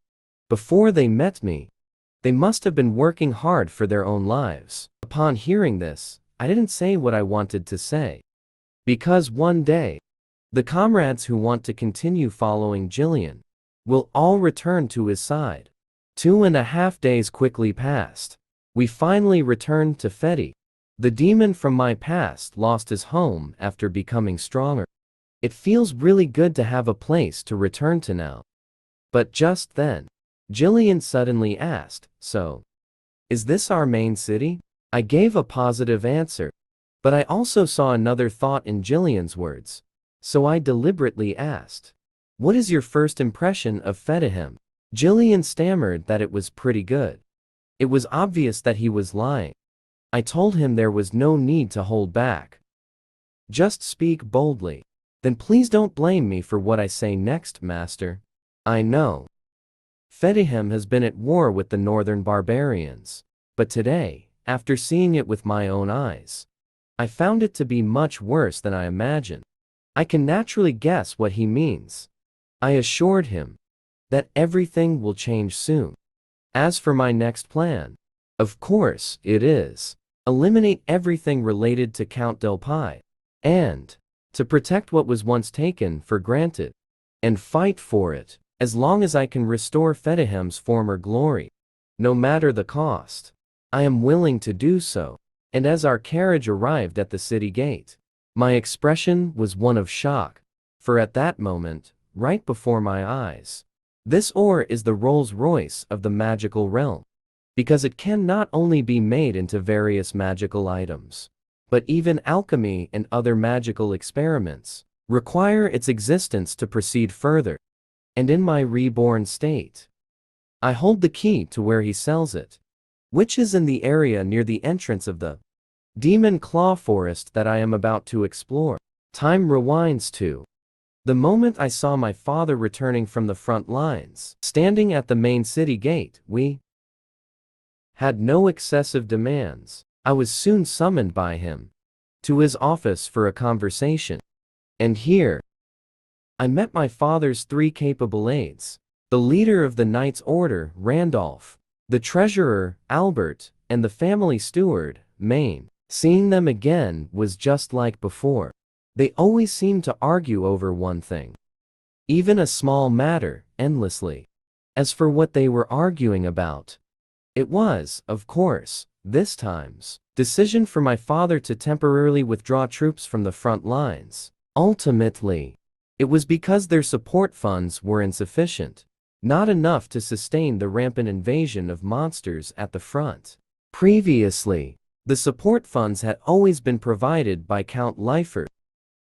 Before they met me, they must have been working hard for their own lives. Upon hearing this, I didn't say what I wanted to say. Because one day, the comrades who want to continue following Ghislain will all return to his side. 2.5 days quickly passed. We finally returned to Fetty. The demon from my past lost his home after becoming stronger. It feels really good to have a place to return to now. But just then, Ghislain suddenly asked, "So, is this our main city?" I gave a positive answer. But I also saw another thought in Ghislain's words. So I deliberately asked, "What is your first impression of Fetihim?" Ghislain stammered that it was pretty good. It was obvious that he was lying. I told him there was no need to hold back. Just speak boldly. Then please don't blame me for what I say next, Master. I know Fetihim has been at war with the northern barbarians. But today, after seeing it with my own eyes, I found it to be much worse than I imagined. I can naturally guess what he means. I assured him that everything will change soon. As for my next plan, of course, it is eliminate everything related to Count Del Pi, and to protect what was once taken for granted, and fight for it, as long as I can restore Fetihim's former glory. No matter the cost, I am willing to do so. And as our carriage arrived at the city gate, my expression was one of shock, for at that moment, right before my eyes, this ore is the Rolls-Royce of the magical realm, because it can not only be made into various magical items, but even alchemy and other magical experiments require its existence to proceed further. And in my reborn state, I hold the key to where he sells it, which is in the area near the entrance of the Demon Claw Forest that I am about to explore. Time rewinds to the moment I saw my father returning from the front lines. Standing at the main city gate, we had no excessive demands. I was soon summoned by him to his office for a conversation. And here, I met my father's 3 capable aides, the leader of the Knights Order, Randolph, the treasurer, Albert, and the family steward, Maine. Seeing them again was just like before. They always seemed to argue over one thing, even a small matter, endlessly. As for what they were arguing about, it was, of course, this time's decision for my father to temporarily withdraw troops from the front lines. Ultimately, it was because their support funds were insufficient, not enough to sustain the rampant invasion of monsters at the front. Previously, the support funds had always been provided by Count Leifert,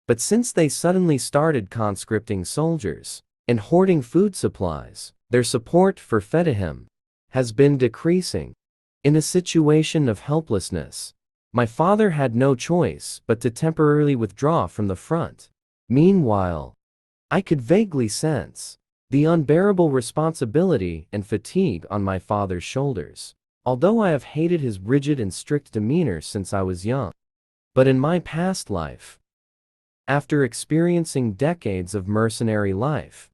but since they suddenly started conscripting soldiers and hoarding food supplies, their support for Fetihim has been decreasing. In a situation of helplessness, my father had no choice but to temporarily withdraw from the front. Meanwhile, I could vaguely sense the unbearable responsibility and fatigue on my father's shoulders. Although I have hated his rigid and strict demeanor since I was young. But in my past life, after experiencing decades of mercenary life,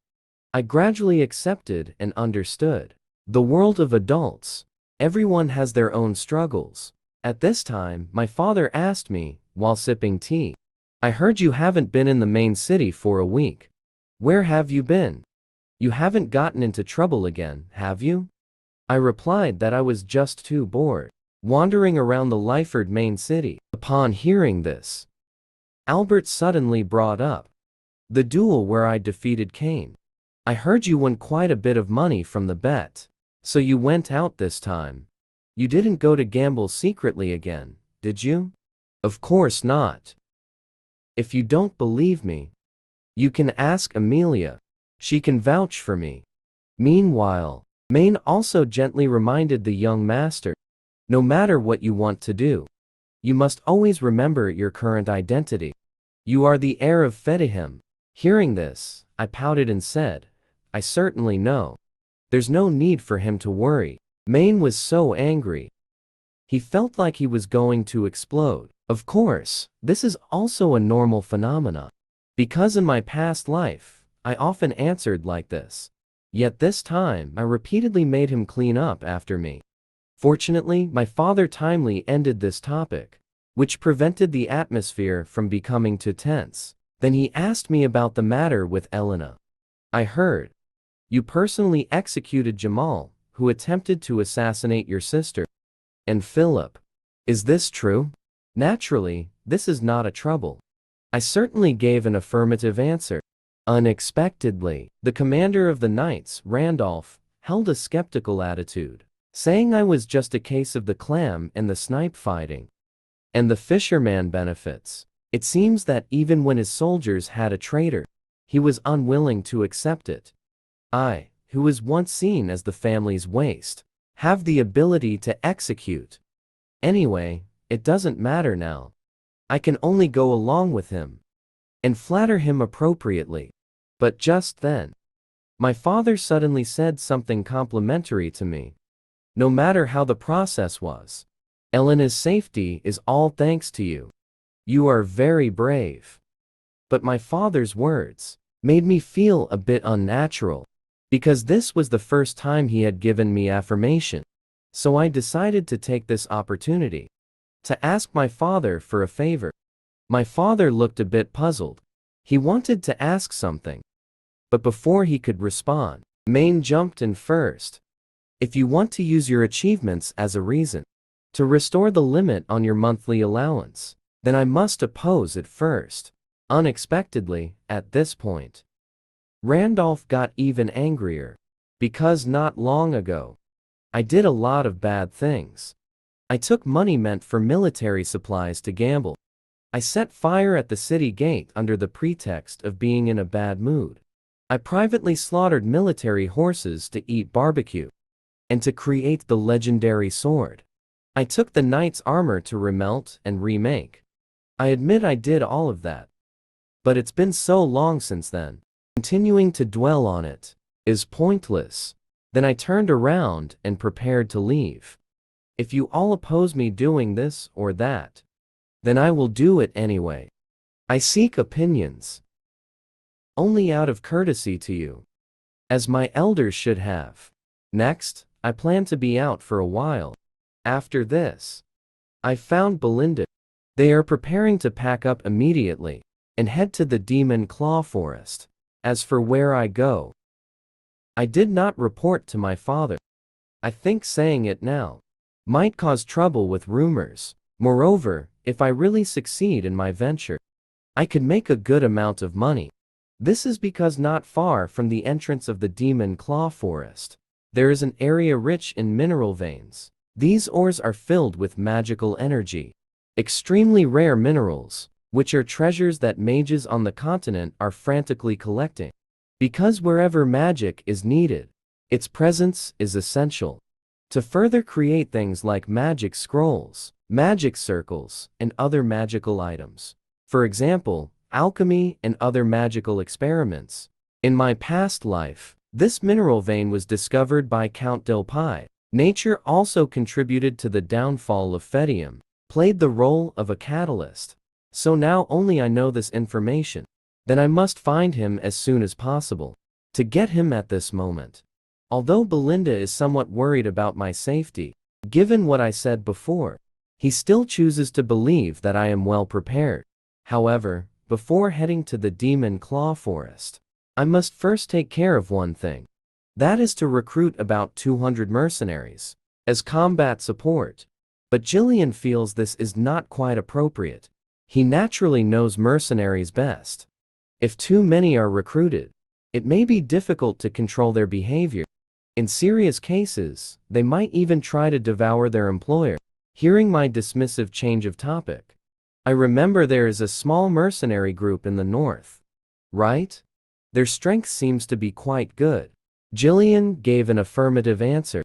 I gradually accepted and understood the world of adults. Everyone has their own struggles. At this time, my father asked me, while sipping tea, "I heard you haven't been in the main city for a week. Where have you been? You haven't gotten into trouble again, have you?" I replied that I was just too bored, wandering around the Lyford main city. Upon hearing this, Albert suddenly brought up the duel where I defeated Cain. "I heard you won quite a bit of money from the bet. So you went out this time. You didn't go to gamble secretly again, did you?" "Of course not. If you don't believe me, you can ask Amelia. She can vouch for me." Meanwhile, Maine also gently reminded the young master, "No matter what you want to do, you must always remember your current identity. You are the heir of Fedihim." Hearing this, I pouted and said, "I certainly know. There's no need for him to worry." Maine was so angry. He felt like he was going to explode. Of course, this is also a normal phenomena, because in my past life, I often answered like this. Yet this time, I repeatedly made him clean up after me. Fortunately, my father timely ended this topic, which prevented the atmosphere from becoming too tense. Then he asked me about the matter with Elena. "I heard you personally executed Jamal, who attempted to assassinate your sister, and Philip. Is this true?" Naturally, this is not a trouble. I certainly gave an affirmative answer. Unexpectedly, the commander of the Knights, Randolph, held a skeptical attitude, saying I was just a case of the clam and the snipe fighting, and the fisherman benefits. It seems that even when his soldiers had a traitor, he was unwilling to accept it. I, who was once seen as the family's waste, have the ability to execute. Anyway, it doesn't matter now. I can only go along with him and flatter him appropriately. But just then, my father suddenly said something complimentary to me. "No matter how the process was, Elena's safety is all thanks to you. You are very brave." But my father's words made me feel a bit unnatural, because this was the first time he had given me affirmation. So I decided to take this opportunity to ask my father for a favor. My father looked a bit puzzled. He wanted to ask something, but before he could respond, Maine jumped in first. "If you want to use your achievements as a reason to restore the limit on your monthly allowance, then I must oppose it first." Unexpectedly, at this point, Randolph got even angrier, because not long ago, I did a lot of bad things. I took money meant for military supplies to gamble. I set fire at the city gate under the pretext of being in a bad mood. I privately slaughtered military horses to eat barbecue and to create the legendary sword. I took the knight's armor to remelt and remake. I admit I did all of that. But it's been so long since then. Continuing to dwell on it is pointless. Then I turned around and prepared to leave. If you all oppose me doing this or that, then I will do it anyway. I seek opinions only out of courtesy to you, as my elders should have. Next, I plan to be out for a while. After this, I found Belinda. They are preparing to pack up immediately and head to the Demon Claw Forest. As for where I go, I did not report to my father. I think saying it now might cause trouble with rumors. Moreover, if I really succeed in my venture, I could make a good amount of money. This is because not far from the entrance of the Demon Claw Forest, there is an area rich in mineral veins. These ores are filled with magical energy, extremely rare minerals, which are treasures that mages on the continent are frantically collecting. Because wherever magic is needed, its presence is essential. to further create things like magic scrolls, magic circles, and other magical items. For example, alchemy and other magical experiments. In my past life, this mineral vein was discovered by Count Del Pi. Nature also contributed to the downfall of Perdium, played the role of a catalyst. So now only I know this information. Then I must find him as soon as possible. To get him at this moment. Although Belinda is somewhat worried about my safety, given what I said before, he still chooses to believe that I am well prepared. However, before heading to the Demon Claw Forest, I must first take care of one thing. That is to recruit about 200 mercenaries as combat support. But Ghislain feels this is not quite appropriate. He naturally knows mercenaries best. If too many are recruited, it may be difficult to control their behavior. In serious cases, they might even try to devour their employer. Hearing my dismissive change of topic, I remember there is a small mercenary group in the north. Right? Their strength seems to be quite good. Ghislain gave an affirmative answer.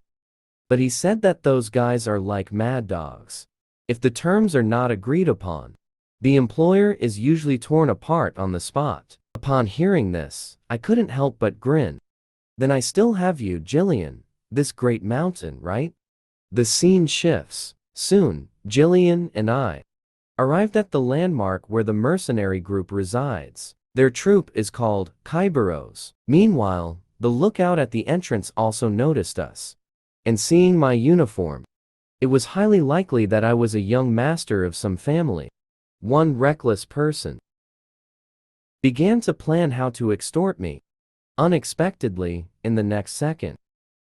But he said that those guys are like mad dogs. If the terms are not agreed upon, the employer is usually torn apart on the spot. Upon hearing this, I couldn't help but grin. Then I still have you, Ghislain, this great mountain, right? The scene shifts. Soon, Ghislain and I arrived at the landmark where the mercenary group resides. Their troop is called Kaibaros. Meanwhile, the lookout at the entrance also noticed us. And seeing my uniform, it was highly likely that I was a young master of some family. One reckless person began to plan how to extort me. Unexpectedly, in the next second,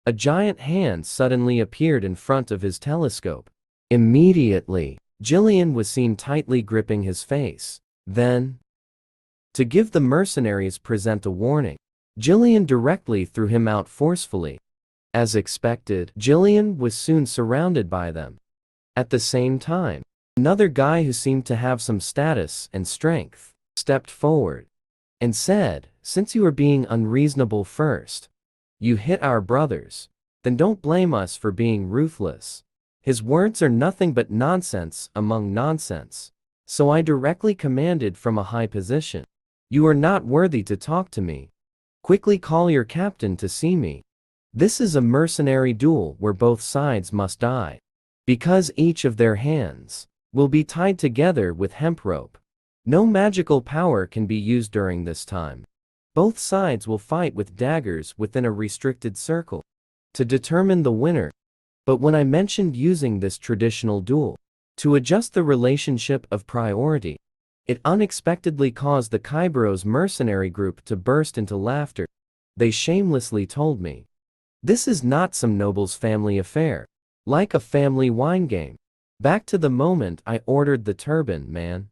a giant hand suddenly appeared in front of his telescope. Immediately, Ghislain was seen tightly gripping his face. Then, to give the mercenaries present a warning, Ghislain directly threw him out forcefully. As expected, Ghislain was soon surrounded by them. At the same time, another guy who seemed to have some status and strength stepped forward and said, "Since you are being unreasonable first, you hit our brothers, then don't blame us for being ruthless." His words are nothing but nonsense among nonsense. So I directly commanded from a high position, "You are not worthy to talk to me. Quickly call your captain to see me." This is a mercenary duel where both sides must die, because each of their hands will be tied together with hemp rope. No magical power can be used during this time. Both sides will fight with daggers within a restricted circle to determine the winner. But when I mentioned using this traditional duel to adjust the relationship of priority, it unexpectedly caused the Kaibaros mercenary group to burst into laughter. They shamelessly told me, "This is not some noble's family affair, like a family wine game." Back to the moment I ordered the turban man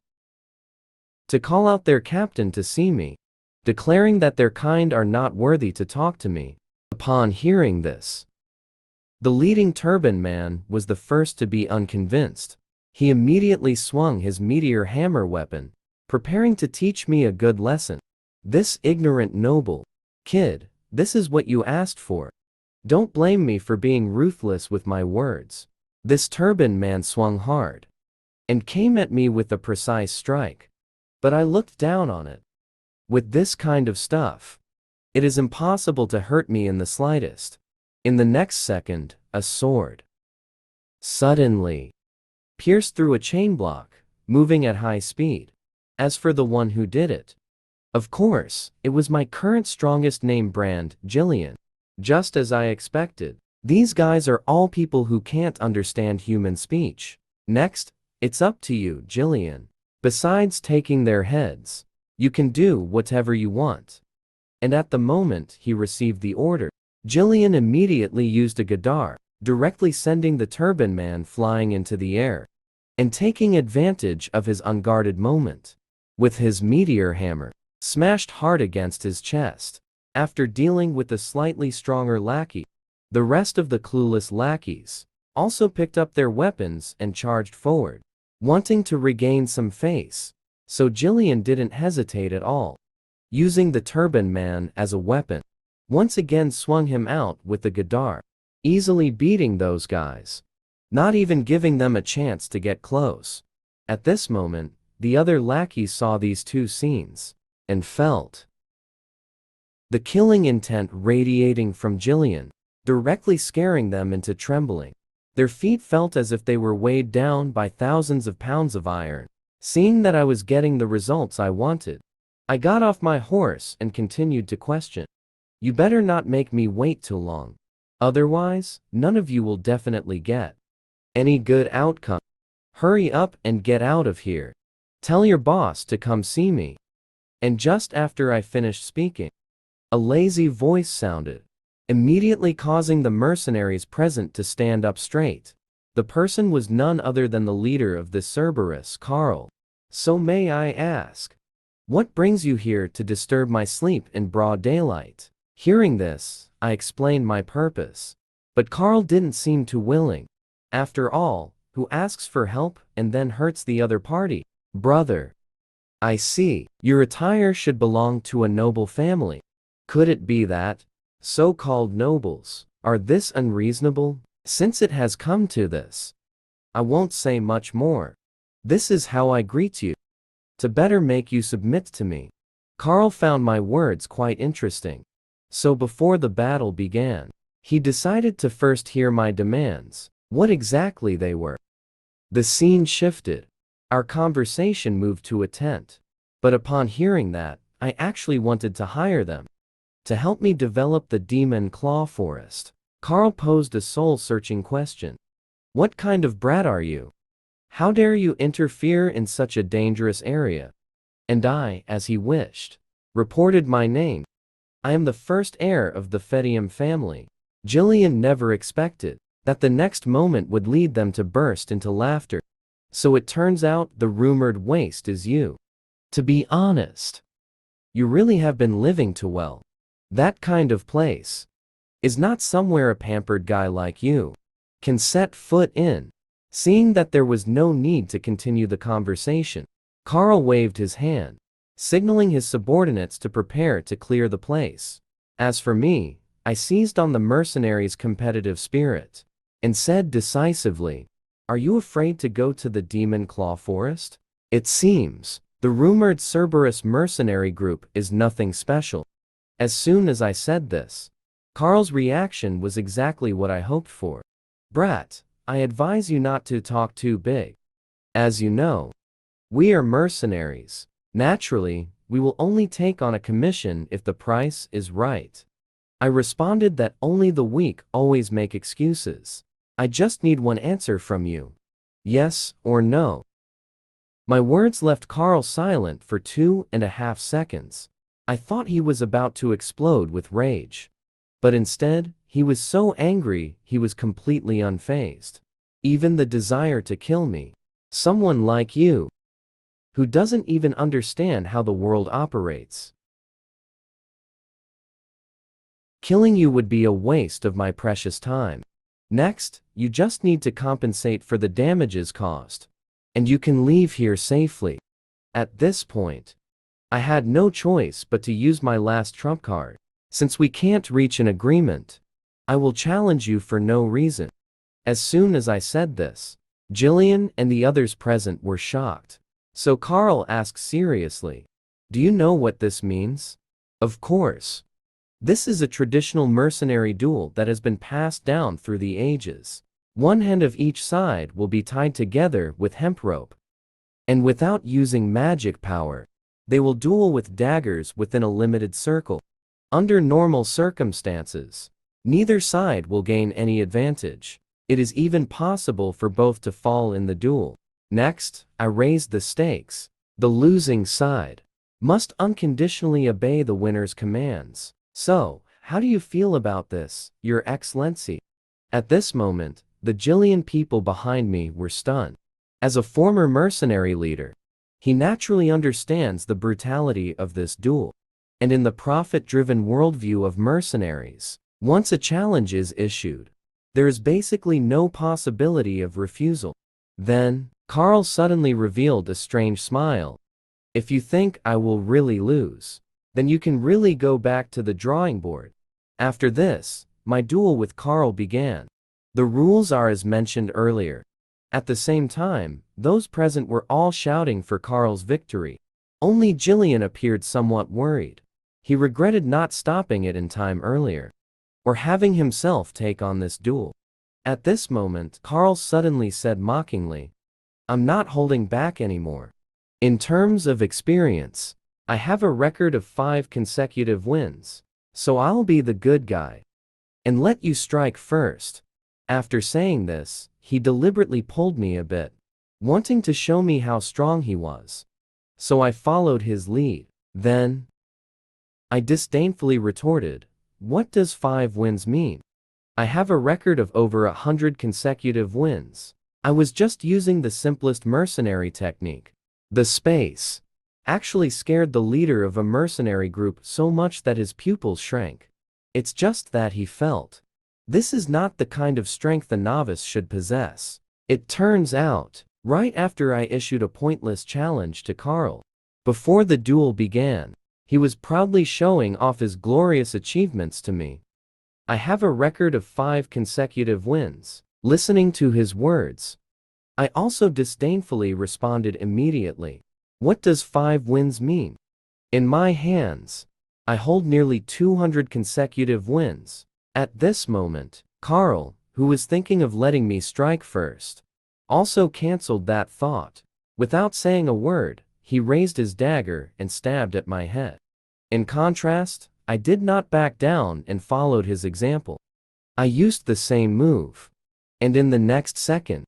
to call out their captain to see me, declaring that their kind are not worthy to talk to me. Upon hearing this, the leading turban man was the first to be unconvinced. He immediately swung his meteor hammer weapon, preparing to teach me a good lesson. "This ignorant noble, kid, this is what you asked for. Don't blame me for being ruthless with my words." This turban man swung hard and came at me with a precise strike. But I looked down on it. With this kind of stuff, it is impossible to hurt me in the slightest. In the next second, a sword suddenly pierced through a chain block, moving at high speed. As for the one who did it, of course, it was my current strongest name brand, Ghislain. Just as I expected. These guys are all people who can't understand human speech. Next, it's up to you, Ghislain. Besides taking their heads, you can do whatever you want. And at the moment he received the order, Ghislain immediately used a gadar, directly sending the turban man flying into the air, and taking advantage of his unguarded moment, with his meteor hammer, smashed hard against his chest. After dealing with the slightly stronger lackey, the rest of the clueless lackeys also picked up their weapons and charged forward, wanting to regain some face. So Ghislain didn't hesitate at all, using the turban man as a weapon, once again swung him out with the gadar. easily beating those guys, not even giving them a chance to get close. At this moment, the other lackeys saw these two scenes and felt the killing intent radiating from Ghislain, directly scaring them into trembling. Their feet felt as if they were weighed down by thousands of pounds of iron. Seeing that I was getting the results I wanted, I got off my horse and continued to question. You better not make me wait too long. Otherwise, none of you will definitely get any good outcome. Hurry up and get out of here. Tell your boss to come see me. And just after I finished speaking, a lazy voice sounded, immediately causing the mercenaries present to stand up straight. The person was none other than the leader of this Cerberus, Carl. So may I ask, what brings you here to disturb my sleep in broad daylight? Hearing this, I explained my purpose. But Carl didn't seem too willing. After all, who asks for help and then hurts the other party? Brother, I see. Your attire should belong to a noble family. Could it be that so-called nobles are this unreasonable? Since it has come to this, I won't say much more. This is how I greet you, to better make you submit to me. Carl found my words quite interesting. So before the battle began, he decided to first hear my demands, what exactly they were. The scene shifted. Our conversation moved to a tent. But upon hearing that, I actually wanted to hire them to help me develop the Demon Claw Forest. Carl posed a soul-searching question. What kind of brat are you? How dare you interfere in such a dangerous area? And I, as he wished, reported my name. I am the first heir of the Perdium family. Ghislain never expected that the next moment would lead them to burst into laughter. So it turns out the rumored waste is you. To be honest, you really have been living too well. That kind of place is not somewhere a pampered guy like you can set foot in. Seeing that there was no need to continue the conversation, Carl waved his hand, signaling his subordinates to prepare to clear the place. As for me, I seized on the mercenaries' competitive spirit and said decisively, "Are you afraid to go to the Demon Claw Forest? It seems the rumored Cerberus mercenary group is nothing special." As soon as I said this, Carl's reaction was exactly what I hoped for. Brat, I advise you not to talk too big. As you know, we are mercenaries. Naturally, we will only take on a commission if the price is right. I responded that only the weak always make excuses. I just need one answer from you. Yes or no. My words left Carl silent for 2.5 seconds. I thought he was about to explode with rage. But instead, he was so angry he was completely unfazed. Even the desire to kill me. Someone like you, who doesn't even understand how the world operates. Killing you would be a waste of my precious time. Next, you just need to compensate for the damages caused. And you can leave here safely. At this point, I had no choice but to use my last trump card. Since we can't reach an agreement, I will challenge you for no reason. As soon as I said this, Ghislain and the others present were shocked. So Carl asked seriously, "Do you know what this means?" Of course. This is a traditional mercenary duel that has been passed down through the ages. One hand of each side will be tied together with hemp rope. And without using magic power, they will duel with daggers within a limited circle. Under normal circumstances, neither side will gain any advantage. It is even possible for both to fall in the duel. Next, I raised the stakes. The losing side must unconditionally obey the winner's commands. So, how do you feel about this, Your Excellency? At this moment, the Ghislain people behind me were stunned. As a former mercenary leader, he naturally understands the brutality of this duel. And in the profit-driven worldview of mercenaries, once a challenge is issued, there is basically no possibility of refusal. Then, Carl suddenly revealed a strange smile. "If you think I will really lose, then you can really go back to the drawing board." After this, my duel with Carl began. The rules are as mentioned earlier. At the same time, those present were all shouting for Carl's victory. Only Ghislain appeared somewhat worried. He regretted not stopping it in time earlier, or having himself take on this duel. At this moment, Carl suddenly said mockingly, "I'm not holding back anymore. In terms of experience, I have a record of 5 consecutive wins, so I'll be the good guy and let you strike first." After saying this, he deliberately pulled me a bit, wanting to show me how strong he was. So I followed his lead. Then, I disdainfully retorted, "What does 5 wins mean? I have a record of over 100 consecutive wins. I was just using the simplest mercenary technique." The space actually scared the leader of a mercenary group so much that his pupils shrank. It's just that he felt, this is not the kind of strength a novice should possess. It turns out, right after I issued a pointless challenge to Carl, before the duel began, he was proudly showing off his glorious achievements to me. I have a record of 5 consecutive wins. Listening to his words, I also disdainfully responded immediately, "What does 5 wins mean? In my hands, I hold nearly 200 consecutive wins." At this moment, Carl, who was thinking of letting me strike first, also cancelled that thought. Without saying a word, he raised his dagger and stabbed at my head. In contrast, I did not back down and followed his example. I used the same move, and in the next second,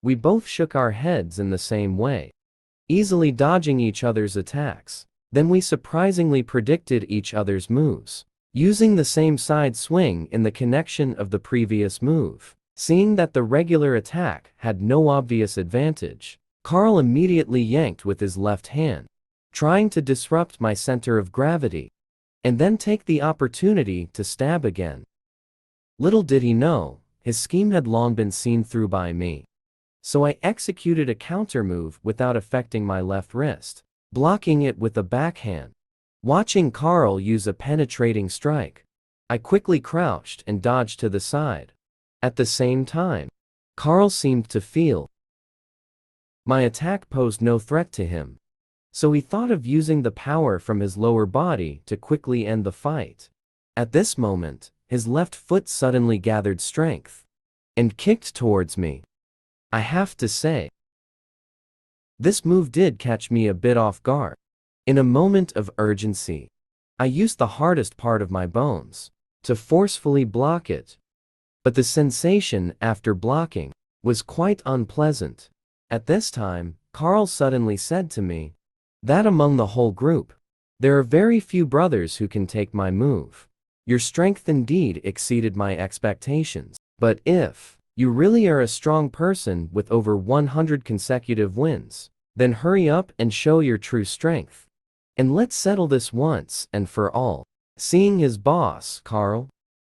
we both shook our heads in the same way, easily dodging each other's attacks. Then we surprisingly predicted each other's moves, using the same side swing in the connection of the previous move. Seeing that the regular attack had no obvious advantage, Carl immediately yanked with his left hand, trying to disrupt my center of gravity, and then take the opportunity to stab again. Little did he know, his scheme had long been seen through by me. So I executed a counter move without affecting my left wrist, blocking it with a backhand. Watching Carl use a penetrating strike, I quickly crouched and dodged to the side. At the same time, Carl seemed to feel my attack posed no threat to him, so he thought of using the power from his lower body to quickly end the fight. At this moment, his left foot suddenly gathered strength and kicked towards me. I have to say, this move did catch me a bit off guard. In a moment of urgency, I used the hardest part of my bones to forcefully block it. But the sensation after blocking was quite unpleasant. At this time, Carl suddenly said to me that among the whole group, there are very few brothers who can take my move. Your strength indeed exceeded my expectations. But if you really are a strong person with over 100 consecutive wins, then hurry up and show your true strength. And let's settle this once and for all. Seeing his boss, Carl,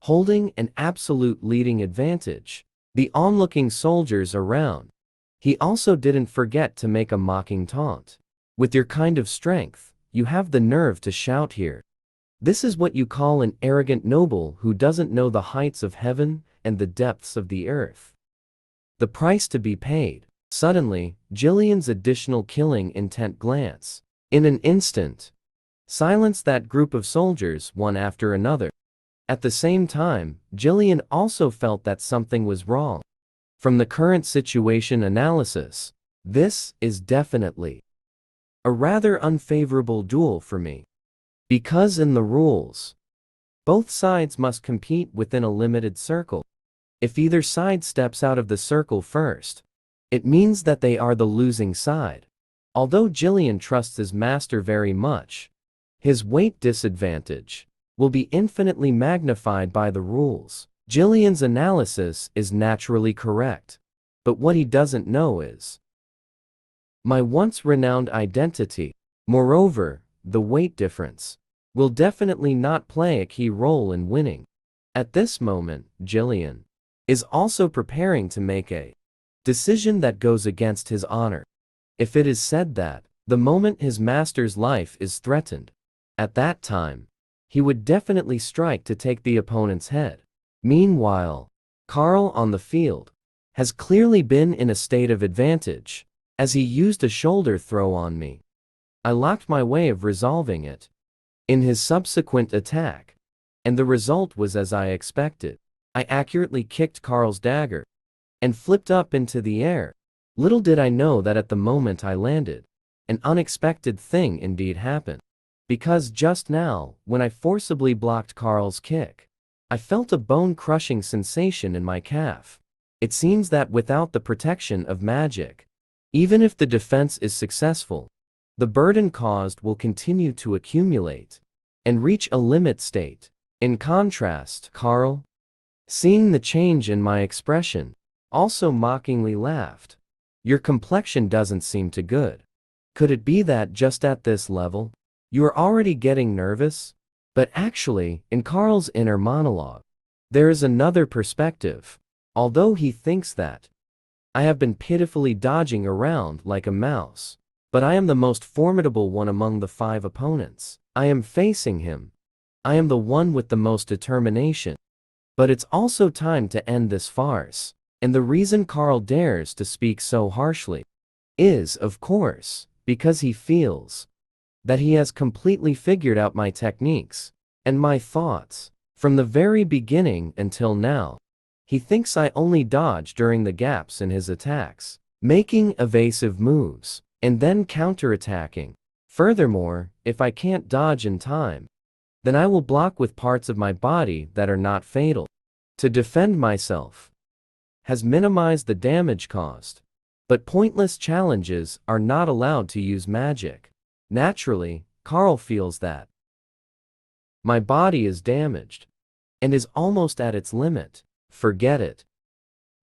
holding an absolute leading advantage, the onlooking soldiers around, he also didn't forget to make a mocking taunt. With your kind of strength, you have the nerve to shout here. This is what you call an arrogant noble who doesn't know the heights of heaven and the depths of the earth. The price to be paid. Suddenly, Ghislain's additional killing intent glance, in an instant, silenced that group of soldiers one after another. At the same time, Ghislain also felt that something was wrong. From the current situation analysis, this is definitely a rather unfavorable duel for me. Because in the rules, both sides must compete within a limited circle. If either side steps out of the circle first, it means that they are the losing side. Although Ghislain trusts his master very much, his weight disadvantage will be infinitely magnified by the rules. Ghislain's analysis is naturally correct, but what he doesn't know is my once renowned identity. Moreover, the weight difference will definitely not play a key role in winning. At this moment, Ghislain is also preparing to make a decision that goes against his honor. If it is said that, the moment his master's life is threatened, at that time, he would definitely strike to take the opponent's head. Meanwhile, Karl on the field has clearly been in a state of advantage, as he used a shoulder throw on me. I lacked my way of resolving it in his subsequent attack, and the result was as I expected. I accurately kicked Karl's dagger and flipped up into the air. Little did I know that at the moment I landed, an unexpected thing indeed happened. Because just now, when I forcibly blocked Karl's kick, I felt a bone-crushing sensation in my calf. It seems that without the protection of magic, even if the defense is successful, the burden caused will continue to accumulate and reach a limit state. In contrast, Karl, seeing the change in my expression, also mockingly laughed. Your complexion doesn't seem too good. Could it be that just at this level, you are already getting nervous? But actually, in Karl's inner monologue, there is another perspective. Although he thinks that I have been pitifully dodging around like a mouse, but I am the most formidable one among the 5 opponents. I am facing him. I am the one with the most determination. But it's also time to end this farce. And the reason Karl dares to speak so harshly is, of course, because he feels that he has completely figured out my techniques and my thoughts from the very beginning until now. He thinks I only dodge during the gaps in his attacks, making evasive moves, and then counterattacking. Furthermore, if I can't dodge in time, then I will block with parts of my body that are not fatal. To defend myself has minimized the damage caused, but pointless challenges are not allowed to use magic. Naturally, Karl feels that my body is damaged and is almost at its limit. Forget it.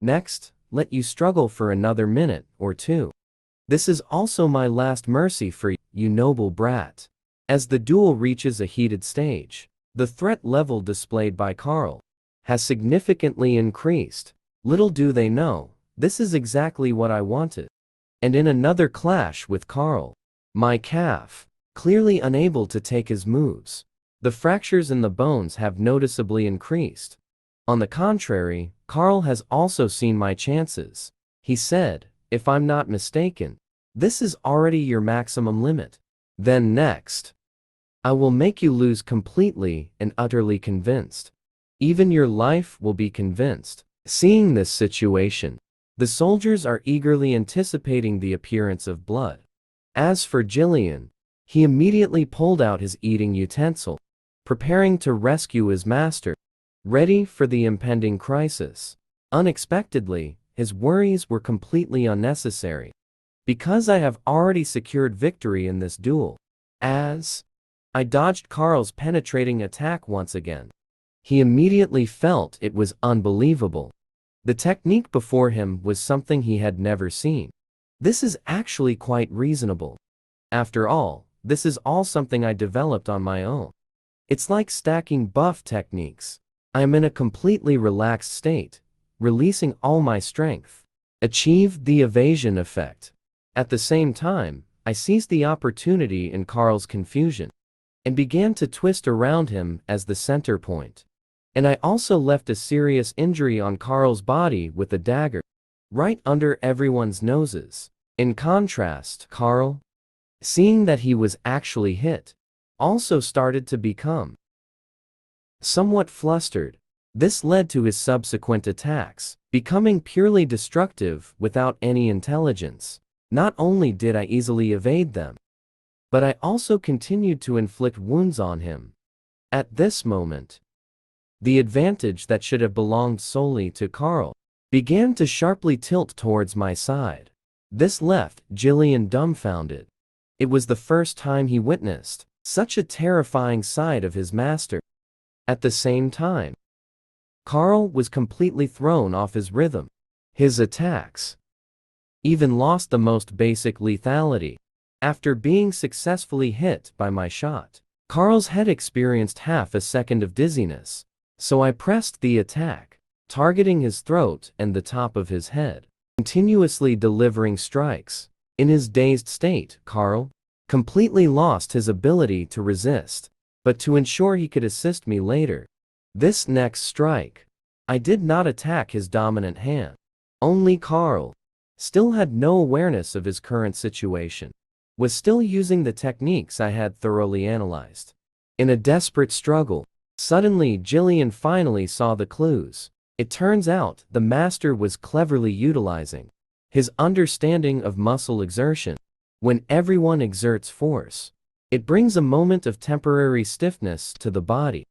Next, let you struggle for another minute or two. This is also my last mercy for you, noble brat. As the duel reaches a heated stage, the threat level displayed by Karl has significantly increased. Little do they know, this is exactly what I wanted. And in another clash with Karl, my calf, clearly unable to take his moves, the fractures in the bones have noticeably increased. On the contrary, Karl has also seen my chances. He said, if I'm not mistaken, this is already your maximum limit. Then next, I will make you lose completely and utterly convinced. Even your life will be convinced. Seeing this situation, the soldiers are eagerly anticipating the appearance of blood. As for Ghislain, he immediately pulled out his eating utensil, preparing to rescue his master, ready for the impending crisis. Unexpectedly, his worries were completely unnecessary, because I have already secured victory in this duel. As I dodged Karl's penetrating attack once again, he immediately felt it was unbelievable. The technique before him was something he had never seen. This is actually quite reasonable. After all, this is all something I developed on my own. It's like stacking buff techniques. I am in a completely relaxed state, releasing all my strength. Achieved the evasion effect. At the same time, I seized the opportunity in Karl's confusion and began to twist around him as the center point. And I also left a serious injury on Karl's body with a dagger, right under everyone's noses. In contrast, Karl, seeing that he was actually hit, also started to become somewhat flustered. This led to his subsequent attacks becoming purely destructive without any intelligence. Not only did I easily evade them, but I also continued to inflict wounds on him. At this moment, the advantage that should have belonged solely to Karl began to sharply tilt towards my side. This left Ghislain dumbfounded. It was the first time he witnessed such a terrifying side of his master. At the same time, Karl was completely thrown off his rhythm. His attacks even lost the most basic lethality. After being successfully hit by my shot, Karl's head experienced half a second of dizziness. So I pressed the attack, targeting his throat and the top of his head, continuously delivering strikes. In his dazed state, Karl completely lost his ability to resist, but to ensure he could assist me later, this next strike I did not attack his dominant hand. Only Karl still had no awareness of his current situation, was still using the techniques I had thoroughly analyzed. In a desperate struggle, suddenly Ghislain finally saw the clues. It turns out the master was cleverly utilizing his understanding of muscle exertion. When everyone exerts force, it brings a moment of temporary stiffness to the body.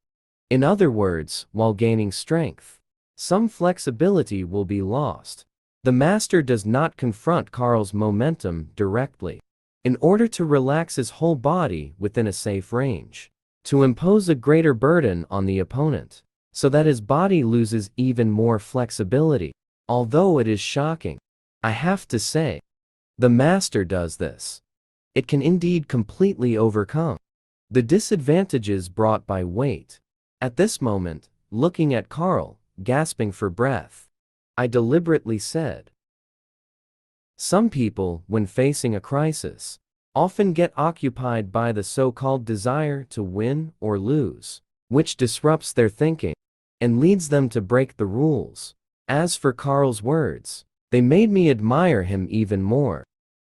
In other words, while gaining strength, some flexibility will be lost. The master does not confront Karl's momentum directly, in order to relax his whole body within a safe range, to impose a greater burden on the opponent, so that his body loses even more flexibility. Although it is shocking, I have to say, the master does this. It can indeed completely overcome the disadvantages brought by weight. At this moment, looking at Karl, gasping for breath, I deliberately said, "Some people, when facing a crisis, often get occupied by the so-called desire to win or lose, which disrupts their thinking and leads them to break the rules." As for Karl's words, they made me admire him even more.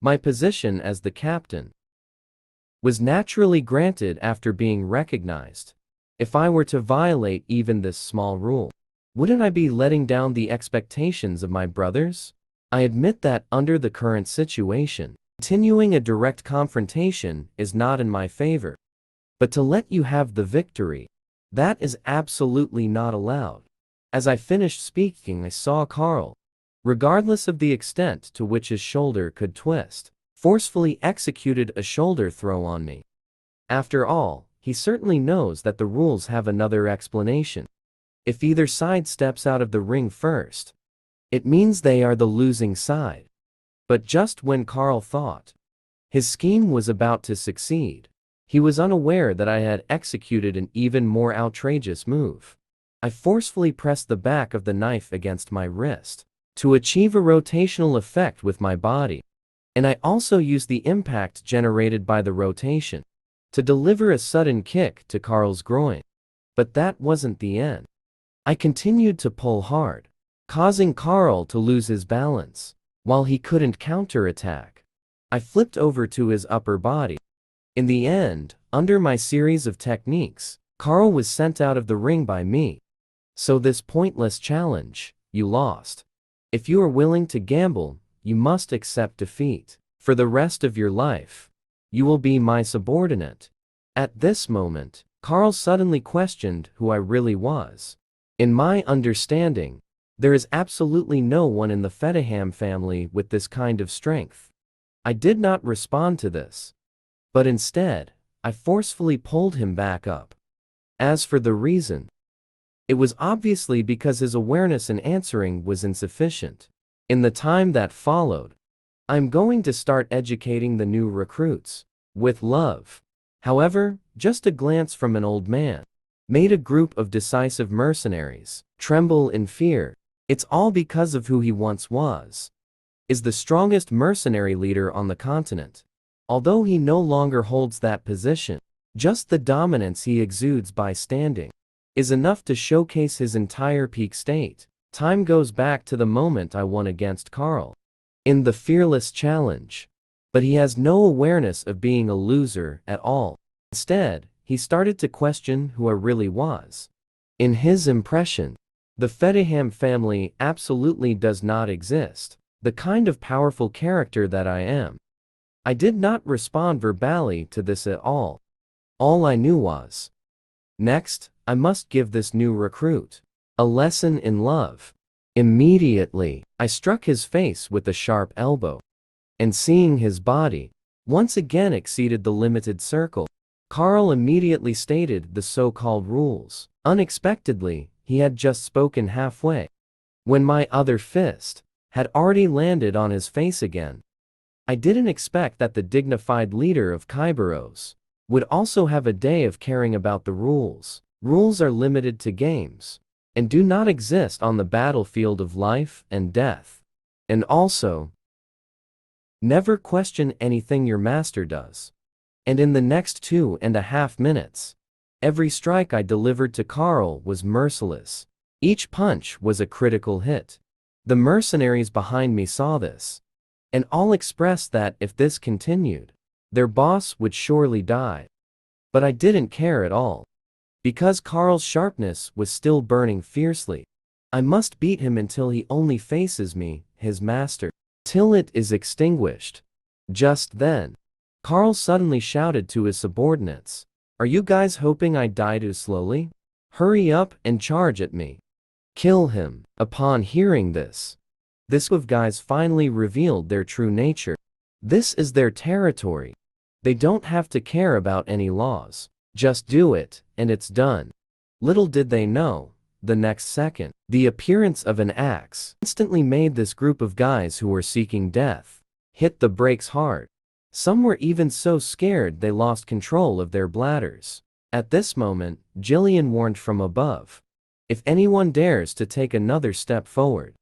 My position as the captain was naturally granted after being recognized. If I were to violate even this small rule, wouldn't I be letting down the expectations of my brothers? I admit that under the current situation, continuing a direct confrontation is not in my favor. But to let you have the victory, that is absolutely not allowed. As I finished speaking, I saw Karl, regardless of the extent to which his shoulder could twist, forcefully executed a shoulder throw on me. After all, he certainly knows that the rules have another explanation. If either side steps out of the ring first, it means they are the losing side. But just when Karl thought his scheme was about to succeed, he was unaware that I had executed an even more outrageous move. I forcefully pressed the back of the knife against my wrist to achieve a rotational effect with my body, and I also used the impact generated by the rotation to deliver a sudden kick to Karl's groin. But that wasn't the end. I continued to pull hard, causing Karl to lose his balance. While he couldn't counterattack, I flipped over to his upper body. In the end, under my series of techniques, Karl was sent out of the ring by me. So this pointless challenge, you lost. If you are willing to gamble, you must accept defeat. For the rest of your life, you will be my subordinate. At this moment, Karl suddenly questioned who I really was. In my understanding, there is absolutely no one in the Perdium family with this kind of strength. I did not respond to this, but instead, I forcefully pulled him back up. As for the reason, it was obviously because his awareness in answering was insufficient. In the time that followed, I'm going to start educating the new recruits. With love. However, just a glance from an old man made a group of decisive mercenaries tremble in fear. It's all because of who he once was. Is the strongest mercenary leader on the continent. Although he no longer holds that position, just the dominance he exudes by standing is enough to showcase his entire peak state. Time goes back to the moment I won against Karl in the fearless challenge. But he has no awareness of being a loser at all. Instead, he started to question who I really was. In his impression, the Perdium family absolutely does not exist, the kind of powerful character that I am. I did not respond verbally to this at all. All I knew was, next, I must give this new recruit a lesson in love. Immediately, I struck his face with a sharp elbow. And seeing his body once again exceeded the limited circle, Karl immediately stated the so-called rules. Unexpectedly, he had just spoken halfway, when my other fist had already landed on his face again. I didn't expect that the dignified leader of Khyberos would also have a day of caring about the rules. Rules are limited to games, and do not exist on the battlefield of life and death. And also, never question anything your master does. And in the next 2.5 minutes, every strike I delivered to Karl was merciless. Each punch was a critical hit. The mercenaries behind me saw this, and all expressed that if this continued, their boss would surely die. But I didn't care at all. Because Karl's sharpness was still burning fiercely. I must beat him until he only faces me, his master, till it is extinguished. Just then, Karl suddenly shouted to his subordinates, "Are you guys hoping I die too slowly? Hurry up and charge at me. Kill him." Upon hearing this group of guys finally revealed their true nature. This is their territory. They don't have to care about any laws. Just do it, and it's done. Little did they know, the next second, the appearance of an axe instantly made this group of guys who were seeking death hit the brakes hard. Some were even so scared they lost control of their bladders. At this moment, Ghislain warned from above, "If anyone dares to take another step forward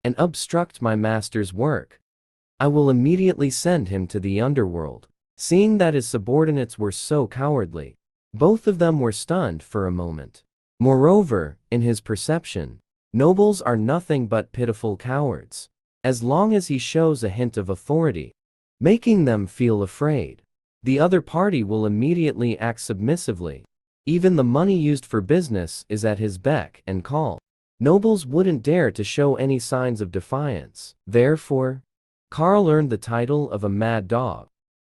and obstruct my master's work, I will immediately send him to the underworld." Seeing that his subordinates were so cowardly, both of them were stunned for a moment. Moreover, in his perception, nobles are nothing but pitiful cowards. As long as he shows a hint of authority, making them feel afraid, the other party will immediately act submissively. Even the money used for business is at his beck and call. Nobles wouldn't dare to show any signs of defiance. Therefore, Karl earned the title of a mad dog.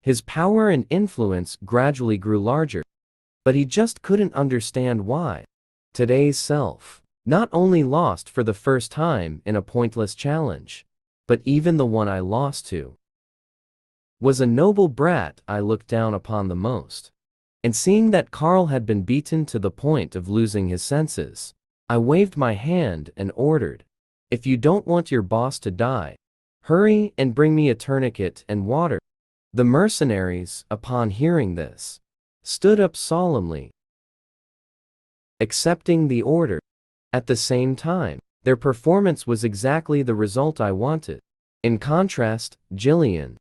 His power and influence gradually grew larger, but he just couldn't understand why. Today's self not only lost for the first time in a pointless challenge, but even the one I lost to was a noble brat I looked down upon the most. And seeing that Karl had been beaten to the point of losing his senses, I waved my hand and ordered, "If you don't want your boss to die, hurry and bring me a tourniquet and water." The mercenaries, upon hearing this, stood up solemnly, accepting the order. At the same time, their performance was exactly the result I wanted. In contrast, Ghislain,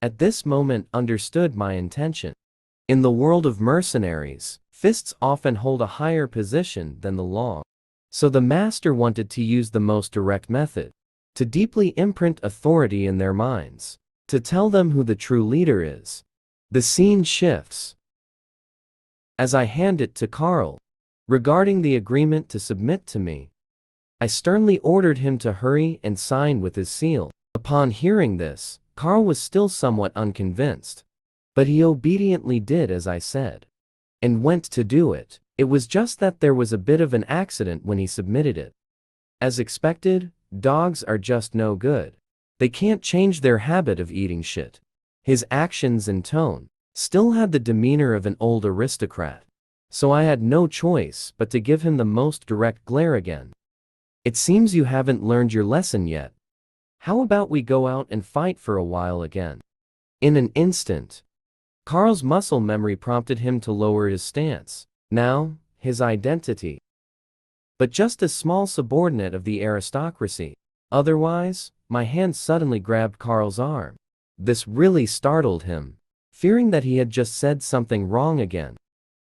at this moment, understood my intention. In the world of mercenaries, fists often hold a higher position than the law. So the master wanted to use the most direct method, to deeply imprint authority in their minds, to tell them who the true leader is. The scene shifts as I hand it to Karl. Regarding the agreement to submit to me, I sternly ordered him to hurry and sign with his seal. Upon hearing this, Karl was still somewhat unconvinced, but he obediently did as I said, and went to do it. It was just that there was a bit of an accident when he submitted it. As expected, dogs are just no good. They can't change their habit of eating shit. His actions and tone still had the demeanor of an old aristocrat, so I had no choice but to give him the most direct glare again. "It seems you haven't learned your lesson yet. How about we go out and fight for a while again?" In an instant, Karl's muscle memory prompted him to lower his stance. Now, his identity, but just a small subordinate of the aristocracy. Otherwise, my hand suddenly grabbed Karl's arm. This really startled him, fearing that he had just said something wrong again.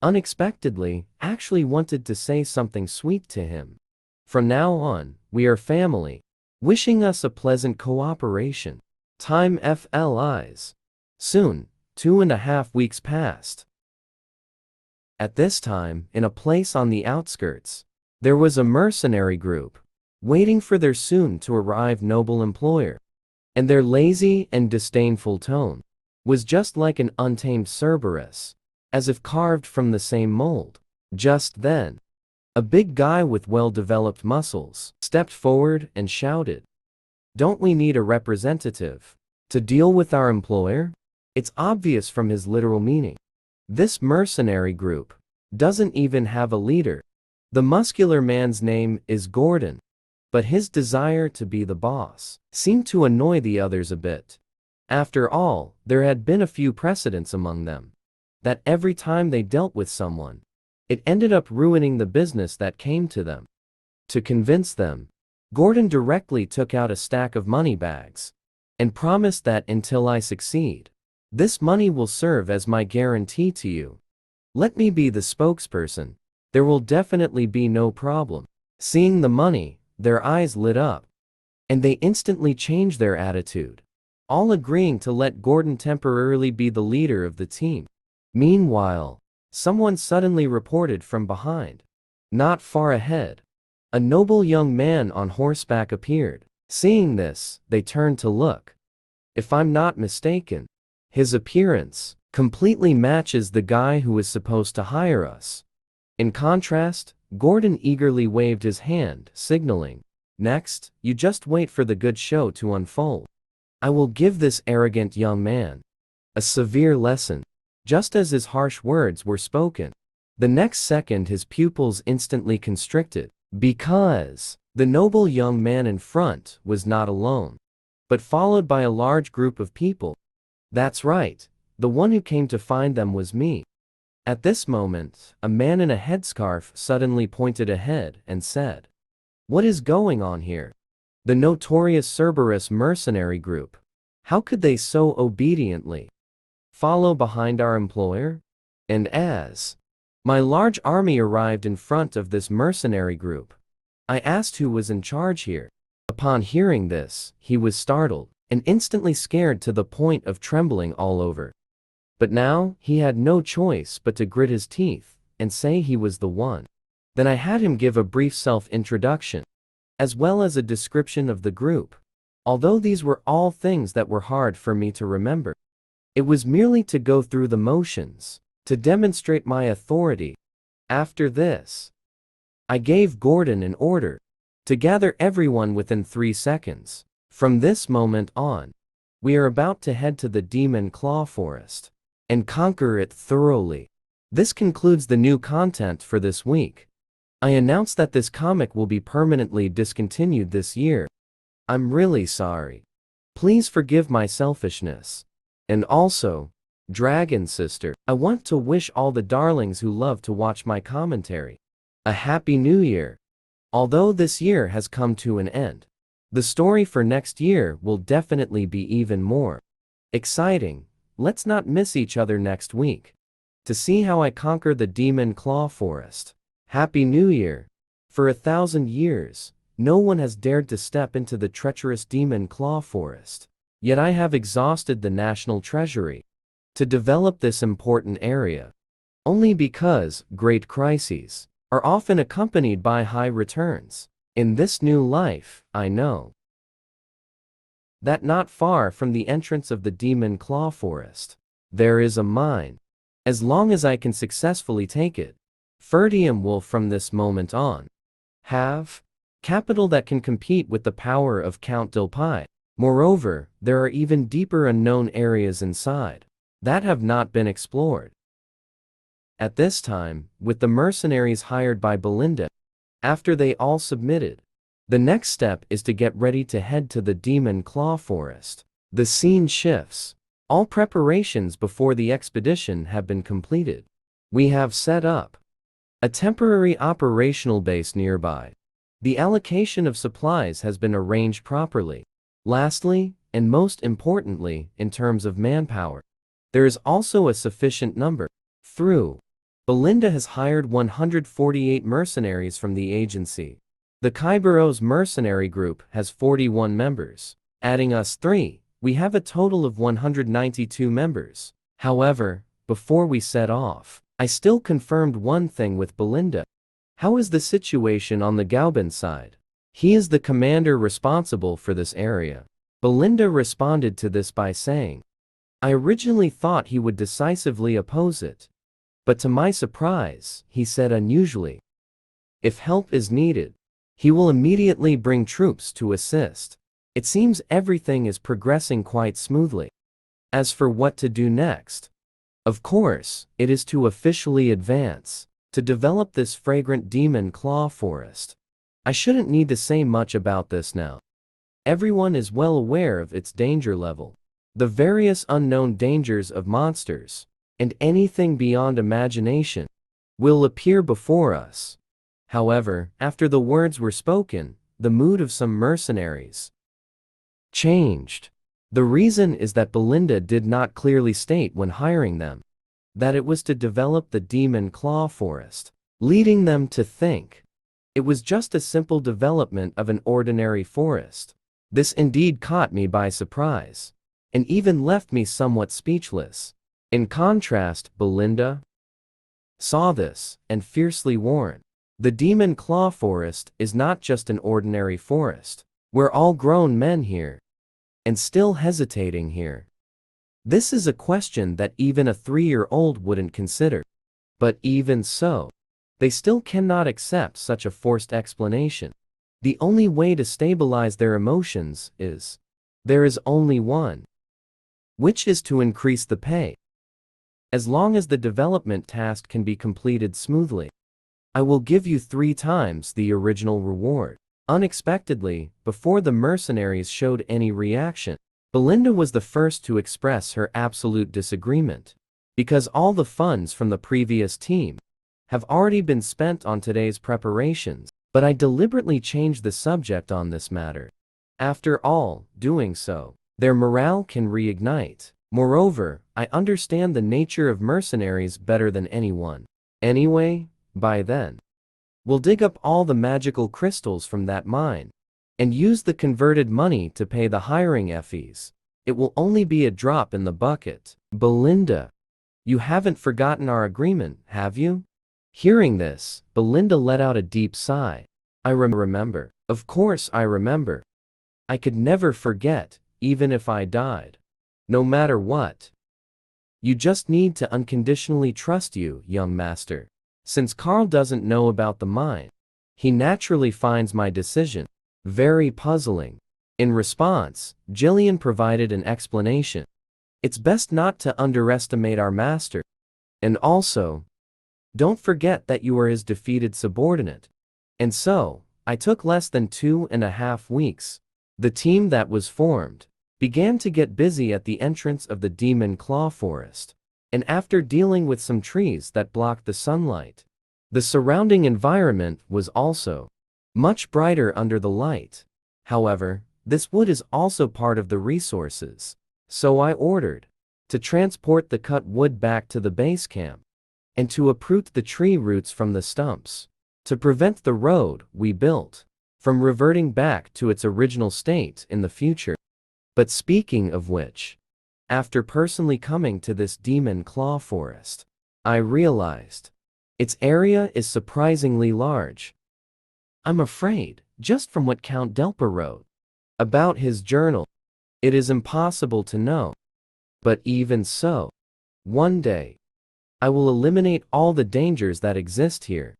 Unexpectedly, actually wanted to say something sweet to him. "From now on, we are family," wishing us a pleasant cooperation. Time flies. Soon, 2.5 weeks passed. At this time, in a place on the outskirts, there was a mercenary group, waiting for their soon-to-arrive noble employer. And their lazy and disdainful tone was just like an untamed Cerberus, as if carved from the same mold. Just then, a big guy with well-developed muscles stepped forward and shouted, "Don't we need a representative to deal with our employer?" It's obvious from his literal meaning. This mercenary group doesn't even have a leader. The muscular man's name is Gordon, but his desire to be the boss seemed to annoy the others a bit. After all, there had been a few precedents among them, that every time they dealt with someone, it ended up ruining the business that came to them. To convince them, Gordon directly took out a stack of money bags and promised that until I succeed, this money will serve as my guarantee to you. Let me be the spokesperson. There will definitely be no problem. Seeing the money, their eyes lit up, and they instantly changed their attitude, all agreeing to let Gordon temporarily be the leader of the team. Meanwhile, someone suddenly reported from behind. Not far ahead, a noble young man on horseback appeared. Seeing this, they turned to look. If I'm not mistaken, his appearance completely matches the guy who was supposed to hire us. In contrast, Gordon eagerly waved his hand, signaling, "Next, you just wait for the good show to unfold. I will give this arrogant young man a severe lesson." Just as his harsh words were spoken, the next second his pupils instantly constricted, because the noble young man in front was not alone, but followed by a large group of people. That's right, the one who came to find them was me. At this moment, a man in a headscarf suddenly pointed ahead and said, "What is going on here? The notorious Cerberus mercenary group. How could they so obediently follow behind our employer?" And as my large army arrived in front of this mercenary group, I asked who was in charge here. Upon hearing this, he was startled and instantly scared to the point of trembling all over. But now, he had no choice but to grit his teeth and say he was the one. Then I had him give a brief self-introduction, as well as a description of the group. Although these were all things that were hard for me to remember, it was merely to go through the motions, to demonstrate my authority. After this, I gave Gordon an order to gather everyone within 3 seconds. From this moment on, we are about to head to the Demon Claw Forest and conquer it thoroughly. This concludes the new content for this week. I announce that this comic will be permanently discontinued this year. I'm really sorry. Please forgive my selfishness. And also, Dragon Sister, I want to wish all the darlings who love to watch my commentary a Happy New Year. Although this year has come to an end, the story for next year will definitely be even more exciting. Let's not miss each other next week to see how I conquer the Demon Claw Forest. Happy New Year! For 1,000 years, no one has dared to step into the treacherous Demon Claw Forest. Yet I have exhausted the national treasury to develop this important area. Only because great crises are often accompanied by high returns. In this new life, I know that not far from the entrance of the Demon Claw Forest, there is a mine. As long as I can successfully take it, Perdium will from this moment on have capital that can compete with the power of Count Dilpai. Moreover, there are even deeper unknown areas inside that have not been explored. At this time, with the mercenaries hired by Belinda, after they all submitted, the next step is to get ready to head to the Demon Claw Forest. The scene shifts. All preparations before the expedition have been completed. We have set up a temporary operational base nearby. The allocation of supplies has been arranged properly. Lastly, and most importantly, in terms of manpower, there is also a sufficient number. Through Belinda has hired 148 mercenaries from the agency. The Kaibaros mercenary group has 41 members. Adding us 3, we have a total of 192 members. However, before we set off, I still confirmed one thing with Belinda. How is the situation on the Gaubin side? He is the commander responsible for this area. Belinda responded to this by saying, I originally thought he would decisively oppose it. But to my surprise, he said unusually, if help is needed, he will immediately bring troops to assist. It seems everything is progressing quite smoothly. As for what to do next, of course, it is to officially advance, to develop this fragrant Demon Claw Forest. I shouldn't need to say much about this now. Everyone is well aware of its danger level, the various unknown dangers of monsters, and anything beyond imagination will appear before us. However, after the words were spoken, the mood of some mercenaries changed. The reason is that Belinda did not clearly state when hiring them that it was to develop the Demon Claw Forest, leading them to think It was just a simple development of an ordinary forest. This indeed caught me by surprise, and even left me somewhat speechless. In contrast, Belinda saw this, and fiercely warned. The Demon Claw Forest is not just an ordinary forest. We're all grown men here, and still hesitating here. This is a question that even a 3-year-old wouldn't consider. But even so, they still cannot accept such a forced explanation. The only way to stabilize their emotions is, there is only one, which is to increase the pay. As long as the development task can be completed smoothly, I will give you 3 times the original reward. Unexpectedly, before the mercenaries showed any reaction, Belinda was the first to express her absolute disagreement. Because all the funds from the previous team have already been spent on today's preparations, but I deliberately changed the subject on this matter. After all, doing so, their morale can reignite. Moreover, I understand the nature of mercenaries better than anyone. Anyway, by then, we'll dig up all the magical crystals from that mine and use the converted money to pay the hiring fees. It will only be a drop in the bucket. Belinda, you haven't forgotten our agreement, have you? Hearing this, Belinda let out a deep sigh. I remember. Of course I remember. I could never forget, even if I died. No matter what. You just need to unconditionally trust you, young master. Since Carl doesn't know about the mine, he naturally finds my decision very puzzling. In response, Ghislain provided an explanation. It's best not to underestimate our master. And also, don't forget that you are his defeated subordinate. And so, I took less than 2.5 weeks. The team that was formed began to get busy at the entrance of the Demon Claw Forest. And after dealing with some trees that blocked the sunlight, the surrounding environment was also much brighter under the light. However, this wood is also part of the resources. So I ordered to transport the cut wood back to the base camp and to uproot the tree roots from the stumps to prevent the road we built from reverting back to its original state in the future. But speaking of which, after personally coming to this Demon Claw Forest, I realized its area is surprisingly large. I'm afraid, just from what Count Delper wrote about his journal, it is impossible to know. But even so, one day, I will eliminate all the dangers that exist here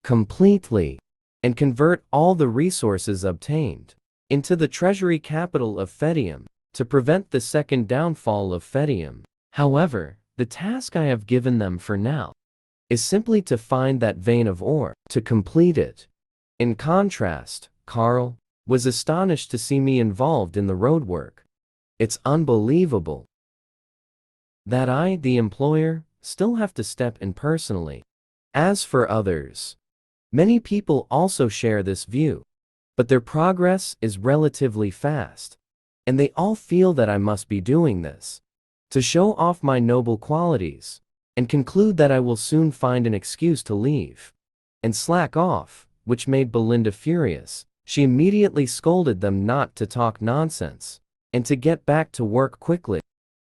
completely and convert all the resources obtained into the treasury capital of Perdium to prevent the second downfall of Perdium. However, the task I have given them for now is simply to find that vein of ore to complete it. In contrast, Carl was astonished to see me involved in the roadwork. It's unbelievable that I, the employer, still have to step in personally. As for others, many people also share this view, but their progress is relatively fast, and they all feel that I must be doing this to show off my noble qualities, and conclude that I will soon find an excuse to leave and slack off, which made Belinda furious. She immediately scolded them not to talk nonsense and to get back to work quickly.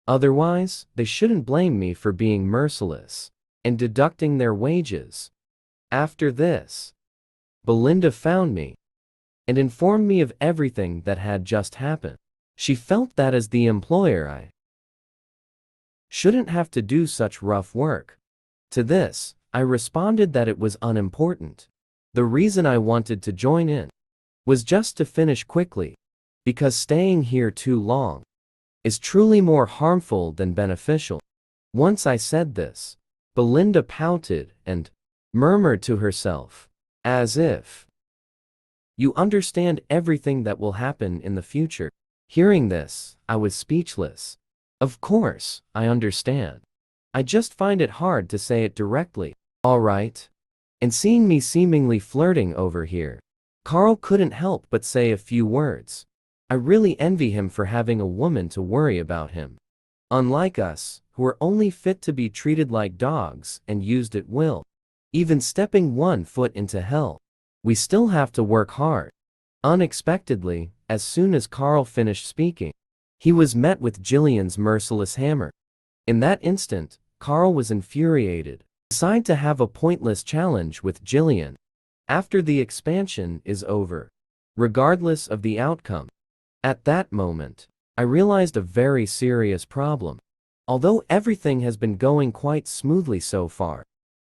Otherwise, they shouldn't blame me for being merciless and deducting their wages. After this, Belinda found me and informed me of everything that had just happened. She felt that as the employer I shouldn't have to do such rough work. To this, I responded that it was unimportant. The reason I wanted to join in was just to finish quickly, because staying here too long is truly more harmful than beneficial. Once I said this, Belinda pouted and murmured to herself, as if, "You understand everything that will happen in the future." Hearing this, I was speechless. Of course, I understand. I just find it hard to say it directly. All right. And seeing me seemingly flirting over here, Carl couldn't help but say a few words. I really envy him for having a woman to worry about him. Unlike us, who are only fit to be treated like dogs and used at will, even stepping one foot into hell. We still have to work hard. Unexpectedly, as soon as Carl finished speaking, he was met with Ghislain's merciless hammer. In that instant, Carl was infuriated. Decided to have a pointless challenge with Ghislain. After the expansion is over, regardless of the outcome. At that moment, I realized a very serious problem. Although everything has been going quite smoothly so far,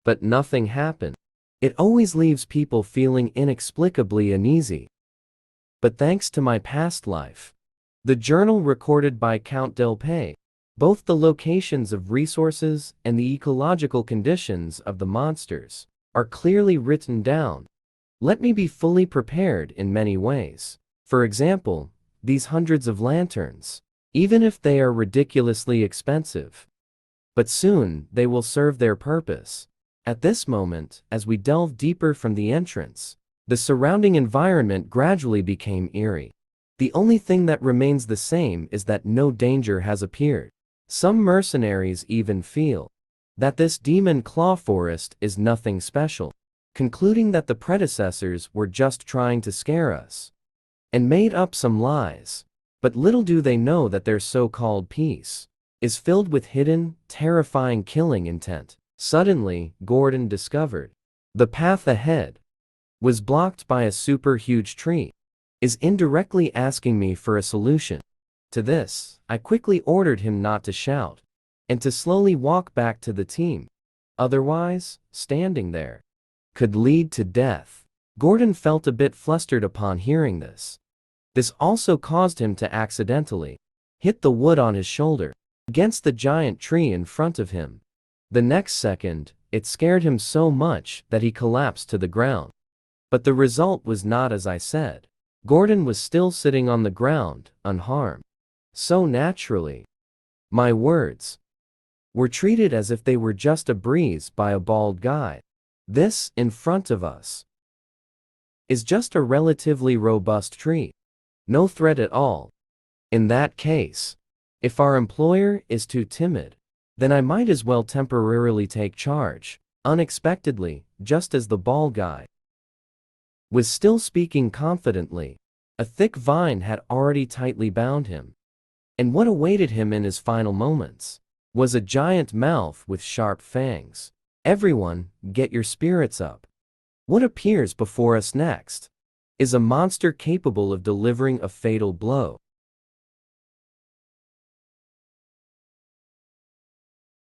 but nothing happened. It always leaves people feeling inexplicably uneasy. But thanks to my past life, the journal recorded by Count Del Pay, both the locations of resources and the ecological conditions of the monsters are clearly written down. Let me be fully prepared in many ways. For example, these hundreds of lanterns, even if they are ridiculously expensive. But soon they will serve their purpose. At this moment, as we delve deeper from the entrance, the surrounding environment gradually became eerie. The only thing that remains the same is that no danger has appeared. Some mercenaries even feel that this demon claw forest is nothing special, concluding that the predecessors were just trying to scare us and made up some lies. But little do they know that their so-called peace is filled with hidden, terrifying killing intent. Suddenly, Gordon discovered the path ahead was blocked by a super huge tree, is indirectly asking me for a solution. To this, I quickly ordered him not to shout and to slowly walk back to the team. Otherwise, standing there could lead to death. Gordon felt a bit flustered upon hearing this. This also caused him to accidentally hit the wood on his shoulder against the giant tree in front of him. The next second, it scared him so much that he collapsed to the ground. But the result was not as I said. Gordon was still sitting on the ground, unharmed. So naturally, my words were treated as if they were just a breeze by a bald guy. This, in front of us, is just a relatively robust tree. No threat at all. In that case, if our employer is too timid, then I might as well temporarily take charge. Unexpectedly, just as the bald guy was still speaking confidently, a thick vine had already tightly bound him. And what awaited him in his final moments was a giant mouth with sharp fangs. Everyone, get your spirits up. What appears before us next is a monster capable of delivering a fatal blow.